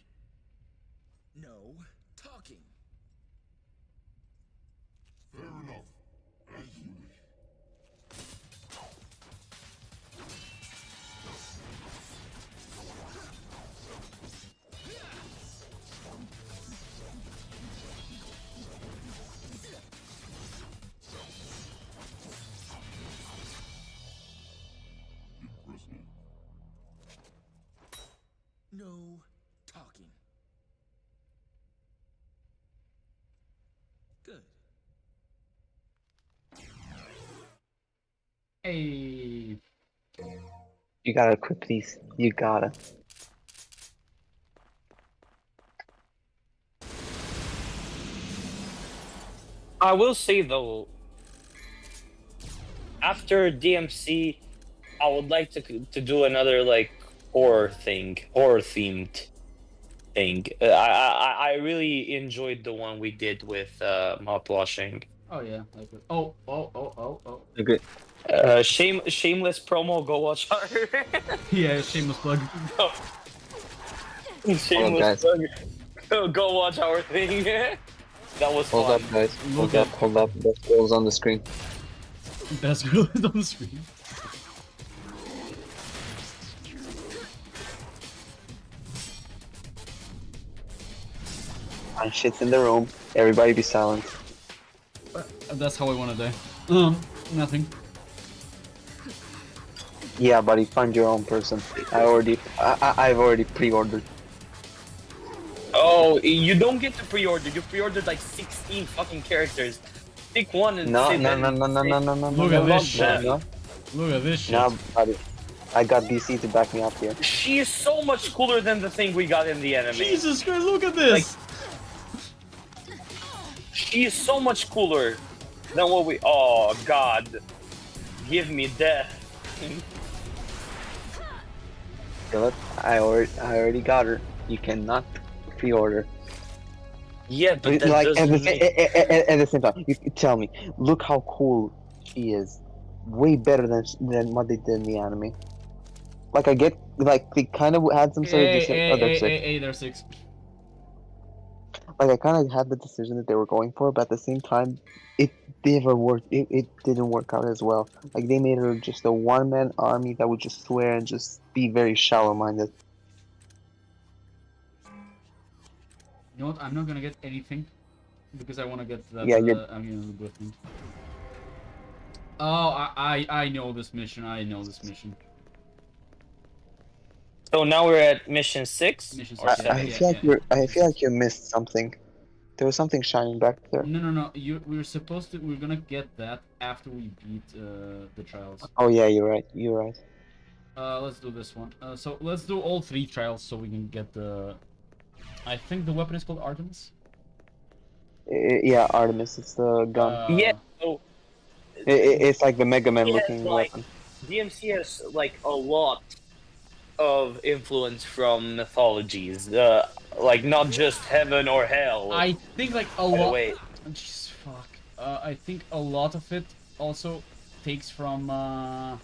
No talking. Fair enough. As you wish. Impressive. No talking. Good. Hey. You gotta equip these. You gotta. I will say though, after DMC, I would like to do another like horror themed thing. I really enjoyed the one we did with mop washing. Oh yeah, like it. Oh. Okay. Shameless promo. Go watch our Yeah, shameless plug. Hold up, shameless guys. plug. Go watch our thing. That was Hold fun. up, guys. Look Hold up. The scroll's on the screen. Best girl is on the screen. And shit's in the room. Everybody be silent. That's how I wanna die. Nothing. Yeah, buddy, find your own person. I've already pre-ordered. Oh, you don't get to pre-order. You pre-ordered like 16 fucking characters. Pick one and No, save no, it. no, no, no, no, no, no, Look no, at no, this shit. no, Look at this shit. no, buddy. I got DC to back me up here. She is so much cooler than the thing we got in the anime. Jesus Christ, look at this! She is so much cooler than what we. Oh God, give me death. Philip, I already got her. You cannot pre-order. Yeah, but that Like at doesn't the, make. at the same time, you tell me, look how cool she is. Way better than what they did in the anime. Like I get, like they kind of had some sort of Hey, there's 6. like I kind of had the decision that they were going for, but at the same time, it never worked. It didn't work out as well. Like they made her just a one-man army that would just swear and just be very shallow-minded. You know what? I'm not gonna get anything because I want to get that. Yeah, you're- I'm gonna go thing. Oh, I know this mission. So now we're at mission 6 Mission or six, yeah. 7. I feel like you missed something. There was something shining back there. No. We're gonna get that after we beat the trials. Oh yeah, you're right. You're right. Let's do this one. So let's do all 3 trials so we can get the. I think the weapon is called Artemis. Yeah, Artemis. It's the gun. Yeah. So It's like the Mega Man Yeah, looking like- weapon. DMC has like a lot of influence from mythologies. Like not just heaven or hell. I think like a By the lot. way, Jeez, fuck. I think a lot of it also takes from. A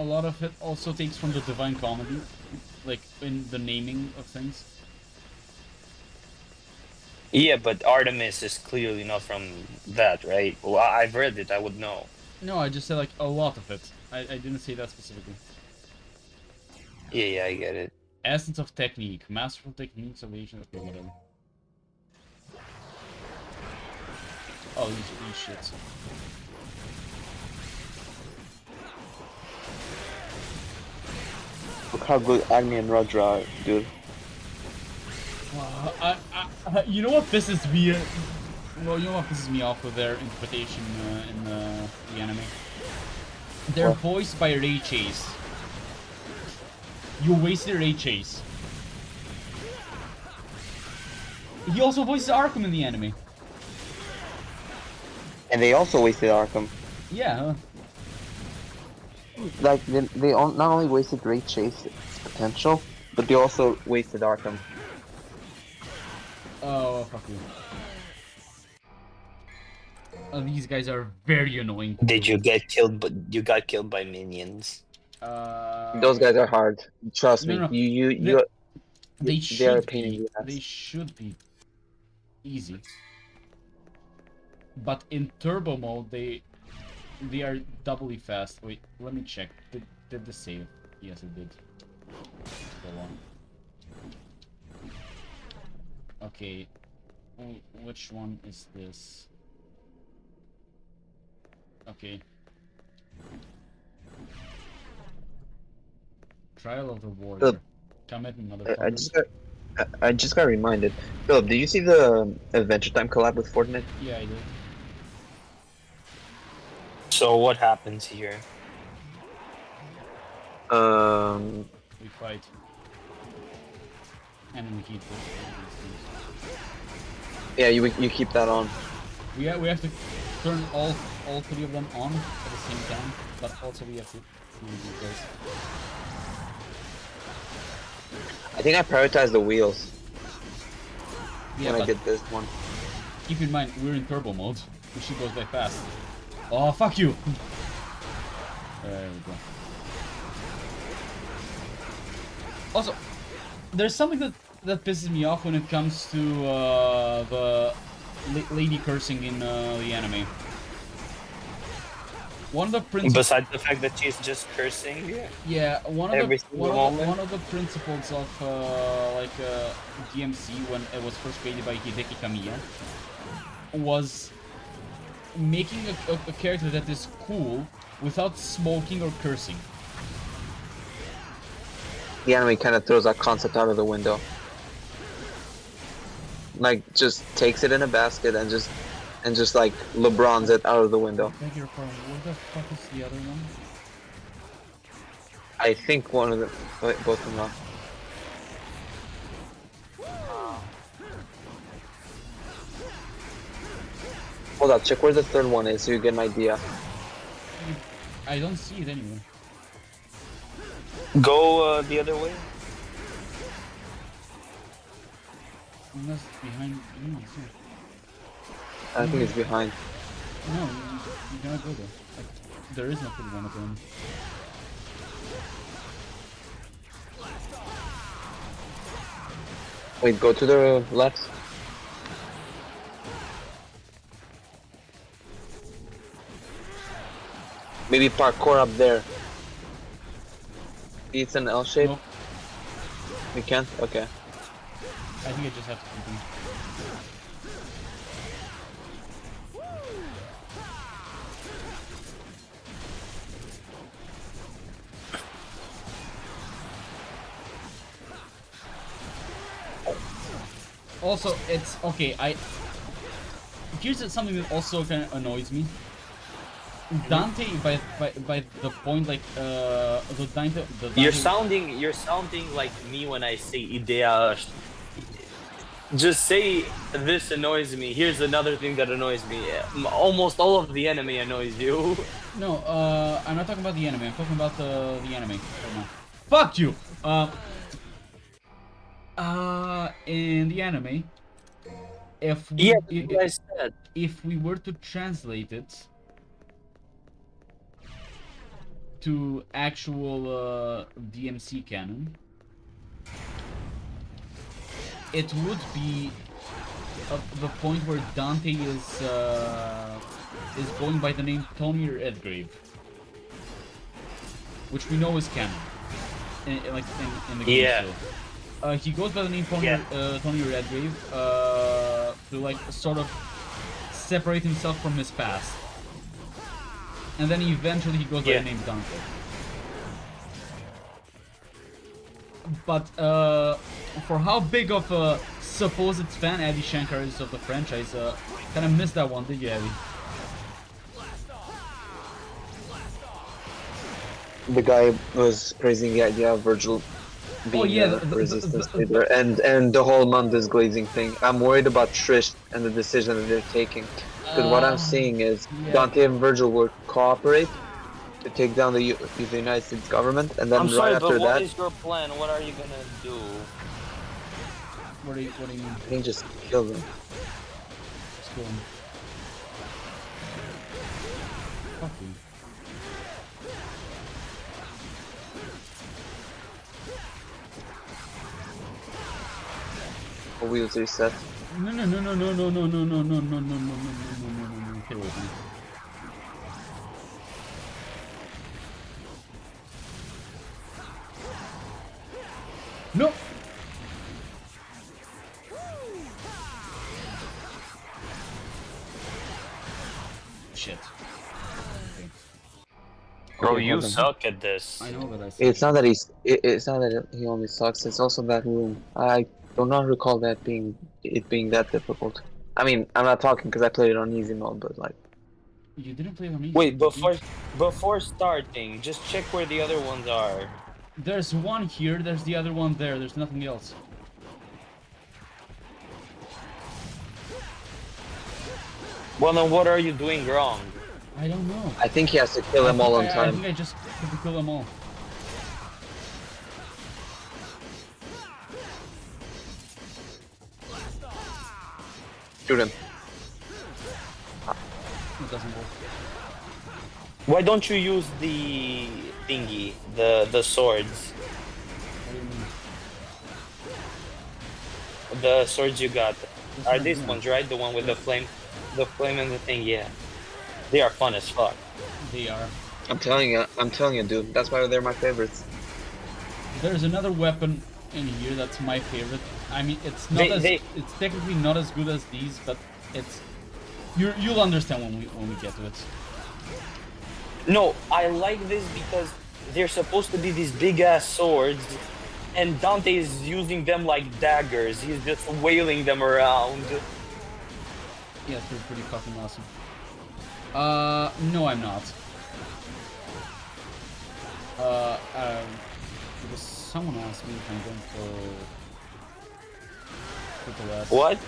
lot of it also takes from the Divine Comedy, like in the naming of things. yeah, but Artemis is clearly not from that, right? Well, I've read it. I would know. No, I just said like a lot of it. I didn't say that specifically. Yeah, I get it. Essence of technique, masterful techniques of Asian. Okay, whatever. Oh, these shits. Look how good Agni and Roger are, dude. You know what pisses me? Well, you know what pisses me off with their interpretation in the anime? They're What? voiced by Ray Chase. You wasted Ray Chase. He also voices Arkham in the anime. And they also wasted Arkham. Yeah. Like not only wasted Ray Chase's potential, but they also wasted Arkham. Oh, fuck you. These guys are very annoying. Did you get killed? But you got killed by minions. Those guys are hard. Trust me. No. You They are a should pain in be. the ass. They should be easy. But in turbo mode, they are doubly fast. Wait, let me check. Did the save? Yes, it did. Go on. Okay. Which one is this? Okay. Trial of the Warrior. Philip, Come at me, motherfucker. I just got reminded. Philip, did you see the Adventure Time collab with Fortnite? Yeah, I did. So what happens here? We fight. And then we keep those things. Yeah, you keep that on. We have to turn all three of them on at the same time, but also we have to do this. I think I prioritize the wheels Yeah, when I but get this one. keep in mind we're in turbo mode, which she goes by fast. Oh, fuck you! There we go. Also, there's something that pisses me off when it comes to the lady cursing in the anime. One of the principles. Besides the fact that she's just cursing, Yeah, one of the principles of DMC when it was first created by Hideki Kamiya was making a character that is cool without smoking or cursing. The anime kind of throws that concept out of the window. Like, just takes it in a basket and just like LeBron's it out of the window. Beg your pardon, what the fuck is the other one? I think one of them, both of them are. Hold up, check where the third one is so you get an idea. I don't see it anywhere. go the other way. Unless behind. No, it's not. I think it's behind. No, you cannot go there. Like, there is no third one of them. Wait, go to the left. Maybe parkour up there. It's an L shape. Nope. We can't? Okay. I think I just have to continue. Also, it's okay. Here's something that also kind of annoys me. Dante, by the point, like the Dante. You're sounding like me when I say idea. Just say this annoys me. Here's another thing that annoys me. Almost all of the anime annoys you. No, I'm not talking about the anime. I'm talking about the anime right now. Fuck you. In the anime, if we, if we were to translate it to actual DMC canon, it would be the point where Dante is going by the name Tony Redgrave, which we know is canon, in the game. Yeah. Show. He goes by the name Tony, Tony Redgrave to like sort of separate himself from his past, and then eventually he goes by the name Dante. But for how big of a supposed fan Adi Shankar is of the franchise, kind of missed that one, did you, Adi? The guy was praising the idea of Virgil being a resistance leader, and the whole Mundus glazing thing. I'm worried about Trish and the decision that they're taking. Because what I'm seeing is Dante and Virgil will cooperate to take down the United States government, and then I'm after but what that, is your plan? What are you gonna do? What do you mean? I can just kill them. Just kill him. Fuck you. Wheels reset. No. Get away from me. No! Shit. Bro, you suck at this. I know, but I suck. It's not that it's not that he only sucks. It's also that room. I do not recall that being that difficult. I mean, I'm not talking because I played it on easy mode, but like. You didn't play it on easy. Wait, before starting, just check where the other ones are. There's one here. There's the other one there. There's nothing else. Well, then what are you doing wrong? I don't know. I think he has to kill them all on I time. think I just have to kill them all. Shoot him. It doesn't work. Why don't you use the thingy, the swords, What do you mean? the swords you got? That's Are what I'm these doing. ones right? The one with the flame and the thing. Yeah, they are fun as fuck. They are. I'm telling you, dude. That's why they're my favorites. There's another weapon in here that's my favorite. I mean, it's not it's technically not as good as these, but it's you'll understand when we get to it. No, I like this because they're supposed to be these big ass swords, and Dante is using them like daggers. He's just wailing them around. Yeah, they're pretty fucking awesome. No, I'm not. Because someone asked me if I'm going for triple S. What?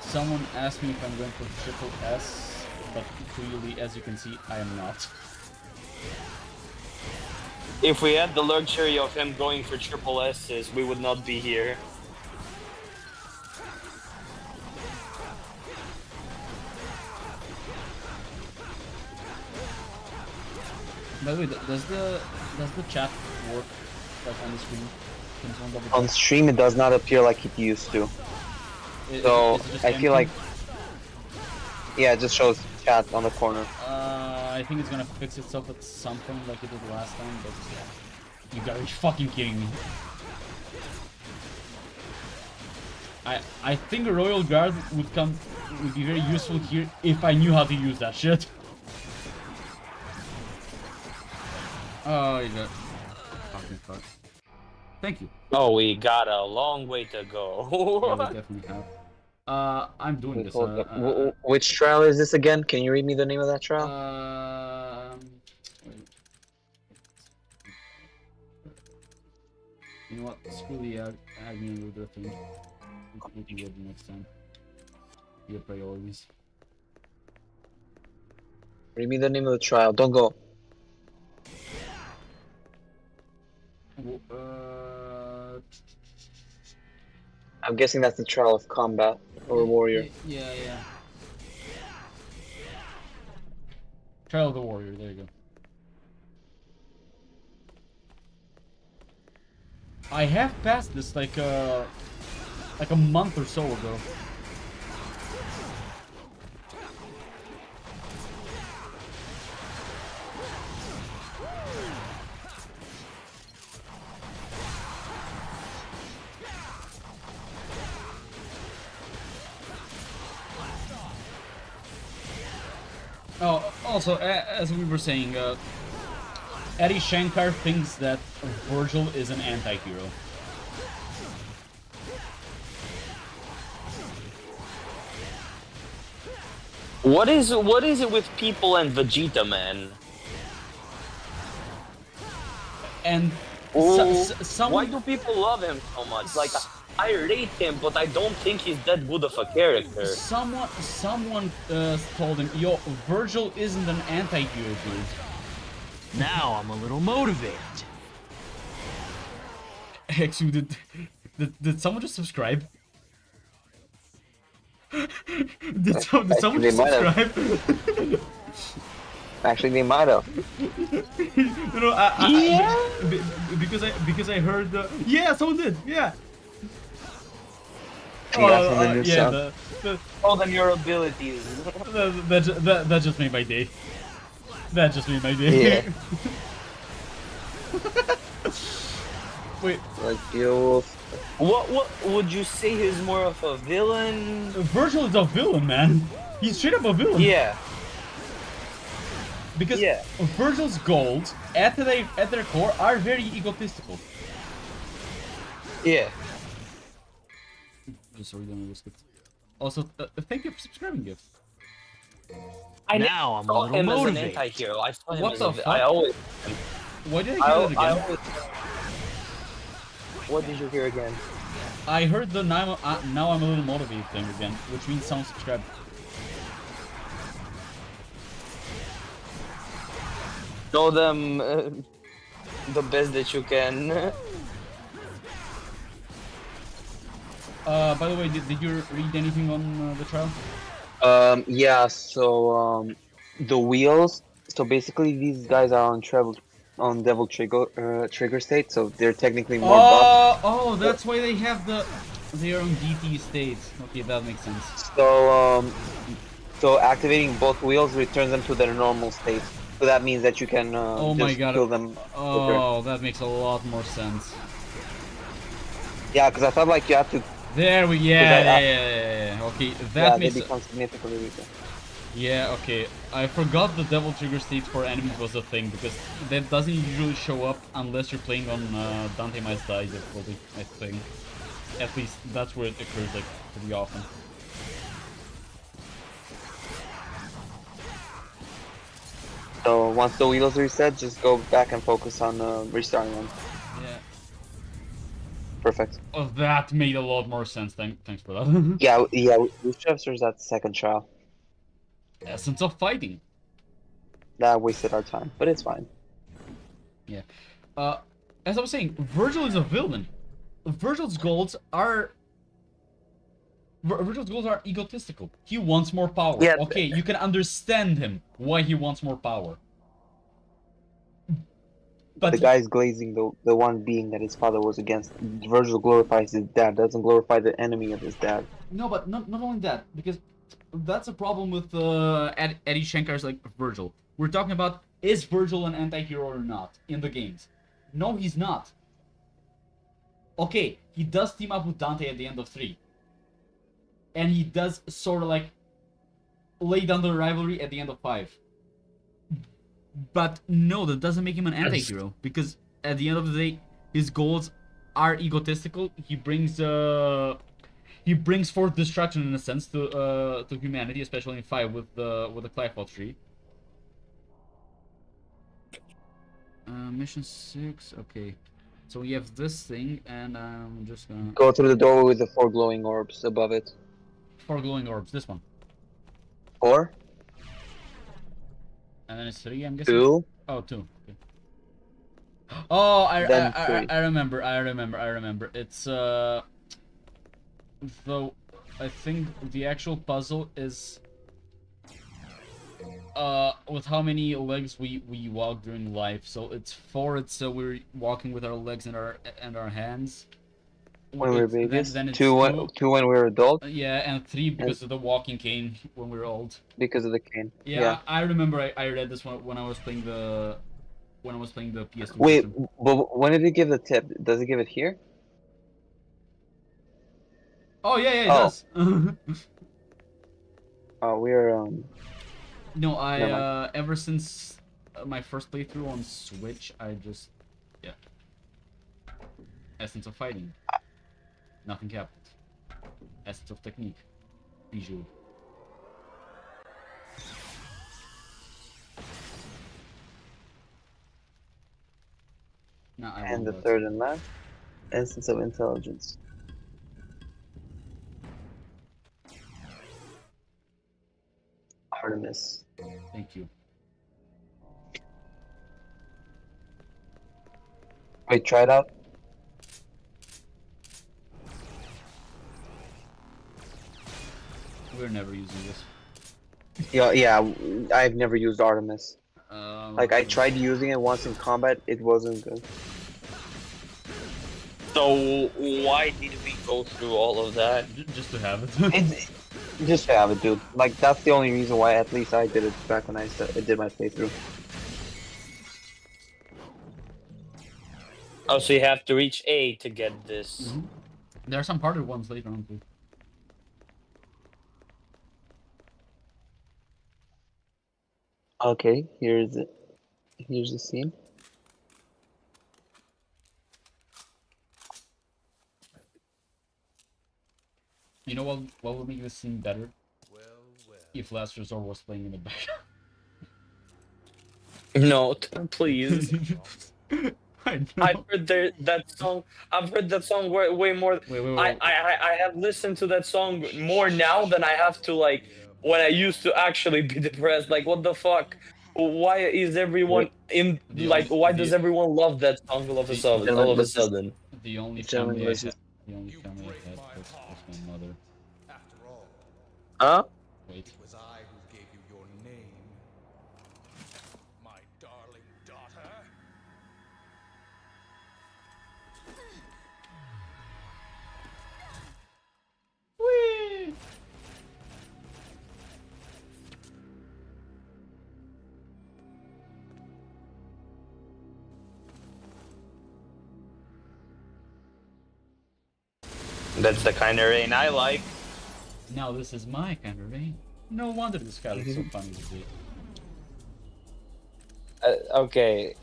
Someone asked me if I'm going for triple S, but clearly, as you can see, I am not. If we had the luxury of him going for triple S's, we would not be here. By the way, does the chat work like on the screen? Can someone double check? On stream, it does not appear like it used to. So Is it just I feel empty? like, yeah, it just shows chat on the corner. I think it's gonna fix itself at some point like it did last time, but you gotta be fucking kidding me. I think a Royal Guard would be very useful here if I knew how to use that shit. Oh, you got fucking fuck. Thank you. Oh, we got a long way to Yeah, go. we definitely have. I'm doing Wait, this. hold up. Which trial is this again? Can you read me the name of that trial? Wait. You know what? Screw the admin with the thing. We can get it next time. Your priorities. Read me the name of the trial. Don't go. I'm guessing that's the trial of combat or warrior. Yeah. Trial of the Warrior. There you go. I have passed this like a month or so ago. Oh, also, as we were saying, Eddie Shankar thinks that Virgil is an anti-hero. What is it with people and Vegeta, man? And Why do people love him so much? Like, I rate him, but I don't think he's that good of a character. Someone told him, yo, Virgil isn't an anti-hero, dude. Now I'm a little motivated. Actually, did someone just subscribe? did someone they just might have. subscribe? Actually, they might have. You know, because I heard yeah, someone did, yeah. Congrats on the new yeah, sub. Show them your abilities. that just made my day. That just made my day. Yeah. Wait, Like you. What would you say he's more of a villain? Virgil is a villain, man. He's straight up a villain. Yeah. Because Yeah. Virgil's goals, at their core, are very egotistical. Yeah. Just so we don't risk it. Also, thank you for subscribing, Gift. Now I'm a saw little him as an motivated. anti-hero. I saw him What as the a, fuck? I always. Why did I hear that again? always. What did you hear again? I heard the now I'm a little motivated thing again, which means someone subscribed. Show them the best that you can. By the way, did you read anything on the trial? Yeah. So the wheels. So basically, these guys are on Devil Trigger state. So they're technically more buffed. Oh, that's why they have their own DT states. Okay, that makes sense. So activating both wheels returns them to their normal state. So that means that you can Oh my just god. kill them quicker. Oh, that makes a lot more sense. Yeah, because I thought like you have to. There we yeah. Okay, that They makes become significantly weaker. yeah. Okay, I forgot the devil trigger states for enemies was a thing because that doesn't usually show up unless you're playing on Dante Mice Die difficulty. I think, at least that's where it occurs like pretty often. So once the wheels reset, just go back and focus on restarting them. Yeah. Perfect. Oh, that made a lot more sense. Thanks for that. Yeah. We should have searched that second trial. Essence of fighting. That wasted our time, but it's fine. Yeah. As I was saying, Virgil is a villain. Virgil's goals are egotistical. He wants more power. Yeah. Okay, you can understand him why he wants more power. But the guy's glazing the one being that his father was against. Virgil glorifies his dad, doesn't glorify the enemy of his dad. no, but not only that, because that's a problem with Eddie Shankar's like Virgil. We're talking about, is Virgil an anti-hero or not in the games? No, he's not. Okay, he does team up with Dante at the end of 3. And he does sort of like lay down the rivalry at the end of 5. But no, that doesn't make him an anti-hero, because at the end of the day, his goals are egotistical. He brings forth destruction in a sense to humanity, especially in 5 with the Clyfall tree. Mission 6, okay. So we have this thing, and I'm just gonna go through the door with the 4 glowing orbs above it. 4 glowing orbs. This one. 4. And then it's 3, I'm guessing. 2. Oh, 2. Okay. Oh, I remember. It's though I think the actual puzzle is with how many legs we walk during life. So it's 4. It's we're walking with our legs and our hands. When we were babies. Then it's 2 when we were adults. Yeah, and 3 because of the walking cane when we were old. Because of the cane. Yeah. I remember I read this one when I was playing the PS2 Wait, system. but when did it give the tip? Does it give it here? Oh yeah, it does. Oh, we're No, I ever since my first playthrough on Switch, I just Essence of fighting. Nothing happened. Essence of technique. Bijou. No, and the third and last, essence of intelligence. Artemis. Thank you. Wait, try it out. We're never using this. Yeah, I've never used Artemis. Like, I Okay. tried using it once in combat, it wasn't good. So why did we go through all of that? Just to have it. Just to have it, dude. Like, that's the only reason why at least I did it back when I did my playthrough. Oh, so you have to reach A to get this. Mm-hmm. There are some harder ones later on too. Okay, here's the scene. You know what would make this scene better? If Last Resort was playing in the background. No, please. I know. I've heard that song. I've heard that song way more. Wait. I have listened to that song more now than I have to like when I used to actually be depressed. Like, what the fuck? Why is everyone Wait, in The like? only Why does everyone love that song all of a the sudden? gentlemen, All of a let's just sudden. the only gentlemen, family I let's had just the only You family break I had my was heart. my mother. After all, Huh? Wait. it was I who gave you your name. My darling daughter. Whee! That's the kind of rain I like. Now this is my kind of rain. No wonder this guy looks so funny to see. Okay.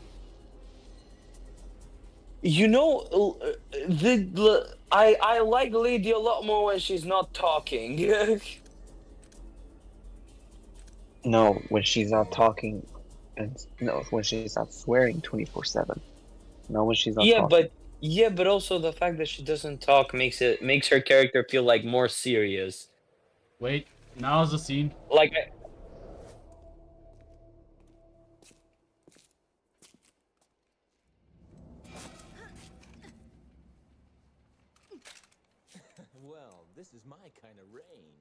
You know, I like Lady a lot more when she's not talking. no when she's not talking, and no when she's not swearing 24/7. No, when she's not Yeah, talking. but also the fact that she doesn't talk makes her character feel like more serious. Wait, now's the scene. Like Well, this is my kind of rain.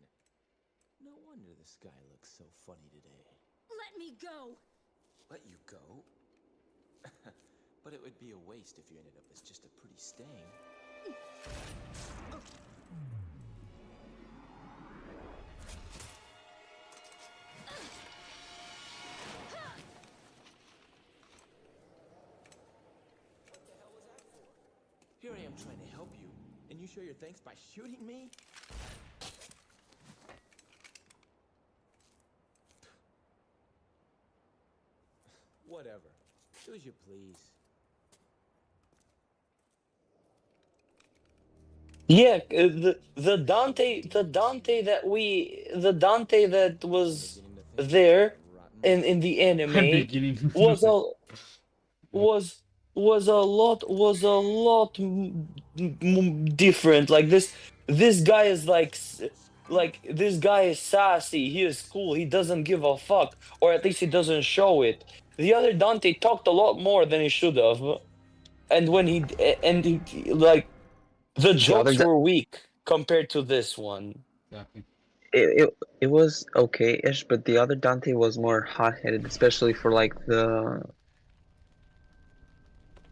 No wonder the sky looks so funny today. Let me go! Let you go? But it would be a waste if you ended up as just a pretty stain. What the hell was that for? Here I am trying to help you, and you show your thanks by shooting me? Whatever. Do as you please. yeah, the Dante that was Beginning to think there you're a rotten in the I'm anime beginning to was say. a was a lot different. Like this guy is like this guy is sassy. He is cool. He doesn't give a fuck, or at least he doesn't show it. The other Dante talked a lot more than he should have, and when he like the The other jokes Da- were weak compared to this one. Exactly. it was okay-ish, but the other Dante was more hot-headed, especially for like the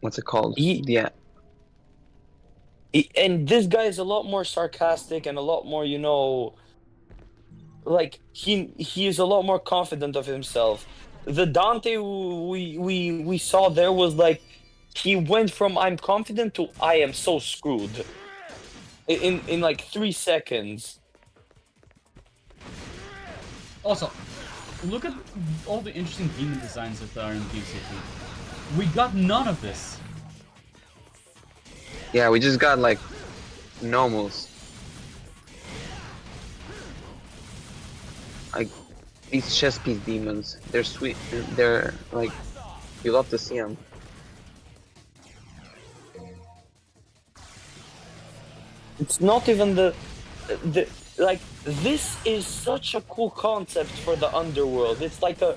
what's it called? He, Yeah, and this guy is a lot more sarcastic and a lot more, like he is a lot more confident of himself. The Dante we saw there was like he went from I'm confident to I am so screwed in like 3 seconds. Also, look at all the interesting demon designs that are in DMC3. We got none of this. yeah, we just got like normals. Like these chess piece demons, they're sweet. They're like you love to see them. It's not even the like this is such a cool concept for the underworld. It's like a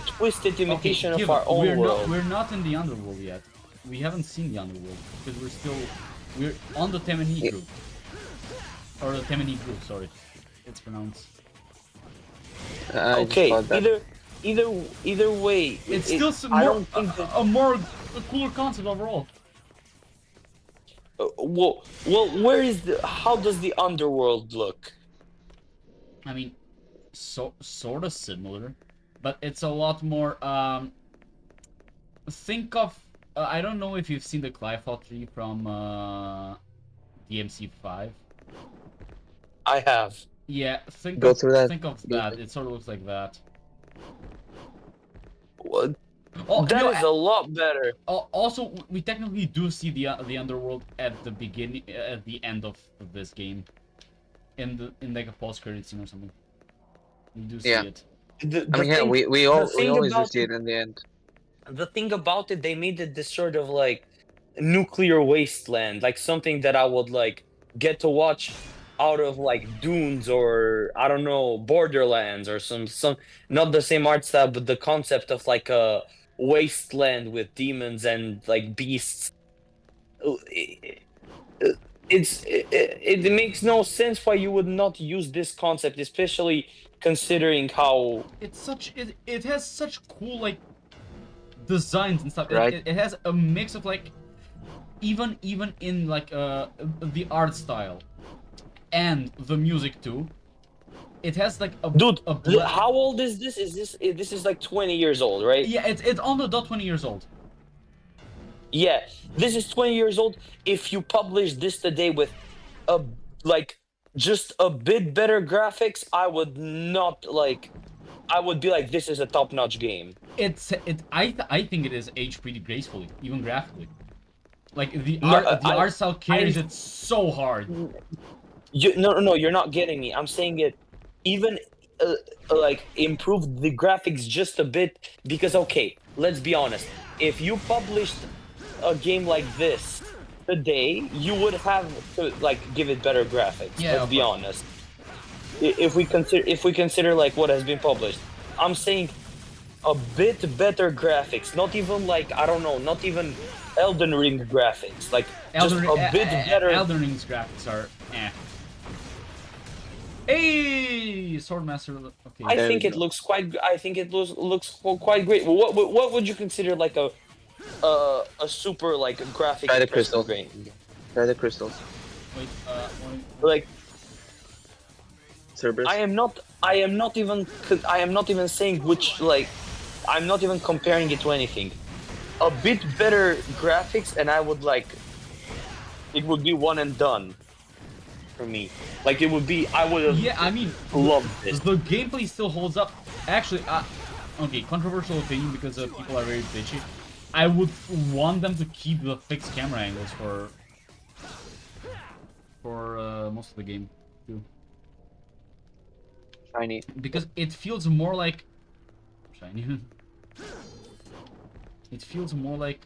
twisted imitation of give our up. own world. We're not in the underworld yet. We haven't seen the underworld because we're on the Temeni group. Or the Temeni group, sorry. It's pronounced. I just Okay, thought that. either way, It's still I more don't think that, a cooler concept overall. well, how does the underworld look? I mean, sort of similar, but it's a lot more. Think of I don't know if you've seen the Clifot tree from DMC5. I have. Yeah, Go through that. think of Go that. through- It sort of looks like that. Well, Oh, that no, is a lot better. also, we technically do see the underworld at the beginning, at the end of this game, in like a post-credit scene or something. We do see Yeah. it. I mean, yeah, we The always do about see it in the end. the thing about it, they made it this sort of like nuclear wasteland, like something that I would like get to watch out of like Dunes or I don't know Borderlands or some not the same art style, but the concept of like a wasteland with demons and like beasts. It, it makes no sense why you would not use this concept, especially considering how It's such it has such cool like designs and stuff. Right. It has a mix of like even in like the art style and the music too. It has like a dude. a How old is this? This is like 20 years old, right? yeah, it's on the dot 20 years old. Yeah, this is 20 years old. If you publish this today with a like just a bit better graphics, I would not like. I would be like, this is a top-notch game. I think it is aged pretty gracefully, even graphically. Like the No, art style carries it so hard. No, you're not getting me. I'm saying it even like improve the graphics just a bit because okay, let's be honest. If you published a game like this today, you would have to like give it better graphics. Yeah, let's be honest. If we consider like what has been published, I'm saying a bit better graphics. Not even like I don't know, not even Elden Ring graphics. Like just a bit better. Elden Ring's graphics are eh. Hey, Swordmaster. Okay. I think it looks quite. I think it looks quite great. What would you consider like a super like graphic? Try the crystals. Try the crystals. Wait, like Cerberus. I am not even saying which like. I'm not even comparing it to anything. A bit better graphics, and I would like. It would be one and done. For me, like it would be. I would have. Yeah, I mean, loved it. The gameplay still holds up. Actually, okay, controversial opinion because people are very bitchy. I would want them to keep the fixed camera angles for most of the game too. Shiny. Because it feels more like shiny. It feels more like.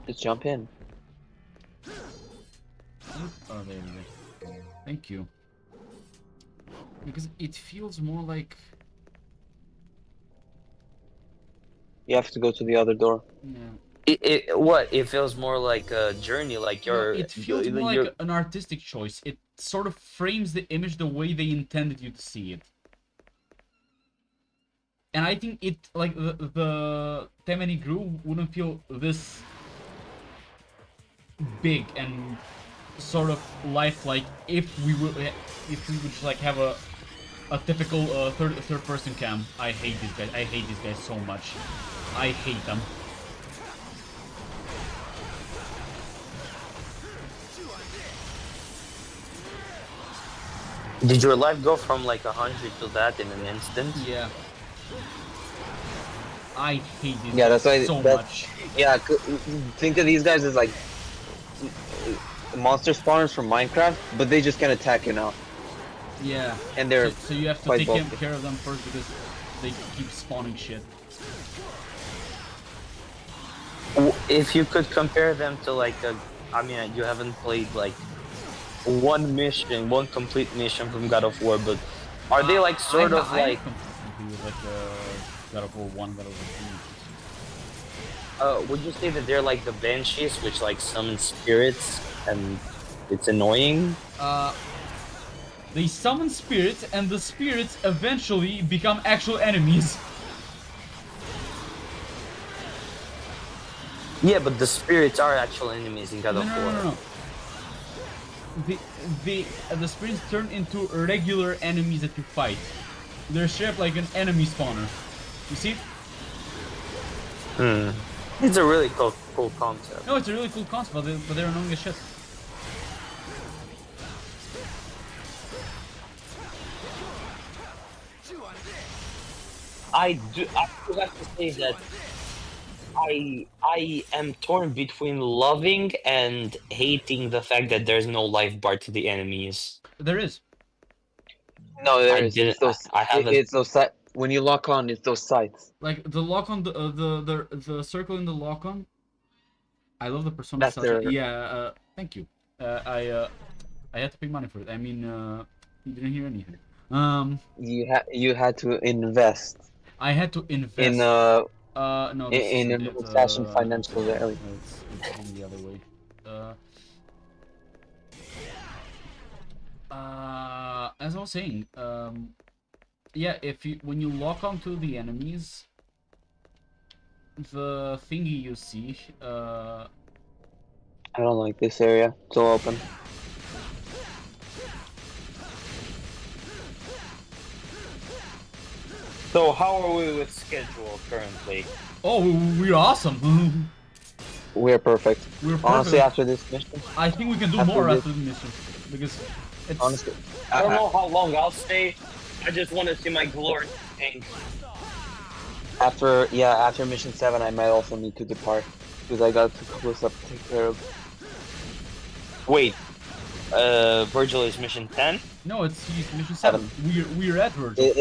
Just jump in. Oh, there we go. Thank you. Because it feels more like. You have to go to the other door. Yeah. It feels more like a journey, like you're. It feels more like an artistic choice. It sort of frames the image the way they intended you to see it. And I think it like the Temeni Gru wouldn't feel this big and sort of lifelike if we would just like have a typical third person cam. I hate these guys. I hate these guys so much. I hate them. Did your life go from like 100 to that in an instant? Yeah. I hate these Yeah, guys that's why. so much. Yeah, think of these guys as like monster spawners from Minecraft, but they just can attack you now. Yeah. And they're so you have to quite take bulky. care of them first because they keep spawning shit. If you could compare them to like I mean, you haven't played like one complete mission from God of War, but are they like sort of like? Like God of War 1, God of War 2. Would you say that they're like the banshees, which like summon spirits, and it's annoying? They summon spirits, and the spirits eventually become actual enemies. Yeah, but the spirits are actual enemies in God of War. No. The spirits turn into regular enemies that you fight. They're shaped like an enemy spawner. You see? It's a really cool concept. No, it's a really cool concept, but they're annoying as shit. I do have to say that I am torn between loving and hating the fact that there's no life bar to the enemies. There is. No, I there is. didn't. It's those, I haven't. It's those when you lock on, it's those sights. Like the lock on the circle in the lock on. I love the persona. That's their... Yeah. Thank you. I had to pay money for it. I mean, you didn't hear anything. You had to invest I had to invest. in No, this in isn't an it. old-fashioned I'm financial sorry. value. It's going the other way. As I was saying, yeah, if you when you lock onto the enemies, the thingy you see, I don't like this area. It's all open. So how are we with schedule currently? oh, we're awesome. We're perfect. We're perfect. Honestly, after this mission, I think we can do after more this- after the mission because it's honestly, I don't know how long I'll stay. I just want to see my glory thing. after mission 7, I might also need to depart because I got a couple of stuff to take care of. Wait, Virgil is mission 10? no, it's mission 7. We're at Virgil.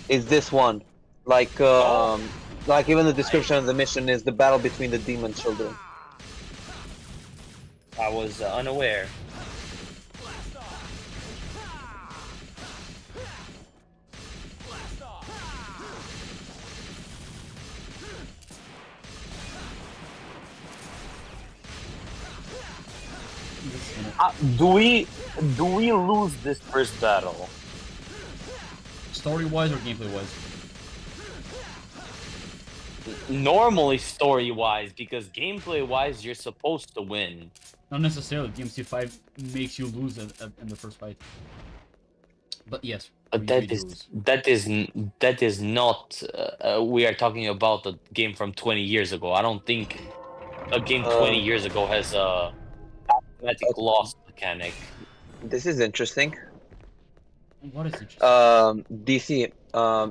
It's this one. Like even the description of the mission is the battle between the demon children. I was unaware. Do we lose this first battle? Story-wise or gameplay-wise? Normally story-wise, because gameplay-wise, you're supposed to win. Not necessarily. DMC5 makes you lose in the first fight. But yes, But we do lose. that is not. We are talking about a game from 20 years ago. I don't think a game 20 years ago has a automatic loss mechanic. This is interesting. What is interesting? DC,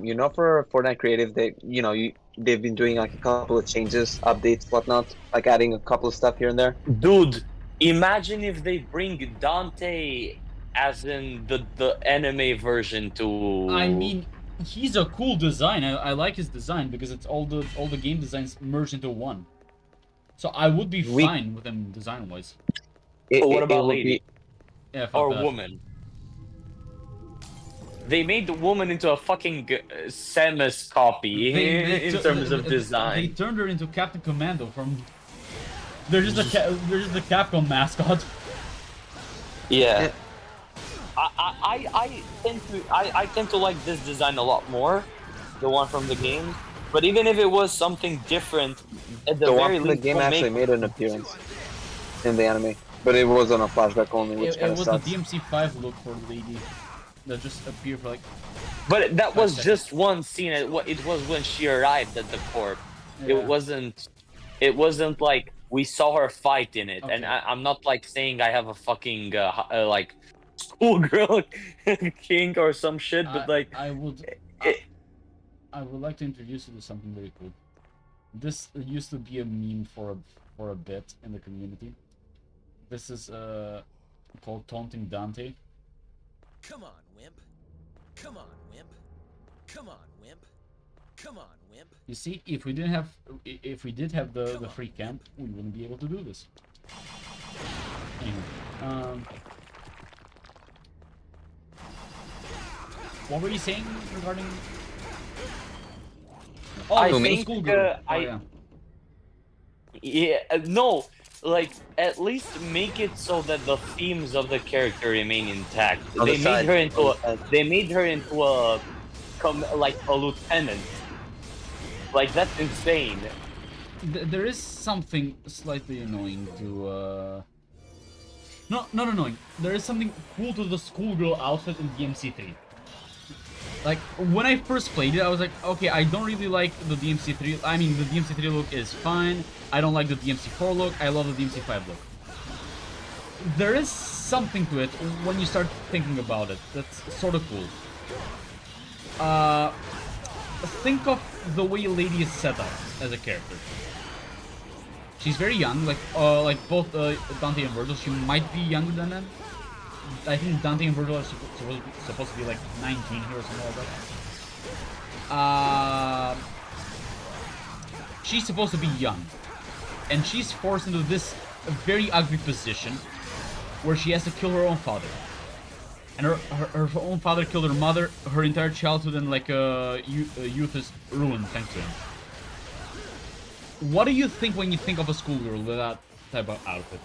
you know, for Fortnite Creative, they've been doing like a couple of changes, updates, whatnot, like adding a couple of stuff here and there. Dude, imagine if they bring Dante as in the anime version to. I mean, he's a cool design. I like his design because it's all the game designs merged into one. So I would be fine with him design-wise. What about lady? Yeah, or that. woman? They made the woman into a fucking Samus copy in terms of design. They turned her into Captain Commando from. They're just the Capcom mascot. Yeah. I tend to like this design a lot more, the one from the game. But even if it was something different, at the very least, the game actually made an appearance in the anime, but it was on a flashback only, which kind of was sucks. the DMC5 look for Lady that just appeared for like. But that was just one scene. It was when she arrived at the corp. Yeah. It wasn't like we saw her fight in it. Okay. And I'm not like saying I have a fucking like schoolgirl kink or some shit, but like I would like to introduce you to something very cool. This used to be a meme for a bit in the community. This is called Taunting Dante. Come on, wimp. Come on, wimp. Come on, wimp. Come on, wimp. You see, if we did have the free camp, we wouldn't be able to do this. Anyway, what were you saying regarding? Oh, I the think schoolgirl. yeah, no, like at least make it so that the themes of the character remain intact. They made her into a like a lieutenant. Like that's insane. There is something slightly annoying to not annoying. There is something cool to the schoolgirl outfit in DMC3. Like, when I first played it, I was like, okay, I don't really like the DMC3. I mean, the DMC3 look is fine. I don't like the DMC4 look. I love the DMC5 look. There is something to it when you start thinking about it. That's sort of cool. Think of the way Lady is set up as a character. She's very young, like both Dante and Virgil. She might be younger than them. I think Dante and Virgil are supposed to be like 19 here or something like that. She's supposed to be young. And she's forced into this very ugly position where she has to kill her own father. And her own father killed her mother, her entire childhood, and like youth is ruined thanks to him. What do you think when you think of a schoolgirl with that type of outfit?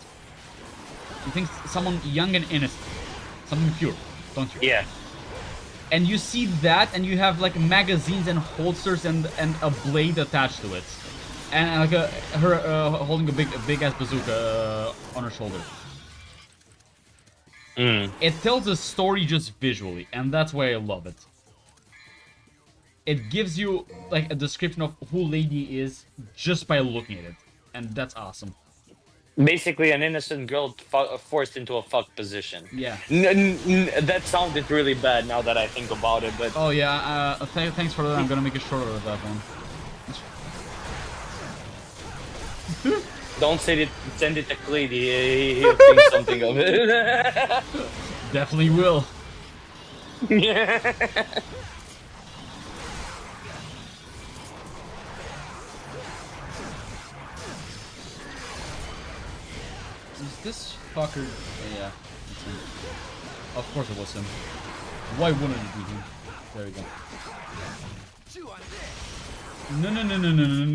You think someone young and innocent, something pure, don't you? Yeah. And you see that, and you have like magazines and holsters and a blade attached to it, and like her holding a big ass bazooka on her shoulder. It tells a story just visually, and that's why I love it. It gives you like a description of who Lady is just by looking at it, and that's awesome. Basically, an innocent girl forced into a fuck position. Yeah. That sounded really bad now that I think about it, but... Oh yeah, thanks for that. I'm gonna make it shorter of that one. Don't send it to Clady. He'll think something of it. Definitely will. Yeah. Is this fucker? Yeah, it's him. Of course it was him. Why wouldn't it be him? There we go.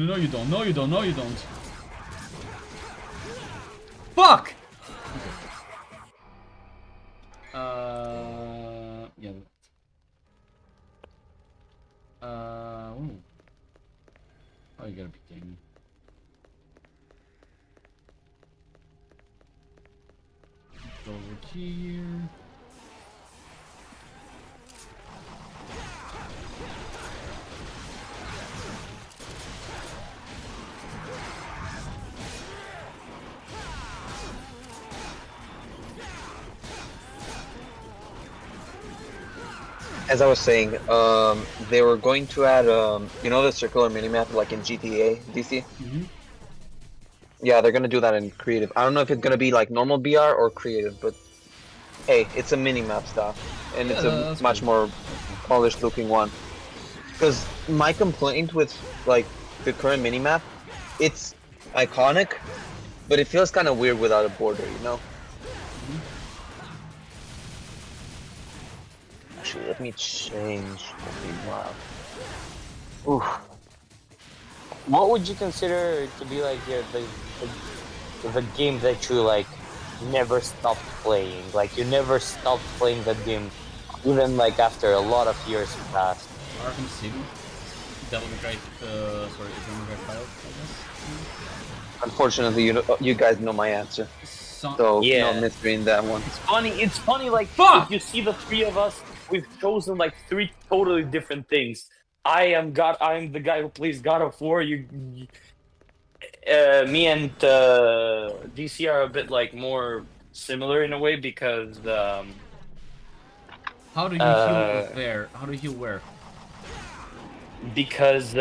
No, you don't. No, you don't. No, you don't. Fuck! Yeah. Ooh. Oh, you gotta be kidding me. Go over here. As I was saying, they were going to add, you know, the circular minimap like in GTA DC. Yeah, they're gonna do that in creative. I don't know if it's gonna be like normal BR or creative, but hey, it's a minimap stuff, and it's a much more polished looking one. Because my complaint with like the current minimap, it's iconic, but it feels kind of weird without a border, you know. Actually, let me change. Wow. Oof. What would you consider to be like the game that you like never stopped playing? Like you never stopped playing that game, even like after a lot of years passed. Arkham City, Devil May Cry, sorry, Devil May Cry 5, I guess. Unfortunately, you guys know my answer, so yeah. no mystery in that one. It's funny. Like fuck! If you see the three of us, we've chosen like three totally different things. I am the guy who plays God of War. Me and DC are a bit like more similar in a way because. How do you heal there? How do you heal where? Because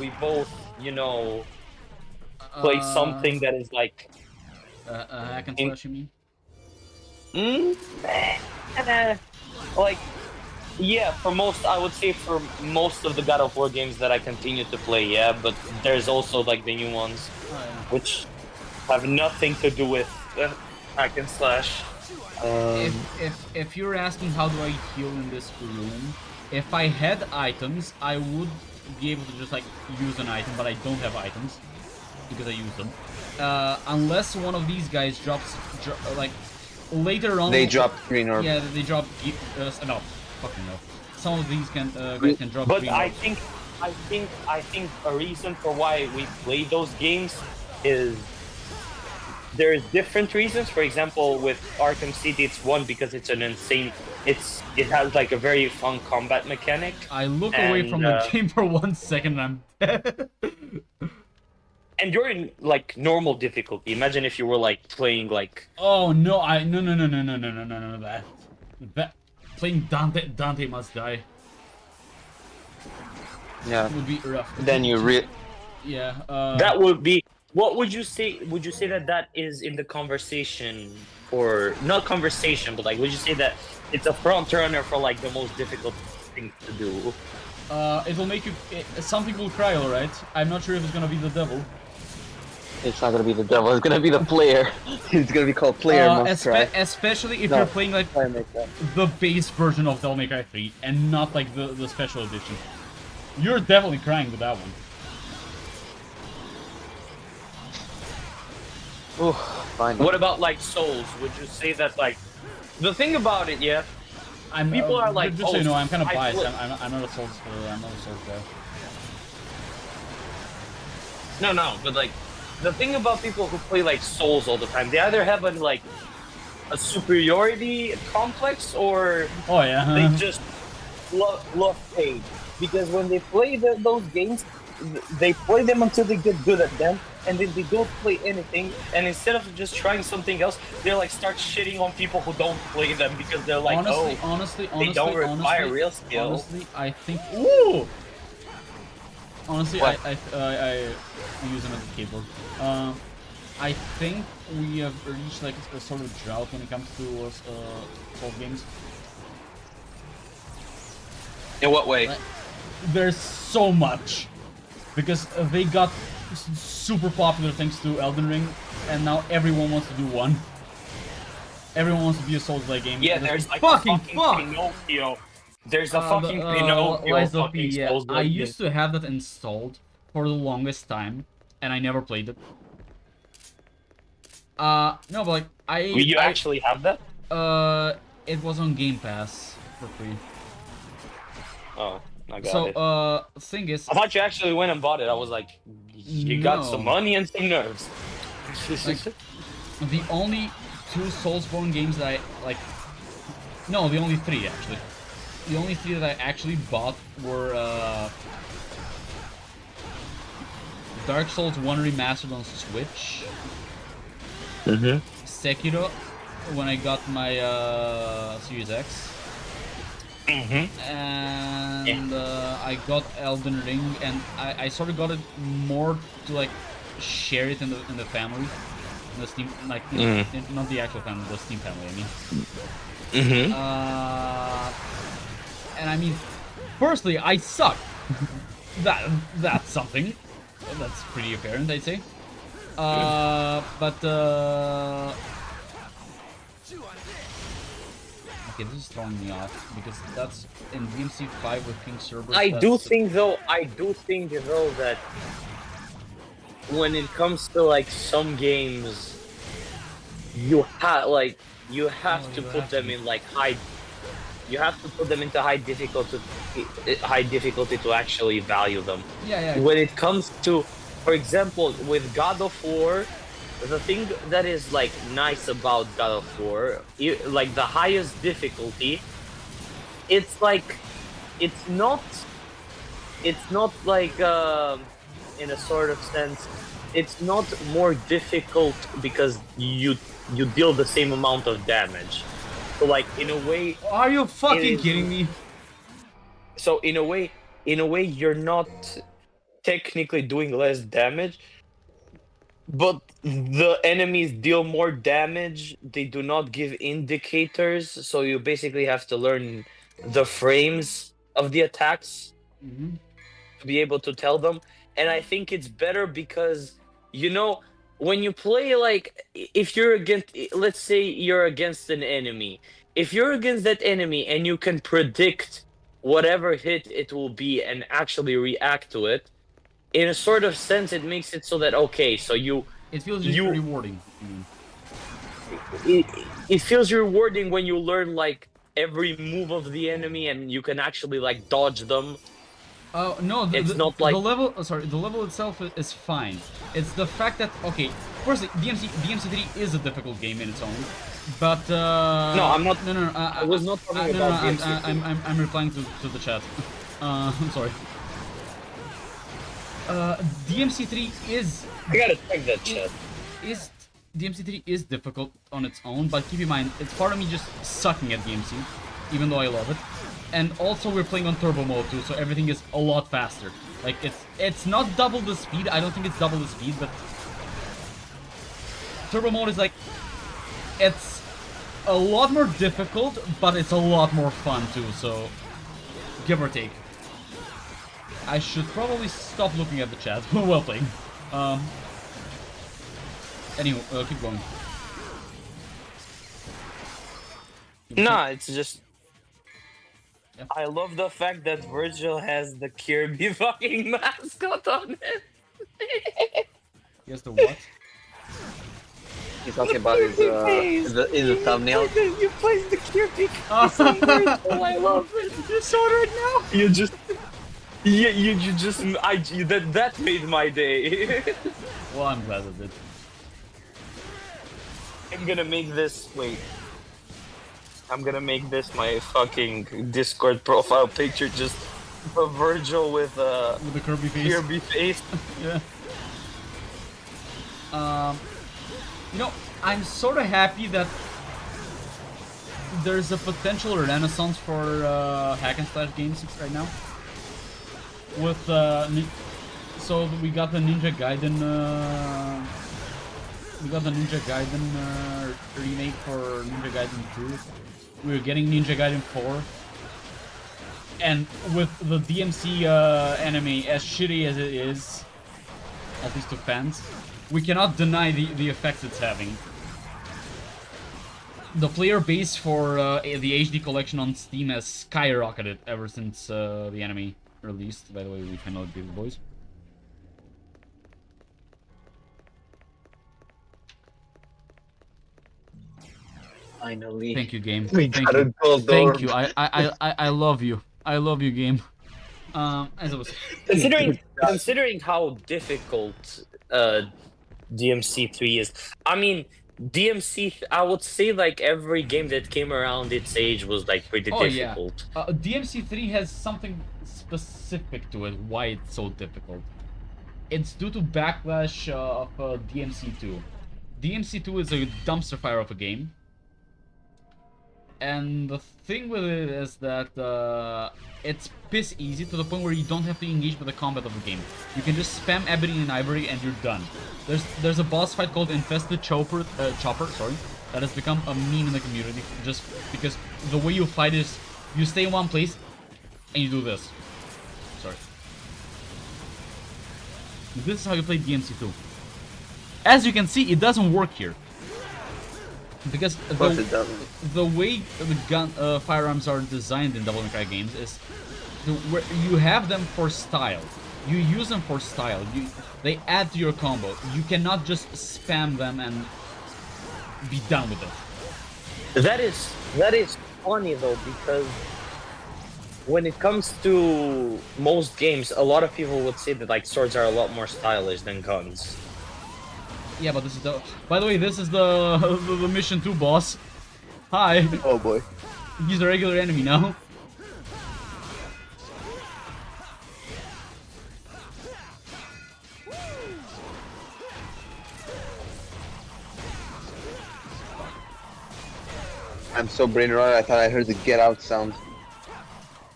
we both, you know, play something that is like. Hack and slash, you mean? Like. Yeah, I would say for most of the God of War games that I continue to play, yeah, but there's also like the new ones, which have nothing to do with hack and slash. If you're asking how do I heal in this room, if I had items, I would be able to just like use an item, but I don't have items because I use them. Unless one of these guys drops like later on. They drop green orb. Yeah, they drop no. Fucking no. Some of these guys can drop. But I think a reason for why we play those games is there's different reasons. For example, with Arkham City, it's one because it's an insane. It has like a very fun combat mechanic. I look away from the game for 1 second and I'm dead. And you're in like normal difficulty. Imagine if you were like playing like. Oh no! No! That. Playing Dante must die. Yeah. It would be rough. Then you Yeah. That would be. What would you say? Would you say that is in the conversation, or not conversation, but like, would you say that it's a front runner for like the most difficult thing to do? It will make you. Some people cry, alright. I'm not sure if it's gonna be the devil. It's not gonna be the devil. It's gonna be the player. It's gonna be called Player Must Cry. Especially if No, you're playing like Player May Cry. the base version of Devil May Cry 3 and not like the special edition. You're definitely crying with that one. Ooh, fine. What about like Souls? Would you say that like the thing about it? Yeah, people are like, just so you know, I'm kind of I biased. flip. I'm not a Souls. I'm not a Souls guy. No, but like the thing about people who play like Souls all the time, they either have a superiority complex or Oh yeah. they just love pain. Because when they play those games, they play them until they get good at them, and then they don't play anything. And instead of just trying something else, they like start shitting on people who don't play them because they're like, honestly, they don't require real skill. Honestly, I think. Ooh. Honestly, What? I use another keyboard. I think we have reached like a sort of drought when it comes to Souls games. In what way? Like, there's so much because they got super popular thanks to Elden Ring, and now everyone wants to do one. Everyone wants to be a Souls-like game. Yeah, there's like fucking Pinocchio. There's a fucking Pinocchio Lies of fucking P, yeah. Souls-like I game. used to have that installed for the longest time, and I never played it. No, but like You actually have that? it was on Game Pass for free. Oh, I got it. So, thing is, I thought you actually went and bought it. I was like, you got some No. money and some nerves. Like, the only two Soulsborne games that I like. No, the only three actually. The only three that I actually bought were Dark Souls 1 Remastered on Switch. Mm-hmm. Sekiro when I got my Series X. Mm-hmm. And I got Elden Ring, and I sort of got it more to like share it in the family, in the Steam, like not the actual family, the Steam family. I mean. Mm-hmm. And I mean, firstly, I suck. That's something. That's pretty apparent, I'd say. But okay, this is throwing me off because that's in DMC 5 with King Cerberus. I do think though that when it comes to like some games, you have to put them in like high. You have to put them into high difficulty to actually value them. Yeah. When it comes to, for example, with God of War, the thing that is like nice about God of War, like the highest difficulty, it's like, it's not like in a sort of sense, it's not more difficult because you deal the same amount of damage. So like in a way, Are you fucking kidding me? so in a way you're not technically doing less damage, but the enemies deal more damage. They do not give indicators, so you basically have to learn the frames of the attacks to be able to tell them. And I think it's better because, you know, when you play, like, if you're against, let's say you're against an enemy, if you're against that enemy and you can predict whatever hit it will be and actually react to it, in a sort of sense, it makes it so that, okay, so It feels rewarding. it feels rewarding when you learn, like, every move of the enemy and you can actually, like, dodge them. Oh no, It's not like- the level. The level itself is fine. It's the fact that firstly, DMC3 is a difficult game in its own, but No, I'm not. No. I was not talking about DMC3. I'm replying to the chat. I'm sorry. DMC3 is I gotta check that chat. DMC3 is difficult on its own, but keep in mind, it's part of me just sucking at DMC, even though I love it. And also we're playing on turbo mode too, so everything is a lot faster. Like it's not double the speed. I don't think it's double the speed, but turbo mode is like, it's a lot more difficult, but it's a lot more fun too. So give or take. I should probably stop looking at the chat. Well played. Anyway, keep going. Nah, it's just. Yeah. I love the fact that Virgil has the Kirby fucking mascot on it. Here's the what? He's talking about his in the thumbnail. You placed the Kirby face on Virgil. I love it. You saw it right now? You just. You just. That made my day. Well, I'm glad it did. I'm gonna make this. Wait. I'm gonna make this my fucking Discord profile picture. Just a Virgil with the Kirby face. Kirby face. Yeah. You know, I'm sort of happy that there's a potential renaissance for hack and slash games right now. With so we got the Ninja Gaiden. We got the Ninja Gaiden remake for Ninja Gaiden 2. We're getting Ninja Gaiden 4. And with the DMC anime, as shitty as it is, at least to fans, we cannot deny the effects it's having. The player base for the HD collection on Steam has skyrocketed ever since the anime released. By the way, we finally beat the boys. Finally. Thank you, game. We Thank got you. a gold Thank orb. you. I love you. I love you, game. As I was Considering how difficult DMC3 is, I mean, I would say like every game that came around its age was like pretty difficult. Yeah. DMC3 has something specific to it. Why it's so difficult? It's due to backlash of DMC2. DMC2 is a dumpster fire of a game. And the thing with it is that it's piss easy to the point where you don't have to engage with the combat of the game. You can just spam Ebony and Ivory and you're done. There's a boss fight called Infested Chopper, that has become a meme in the community just because the way you fight is you stay in one place and you do this. Sorry. This is how you play DMC2. As you can see, it doesn't work here. Because the way the gun firearms are designed in Devil May Cry games is where you have them for style. You use them for style. They add to your combo. You cannot just spam them and be done with it. That is funny though, because when it comes to most games, a lot of people would say that like swords are a lot more stylish than guns. Yeah, but this is the. By the way, this is the mission 2 boss. Hi. Oh boy. He's a regular enemy now. I'm so brain rot. I thought I heard the get out sound.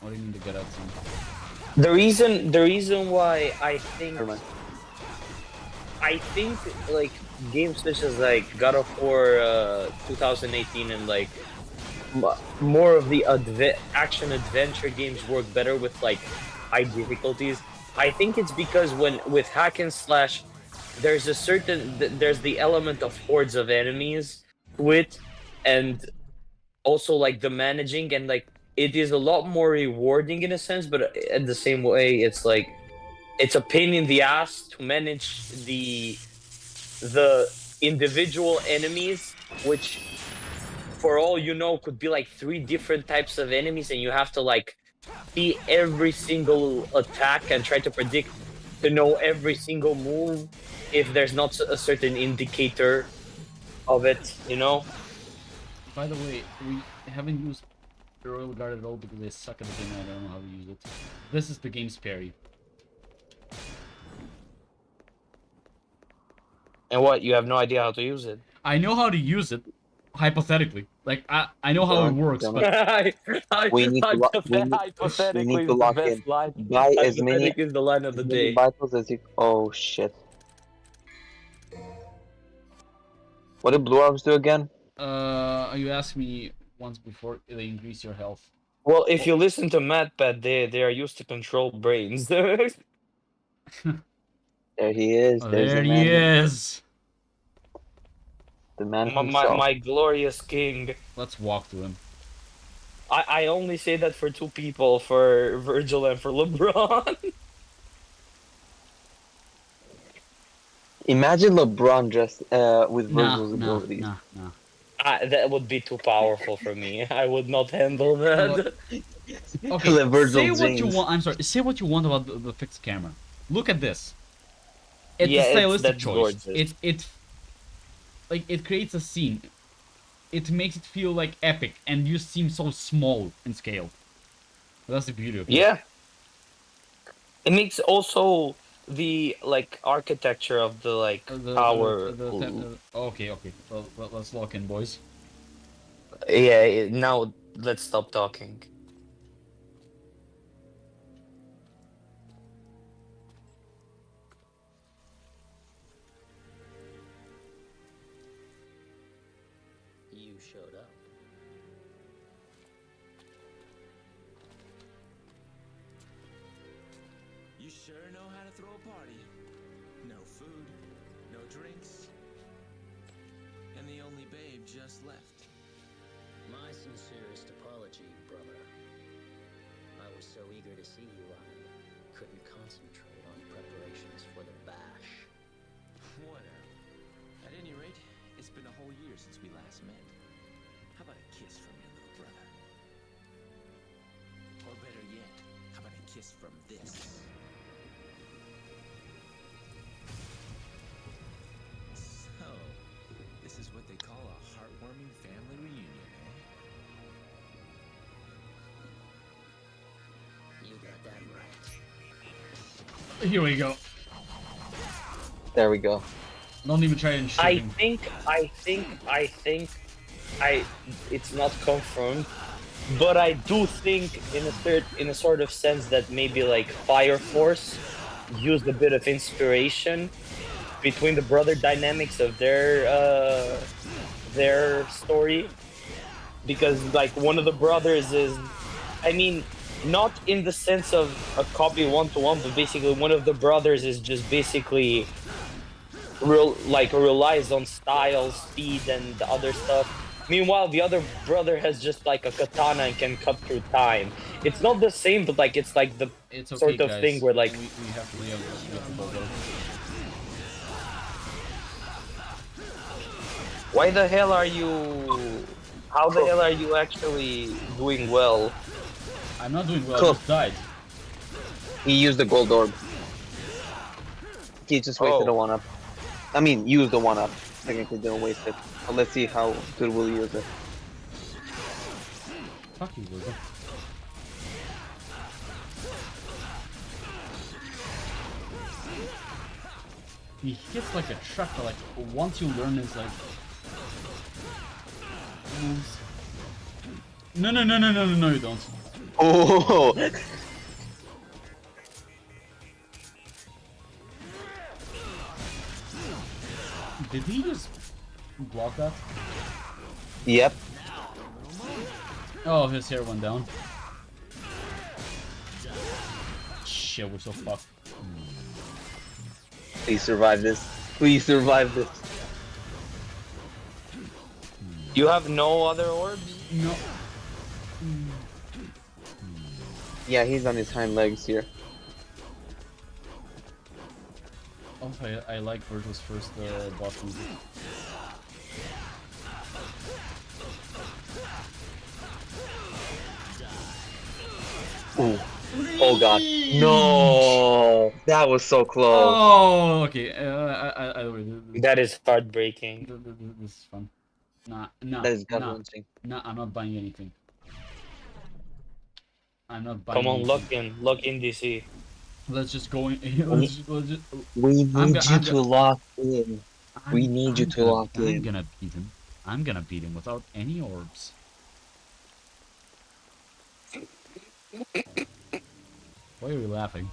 What do you mean to get out sound? The reason why I think. Never mind. I think like games such as like God of War 2018 and like more of the action adventure games work better with like high difficulties. I think it's because when with hack and slash, there's the element of hordes of enemies to it, and also like the managing, and like it is a lot more rewarding in a sense, but at the same way it's like it's a pain in the ass to manage the individual enemies, which for all you know could be like 3 different types of enemies, and you have to like see every single attack and try to predict to know every single move if there's not a certain indicator of it, you know? By the way, we haven't used the Royal Guard at all because they suck at the game and I don't know how to use it. This is the game's parry. And what, you have no idea how to use it? I know how to use it, hypothetically. Like, I know how it works, but... We need to lock in. Buy as many is the line of the day. battles as you. Oh shit! What did Blue Arms do again? You asked me once before, they increase your health. Well, if you listen to MatPat, they are used to control brains. There he is. Oh, There's there the he man. is! the man My, himself. my glorious king. Let's walk to him. I only say that for two people, for Virgil and for LeBron. Imagine LeBron dressed with Nah, Virgil's nah, abilities. nah. That would be too powerful for me. I would not handle that. Okay, The Virgil say what you jeans. want. I'm sorry. Say what you want about the fixed camera. Look at this. It's Yeah, a stylistic that's choice. gorgeous. It creates a scene. It makes it feel like epic, and you seem so small in scale. That's the beauty of it. Yeah. It makes also the like architecture of the like tower. Okay. Well, let's lock in, boys. Yeah, now let's stop talking. You showed up. You sure know how to throw a party. No food, no drinks, and the only babe just left. My sincerest apology, brother. I was so eager to see you, I couldn't concentrate on preparations for the bash. Whatever. At any rate, it's been a whole year since we last met. How about a kiss from your little brother? Or better yet, how about a kiss from this? So, this is what they call a heartwarming family reunion, eh? You got that right. Here we go. There we go. Don't even try and shoot I him. think it's not confirmed, but I do think in a sort of sense that maybe like Fire Force used a bit of inspiration between the brother dynamics of their story, because like one of the brothers is, I mean, not in the sense of a copy 1-to-1, but basically one of the brothers is just basically relies on style, speed, and the other stuff. Meanwhile, the other brother has just like a katana and can cut through time. It's not the same, but like it's like the It's okay, sort of guys. thing where like we have to go. why the hell are you? How the hell are you actually doing well? I'm not doing well. I Cool. just died. He used the gold orb. He just wasted Oh. a 1-up. I mean, used the 1-up. Technically didn't waste it. But let's see how good we'll use it. Fuck you, Virgil. He hits like a truck, but like once you learn his like moves. No, you don't. Oh! Did he just block that? Yep. Oh, his hair went down. Shit, we're so fucked. Please survive this. Please survive this. You have no other orbs? No. Yeah, he's on his hind legs here. Oh, I like Virgil's first boss music. Ooh. Oh god. No! That was so close. Oh, okay. That is heartbreaking. This is fun. Nah, That is gut-wrenching. nah, I'm not buying anything. I'm not buying Come on, anything. lock in DC. Let's just go in. Let's just, We need you I'm to lock in. We need you to lock I'm in. gonna beat him. I'm gonna beat him without any orbs. Why are we laughing?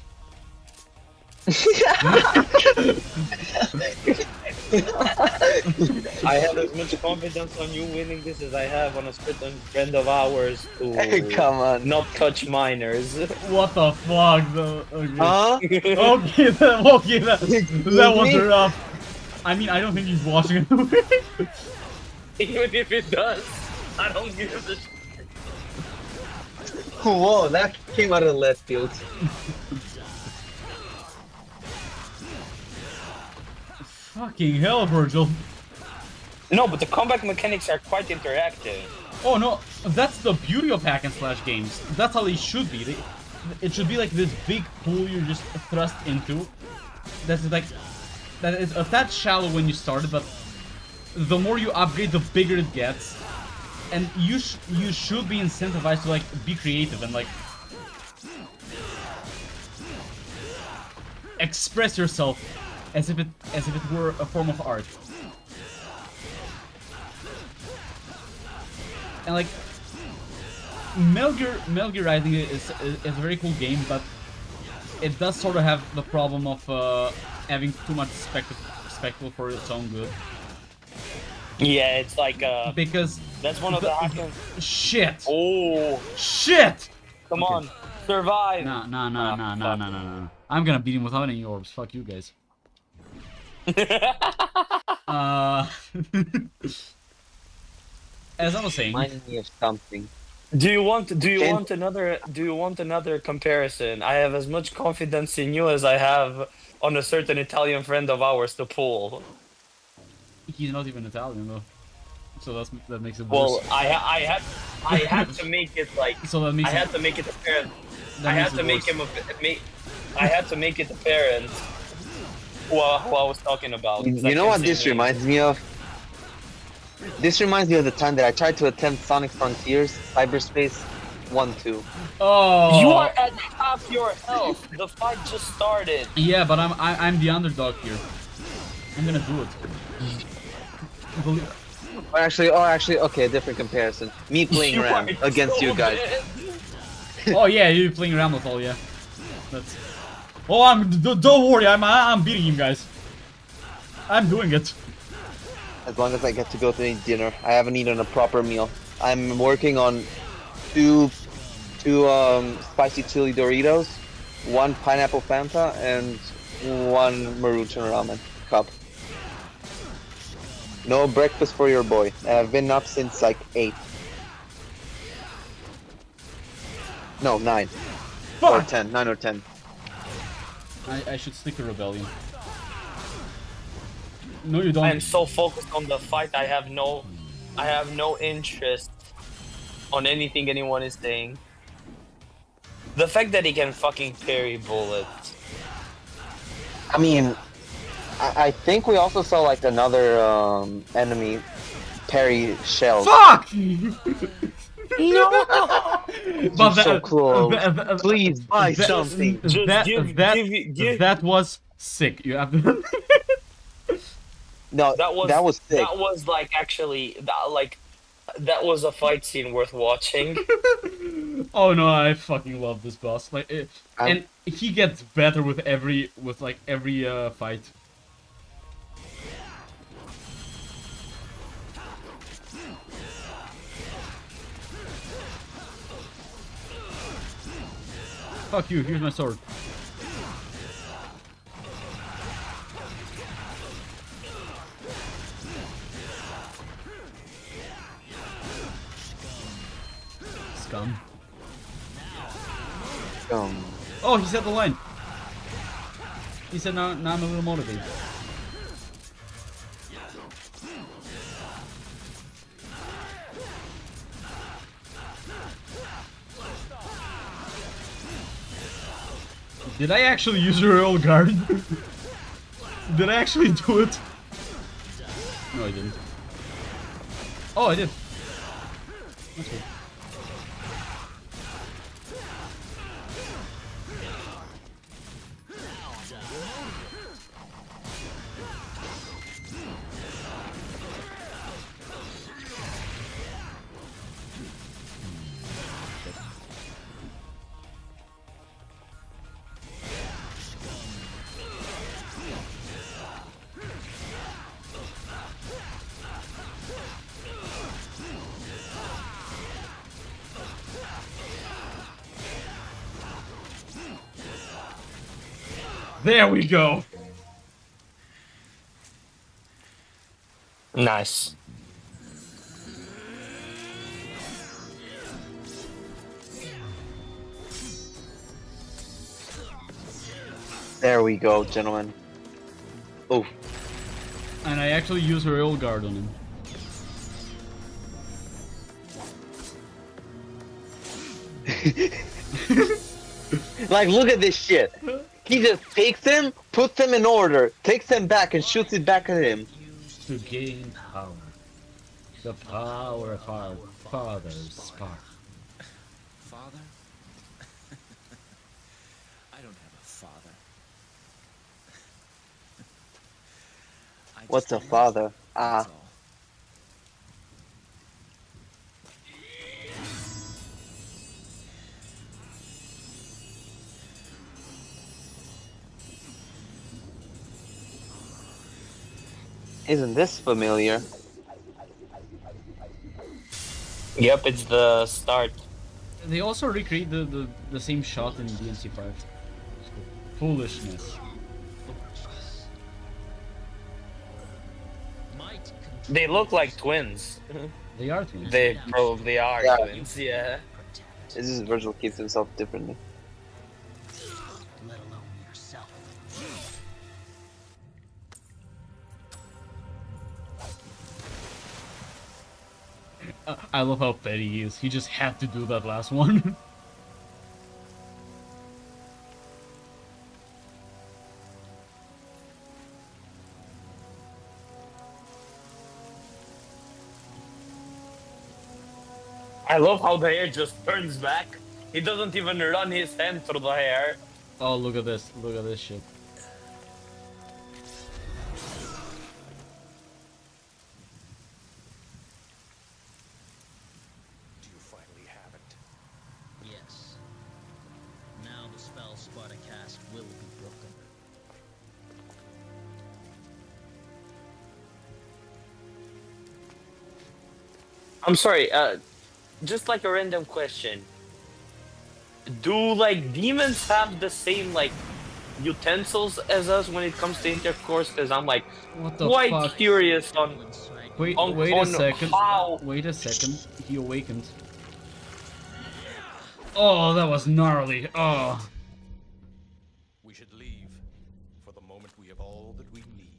I have as much confidence on you winning this as I have on a certain friend of ours to Come on. not touch minors. What the fuck, though? Okay. Huh? Okay, that was rough. I mean, I don't think he's watching it. Even if it does, I don't give a shit. Whoa, that came out of left field. Fucking hell, Virgil. No, but the combat mechanics are quite interactive. Oh no, that's the beauty of hack and slash games. That's how they should be. It should be like this big pool you're just thrust into. That's like that is that shallow when you started, but the more you upgrade, the bigger it gets. And you should be incentivized to like be creative and like express yourself as if it were a form of art. And like Metal Gear Rising is a very cool game, but it does sort of have the problem of having too much spectacle for its own good. Yeah, it's like Because that's one of the hackers. Shit. Oh shit! Come on, survive. No. I'm gonna beat him without any orbs. Fuck you guys. As I was saying. Remind me of something. Do you want another comparison? I have as much confidence in you as I have on a certain Italian friend of ours, the pool. He's not even Italian though, so that makes it worse. Well, I had to make it like. So that makes I had to make it apparent. That I makes had it to make worse. him I had to make it apparent who I was talking about. You know what this reminds me of? This reminds me of the time that I tried to attempt Sonic Frontiers Cyberspace 1-2. Oh. You are at half your health. The fight just started. Yeah, but I'm the underdog here. I'm gonna do it. Or actually, okay, a different comparison. Me playing Ram against you guys. Oh yeah, you're playing around with all, yeah. That's. Oh, don't worry, I'm beating you guys. I'm doing it. As long as I get to go to eat dinner. I haven't eaten a proper meal. I'm working on two spicy chili Doritos, one pineapple Fanta, and one Maruchan ramen cup. No breakfast for your boy. I've been up since like 8. No, 9. Or 10. 9 or 10. I should stick to Rebellion. No, you don't. I am so focused on the fight. I have no interest on anything anyone is saying. The fact that he can fucking parry bullets. I mean, I think we also saw like another enemy parry shells. Fuck! No! But so close. Please buy something. That was sick. You have to. No, that was sick. That was like actually that was a fight scene worth watching. Oh no, I fucking love this boss. Like, and he gets better with every fight. Fuck you, here's my sword. Scum. Oh, he said the line. He said now I'm a little motivated. Did I actually use a royal guard? Did I actually do it? No, I didn't. Oh, I did. That's good. There we go. Nice. There we go, gentlemen. Oh, And I actually use Royal Guard on him. like look at this shit. He just takes him, puts him in order, takes him back, and shoots it back at him. To gain power. The power of our father's spark. Father? I don't have a father. I just What's a love you, father? that's all. Isn't this familiar? Yep, it's the start. They also recreate the same shot in DMC 5. Foolishness. Might They look like twins. They are twins. They probably are Yeah. twins, yeah. It's just Virgil keeps himself differently. let alone yourself. I love how petty he is. He just had to do that last one. I love how the hair just turns back. He doesn't even run his hand through the hair. Oh, look at this. Look at this shit. Do you finally have it? Yes. Now the spell Sparta cast will be broken. I'm sorry, just like a random question. Do like demons have the same like utensils as us when it comes to intercourse? Because I'm like What the quite fuck? curious on Wait, on- wait on a second. how- Wait a second. He awakened. Oh, that was gnarly. Oh. We should leave. For the moment, we have all that we need.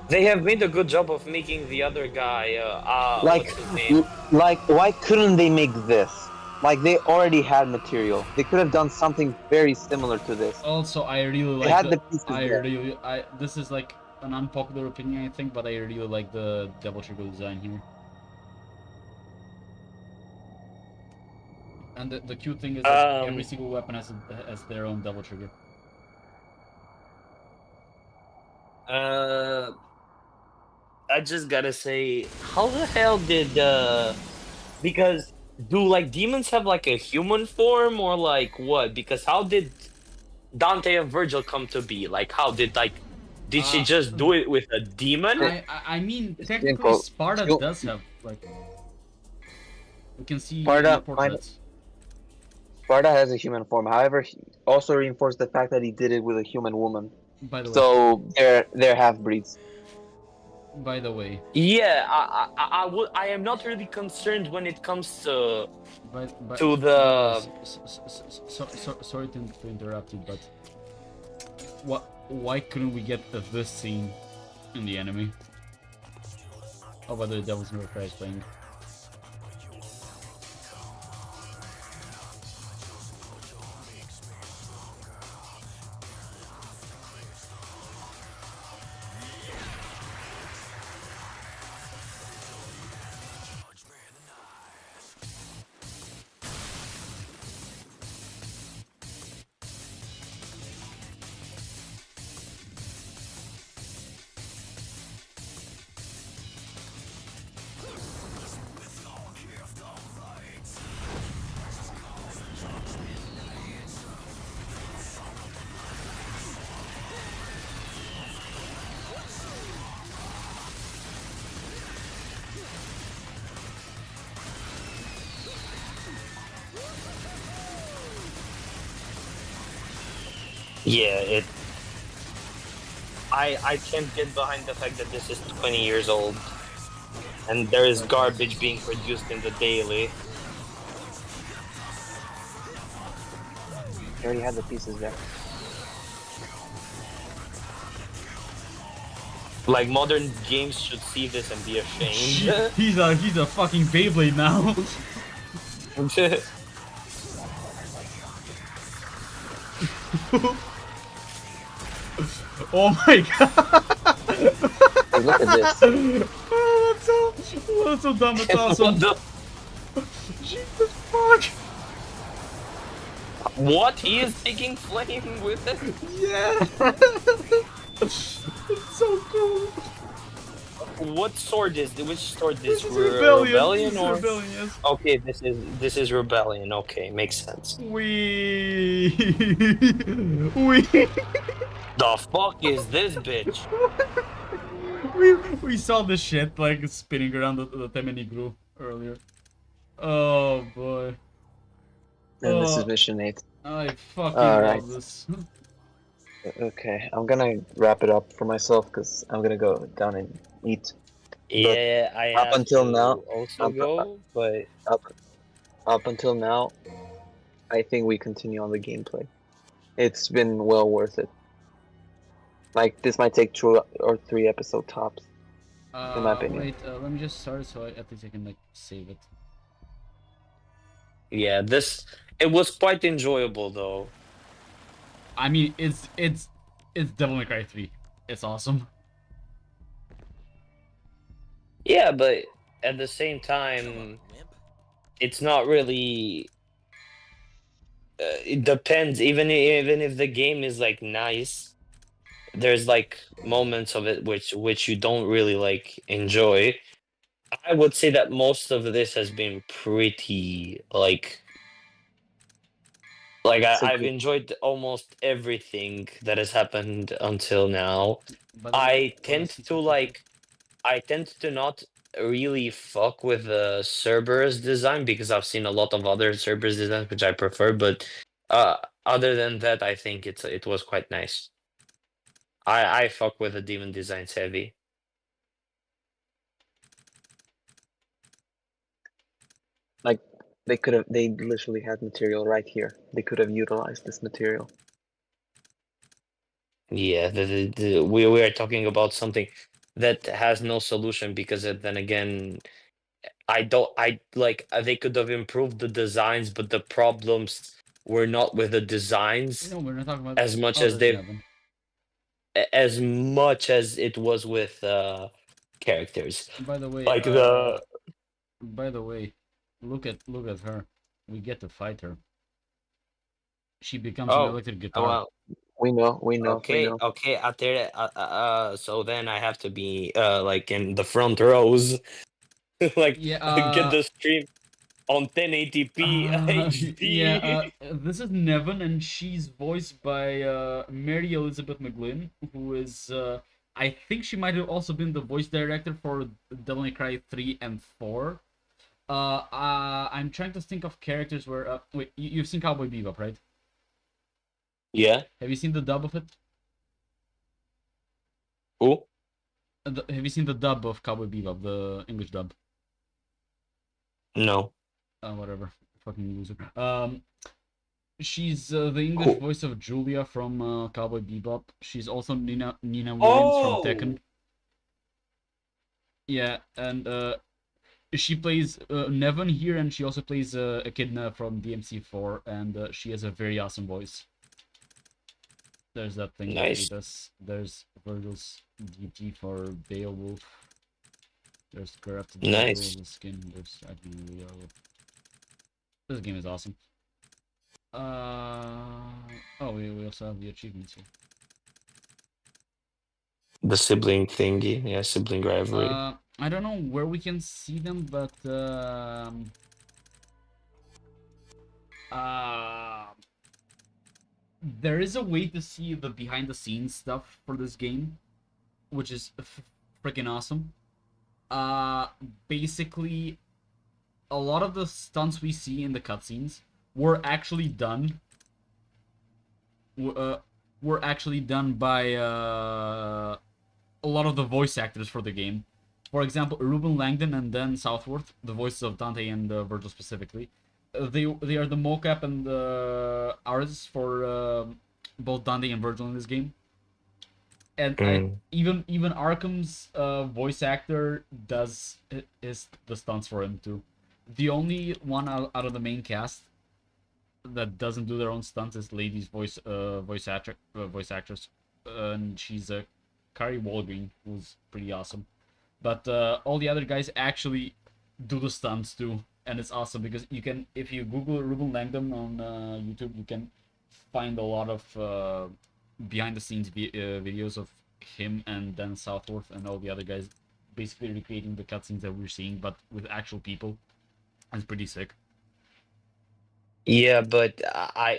They have made a good job of making the other guy. Like, What's his name? like, why couldn't they make this? Like, they already had material. They could have done something very similar to this. Also, I really They like had the. the pieces there. This is like an unpopular opinion, I think, but I really like the Devil Trigger design here. And the cute thing is that every single weapon has their own Devil Trigger. I just gotta say, how the hell did because do like demons have like a human form or like what? Because how did Dante and Virgil come to be? Like how did did she just do it with a demon? I mean, technically, Simple. Sparta Skill- does have like. We can see Sparta- portraits. Sparta has a human form. However, he also reinforced the fact that he did it with a human woman. By the way. So they're half breeds. By the way. Yeah, I am not really concerned when it comes to But to the sorry to interrupt you, but why couldn't we get this scene in the anime? Oh, by the Devil's Never Cries playing. Yeah, I can't get behind the fact that this is 20 years old and there is garbage being produced in the daily. You already had the pieces there. Like modern games should see this and be ashamed. He's a fucking Beyblade now. Oh my god! Hey, look at this. That's so dumb. It's What awesome. the- Jesus fuck! What? He is taking flame with it? Yeah! It's so cool. What sword is which sword is This is Rebellion. This is or Rebellion, yes. okay, this is rebellion. Okay, makes sense. We. The fuck is this bitch? We saw this shit like spinning around the Temeni grew earlier. Oh boy. And this is mission 8. I fucking Alright. love this. Okay, I'm gonna wrap it up for myself because I'm gonna go down and eat. Yeah, I up have until to now- also go, but Up until now, I think we continue on the gameplay. It's been well worth it. Like, this might take 2 or 3 episode tops. In my opinion. Wait, let me just start so at least I can like save it. yeah, it was quite enjoyable though. I mean, it's Devil May Cry 3. It's awesome. Yeah, but at the same time, it's not really. It depends. Even if the game is like nice, there's like moments of it which you don't really like enjoy. I would say that most of this has been pretty like So I've good. enjoyed almost everything that has happened until now. By the way, I tend to not really fuck with the Cerberus design because I've seen a lot of other Cerberus designs which I prefer, but other than that, I think it was quite nice. I fuck with the demon designs heavy. Like, they literally had material right here. They could have utilized this material. Yeah, we are talking about something that has no solution because then again, I like they could have improved the designs, but the problems were not with the designs No, we're not talking about as much oh, as there's Nevin. as much as it was with characters. By the way, Like look at her. We get to fight her. She becomes an oh electric guitar. well, We know. okay, so then I have to be like in the front rows, like Yeah, get the stream on 1080p HD. Yeah, this is Nevin, and she's voiced by Mary Elizabeth McGlynn, who is I think she might have also been the voice director for Devil May Cry 3 and 4. I'm trying to think of characters where wait, you've seen Cowboy Bebop, right? Yeah. Have you seen the dub of it? Who? Have you seen the dub of Cowboy Bebop, the English dub? No. Whatever, fucking loser. She's the English voice of Julia from Cowboy Bebop. She's also Nina Williams from Tekken. Yeah, and she plays Nevin here, and she also plays Echidna from DMC4, and she has a very awesome voice. There's that thing Nice. that does. There's Virgil's DT for Beowulf. There's Corrupted Nice. the skin. There's this game is awesome. Oh, we also have the achievements here. The sibling thingy, yeah, sibling rivalry. I don't know where we can see them, but there is a way to see the behind the scenes stuff for this game, which is freaking awesome. Basically, a lot of the stunts we see in the cutscenes were actually done were actually done by a lot of the voice actors for the game. For example, Ruben Langdon and Dan Southworth, the voices of Dante and Virgil specifically. They are the mocap and the artists for both Dante and Virgil in this game. And Mm. even Arkham's voice actor does the stunts for him too. The only one out of the main cast that doesn't do their own stunts is Lady's voice actress, and she's a Kari Walgreen, who's pretty awesome. But all the other guys actually do the stunts too, and it's awesome because you can, if you Google Ruben Langdon on YouTube, you can find a lot of behind the scenes videos of him and Dan Southworth and all the other guys basically recreating the cutscenes that we're seeing, but with actual people. It's pretty sick. Yeah, but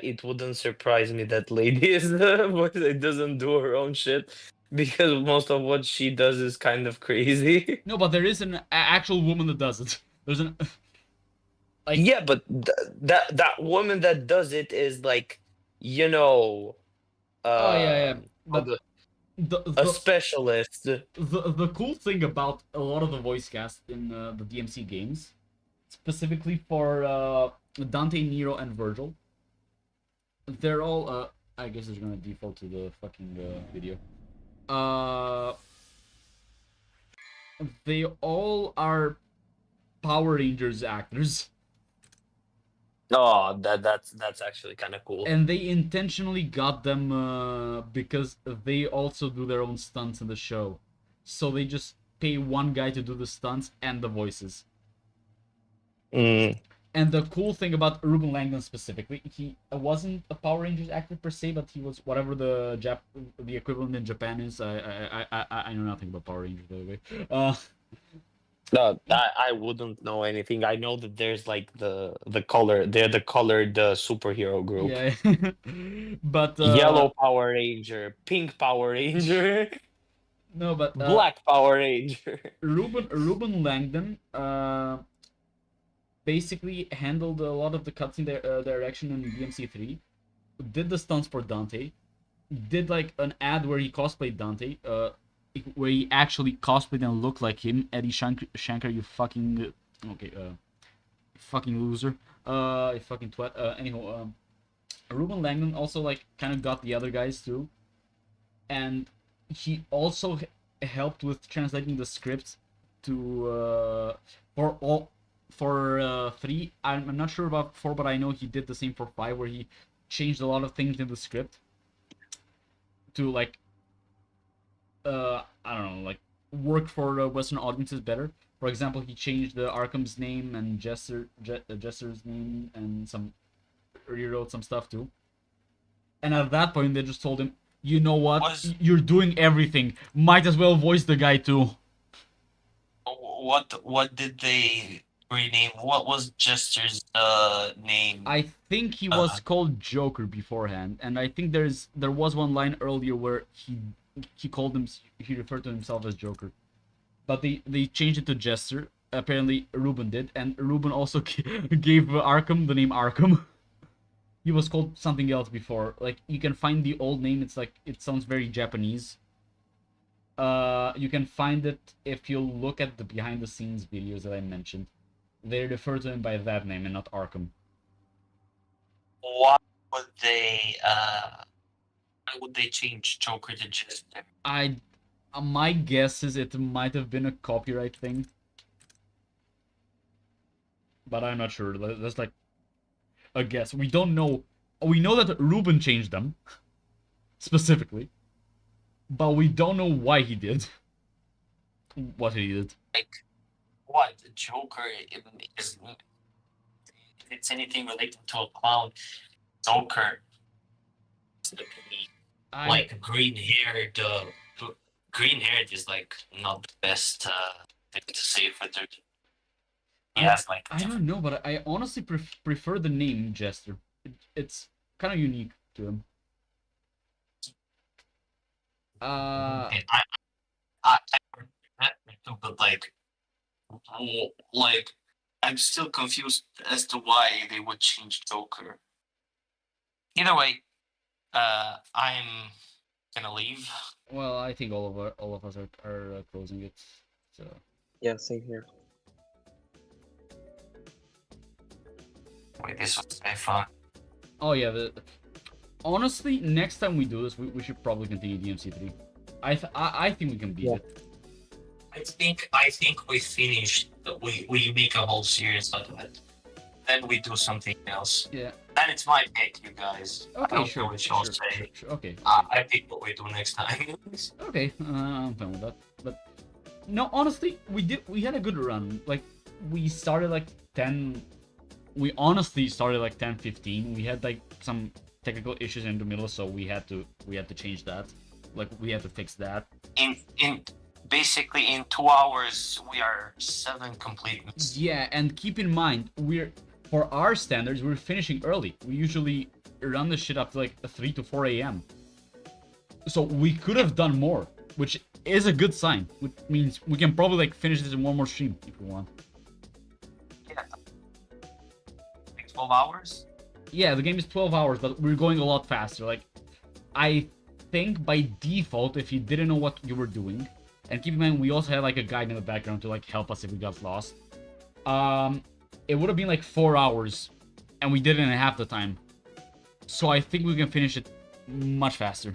it wouldn't surprise me that lady is the voice. It doesn't do her own shit because most of what she does is kind of crazy. No, but there is an actual woman that does it. There's an like Yeah, but that woman that does it is like, you know, oh yeah, how but the a the specialist. the cool thing about a lot of the voice cast in the DMC games, specifically for Dante, Nero, and Virgil, they're all I guess it's gonna default to the fucking video. Uh, they all are Power Rangers actors, Oh, that's actually kind of cool. and they intentionally got them because they also do their own stunts in the show, so they just pay one guy to do the stunts and the voices. Mm. And the cool thing about Ruben Langdon specifically, he wasn't a Power Rangers actor per se, but he was whatever the equivalent in Japan is. I know nothing about Power Rangers, by the way. No, I wouldn't know anything. I know that there's like the color. They're the colored superhero group. Yeah, but Yellow Power Ranger, pink Power Ranger, no, but black Power Ranger. Ruben Langdon basically handled a lot of the cutscene direction in DMC3, did the stunts for Dante, did like an ad where he cosplayed Dante, where he actually cosplayed and looked like him. Eddie Shankar, you fucking okay, fucking loser, you fucking twat. Anyhow, Ruben Langdon also like kind of got the other guys too, and he also helped with translating the script to for all for 3. I'm not sure about 4, but I know he did the same for 5, where he changed a lot of things in the script to like I don't know, like work for Western audiences better. For example, he changed the Arkham's name and Jester's name and some rewrote some stuff too. And at that point, they just told him, "You know what? You're doing everything. Might as well voice the guy too." What did they rename? What was Jester's name? I think he was called Joker beforehand, and I think there was one line earlier where he called him, he referred to himself as Joker, but they changed it to Jester. Apparently, Ruben did, and Ruben also gave Arkham the name Arkham. He was called something else before. Like, you can find the old name. It's like, it sounds very Japanese. You can find it if you look at the behind the scenes videos that I mentioned. They refer to him by that name and not Arkham. Why would they change Joker to Jester? My guess is it might have been a copyright thing, but I'm not sure. That's like a guess. We don't know. We know that Ruben changed them specifically, but we don't know why he did what he did. Like, what Joker is? If it's anything related to a clown, Joker is like green haired. Green haired is like not the best thing to say for their. Yes, like I don't know, but I honestly prefer the name Jester. It's kind of unique to him. I but like I'm still confused as to why they would change Joker. Either way, I'm gonna leave. Well, I think all of us are closing it. So Yeah, same here. Wait, this was very fun. oh yeah, honestly, next time we do this, we should probably continue DMC3. I think we can beat Yeah. it. I think we finished. We make a whole series out of it. Then we do something else. Yeah. Then it's my pick, you guys. I Okay, don't sure, know what y'all sure, say. sure. Okay. I pick what we do next time. Okay, I'm fine with that. But no, honestly, we had a good run. Like we started like 10. We honestly started like 10:15. We had like some technical issues in the middle, so we had to change that. Like we had to fix that. in basically in 2 hours we are 7 complete. Yeah, and keep in mind, for our standards, we're finishing early. We usually run the shit up to like 3 to 4 a.m. So we could have done more, which is a good sign. Which means we can probably like finish this in one more stream if we want. Yeah. Like 12 hours? Yeah, the game is 12 hours, but we're going a lot faster. Like, I think by default, if you didn't know what you were doing, and keep in mind, we also had like a guide in the background to like help us if we got lost. It would have been like 4 hours, and we did it in half the time. So I think we can finish it much faster.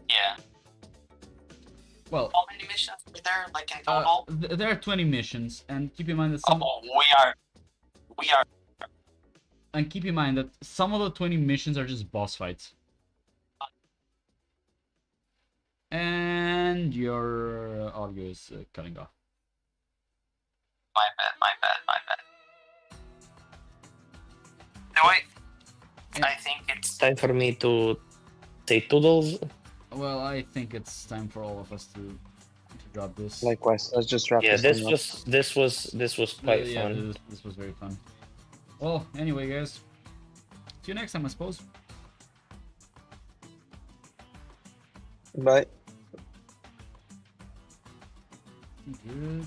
Yeah. Well, how many missions are there, like in total? There are 20 missions, and keep in mind that some. Oh, we are. And keep in mind that some of the 20 missions are just boss fights. And your audio is cutting off. My bad. No, wait. I think it's time for me to say toodles. Well, I think it's time for all of us to drop this. Likewise, let's just wrap Yeah, this thing up. this was quite fun. This was very fun. Well, anyway, guys. See you next time, I suppose. Bye. Good.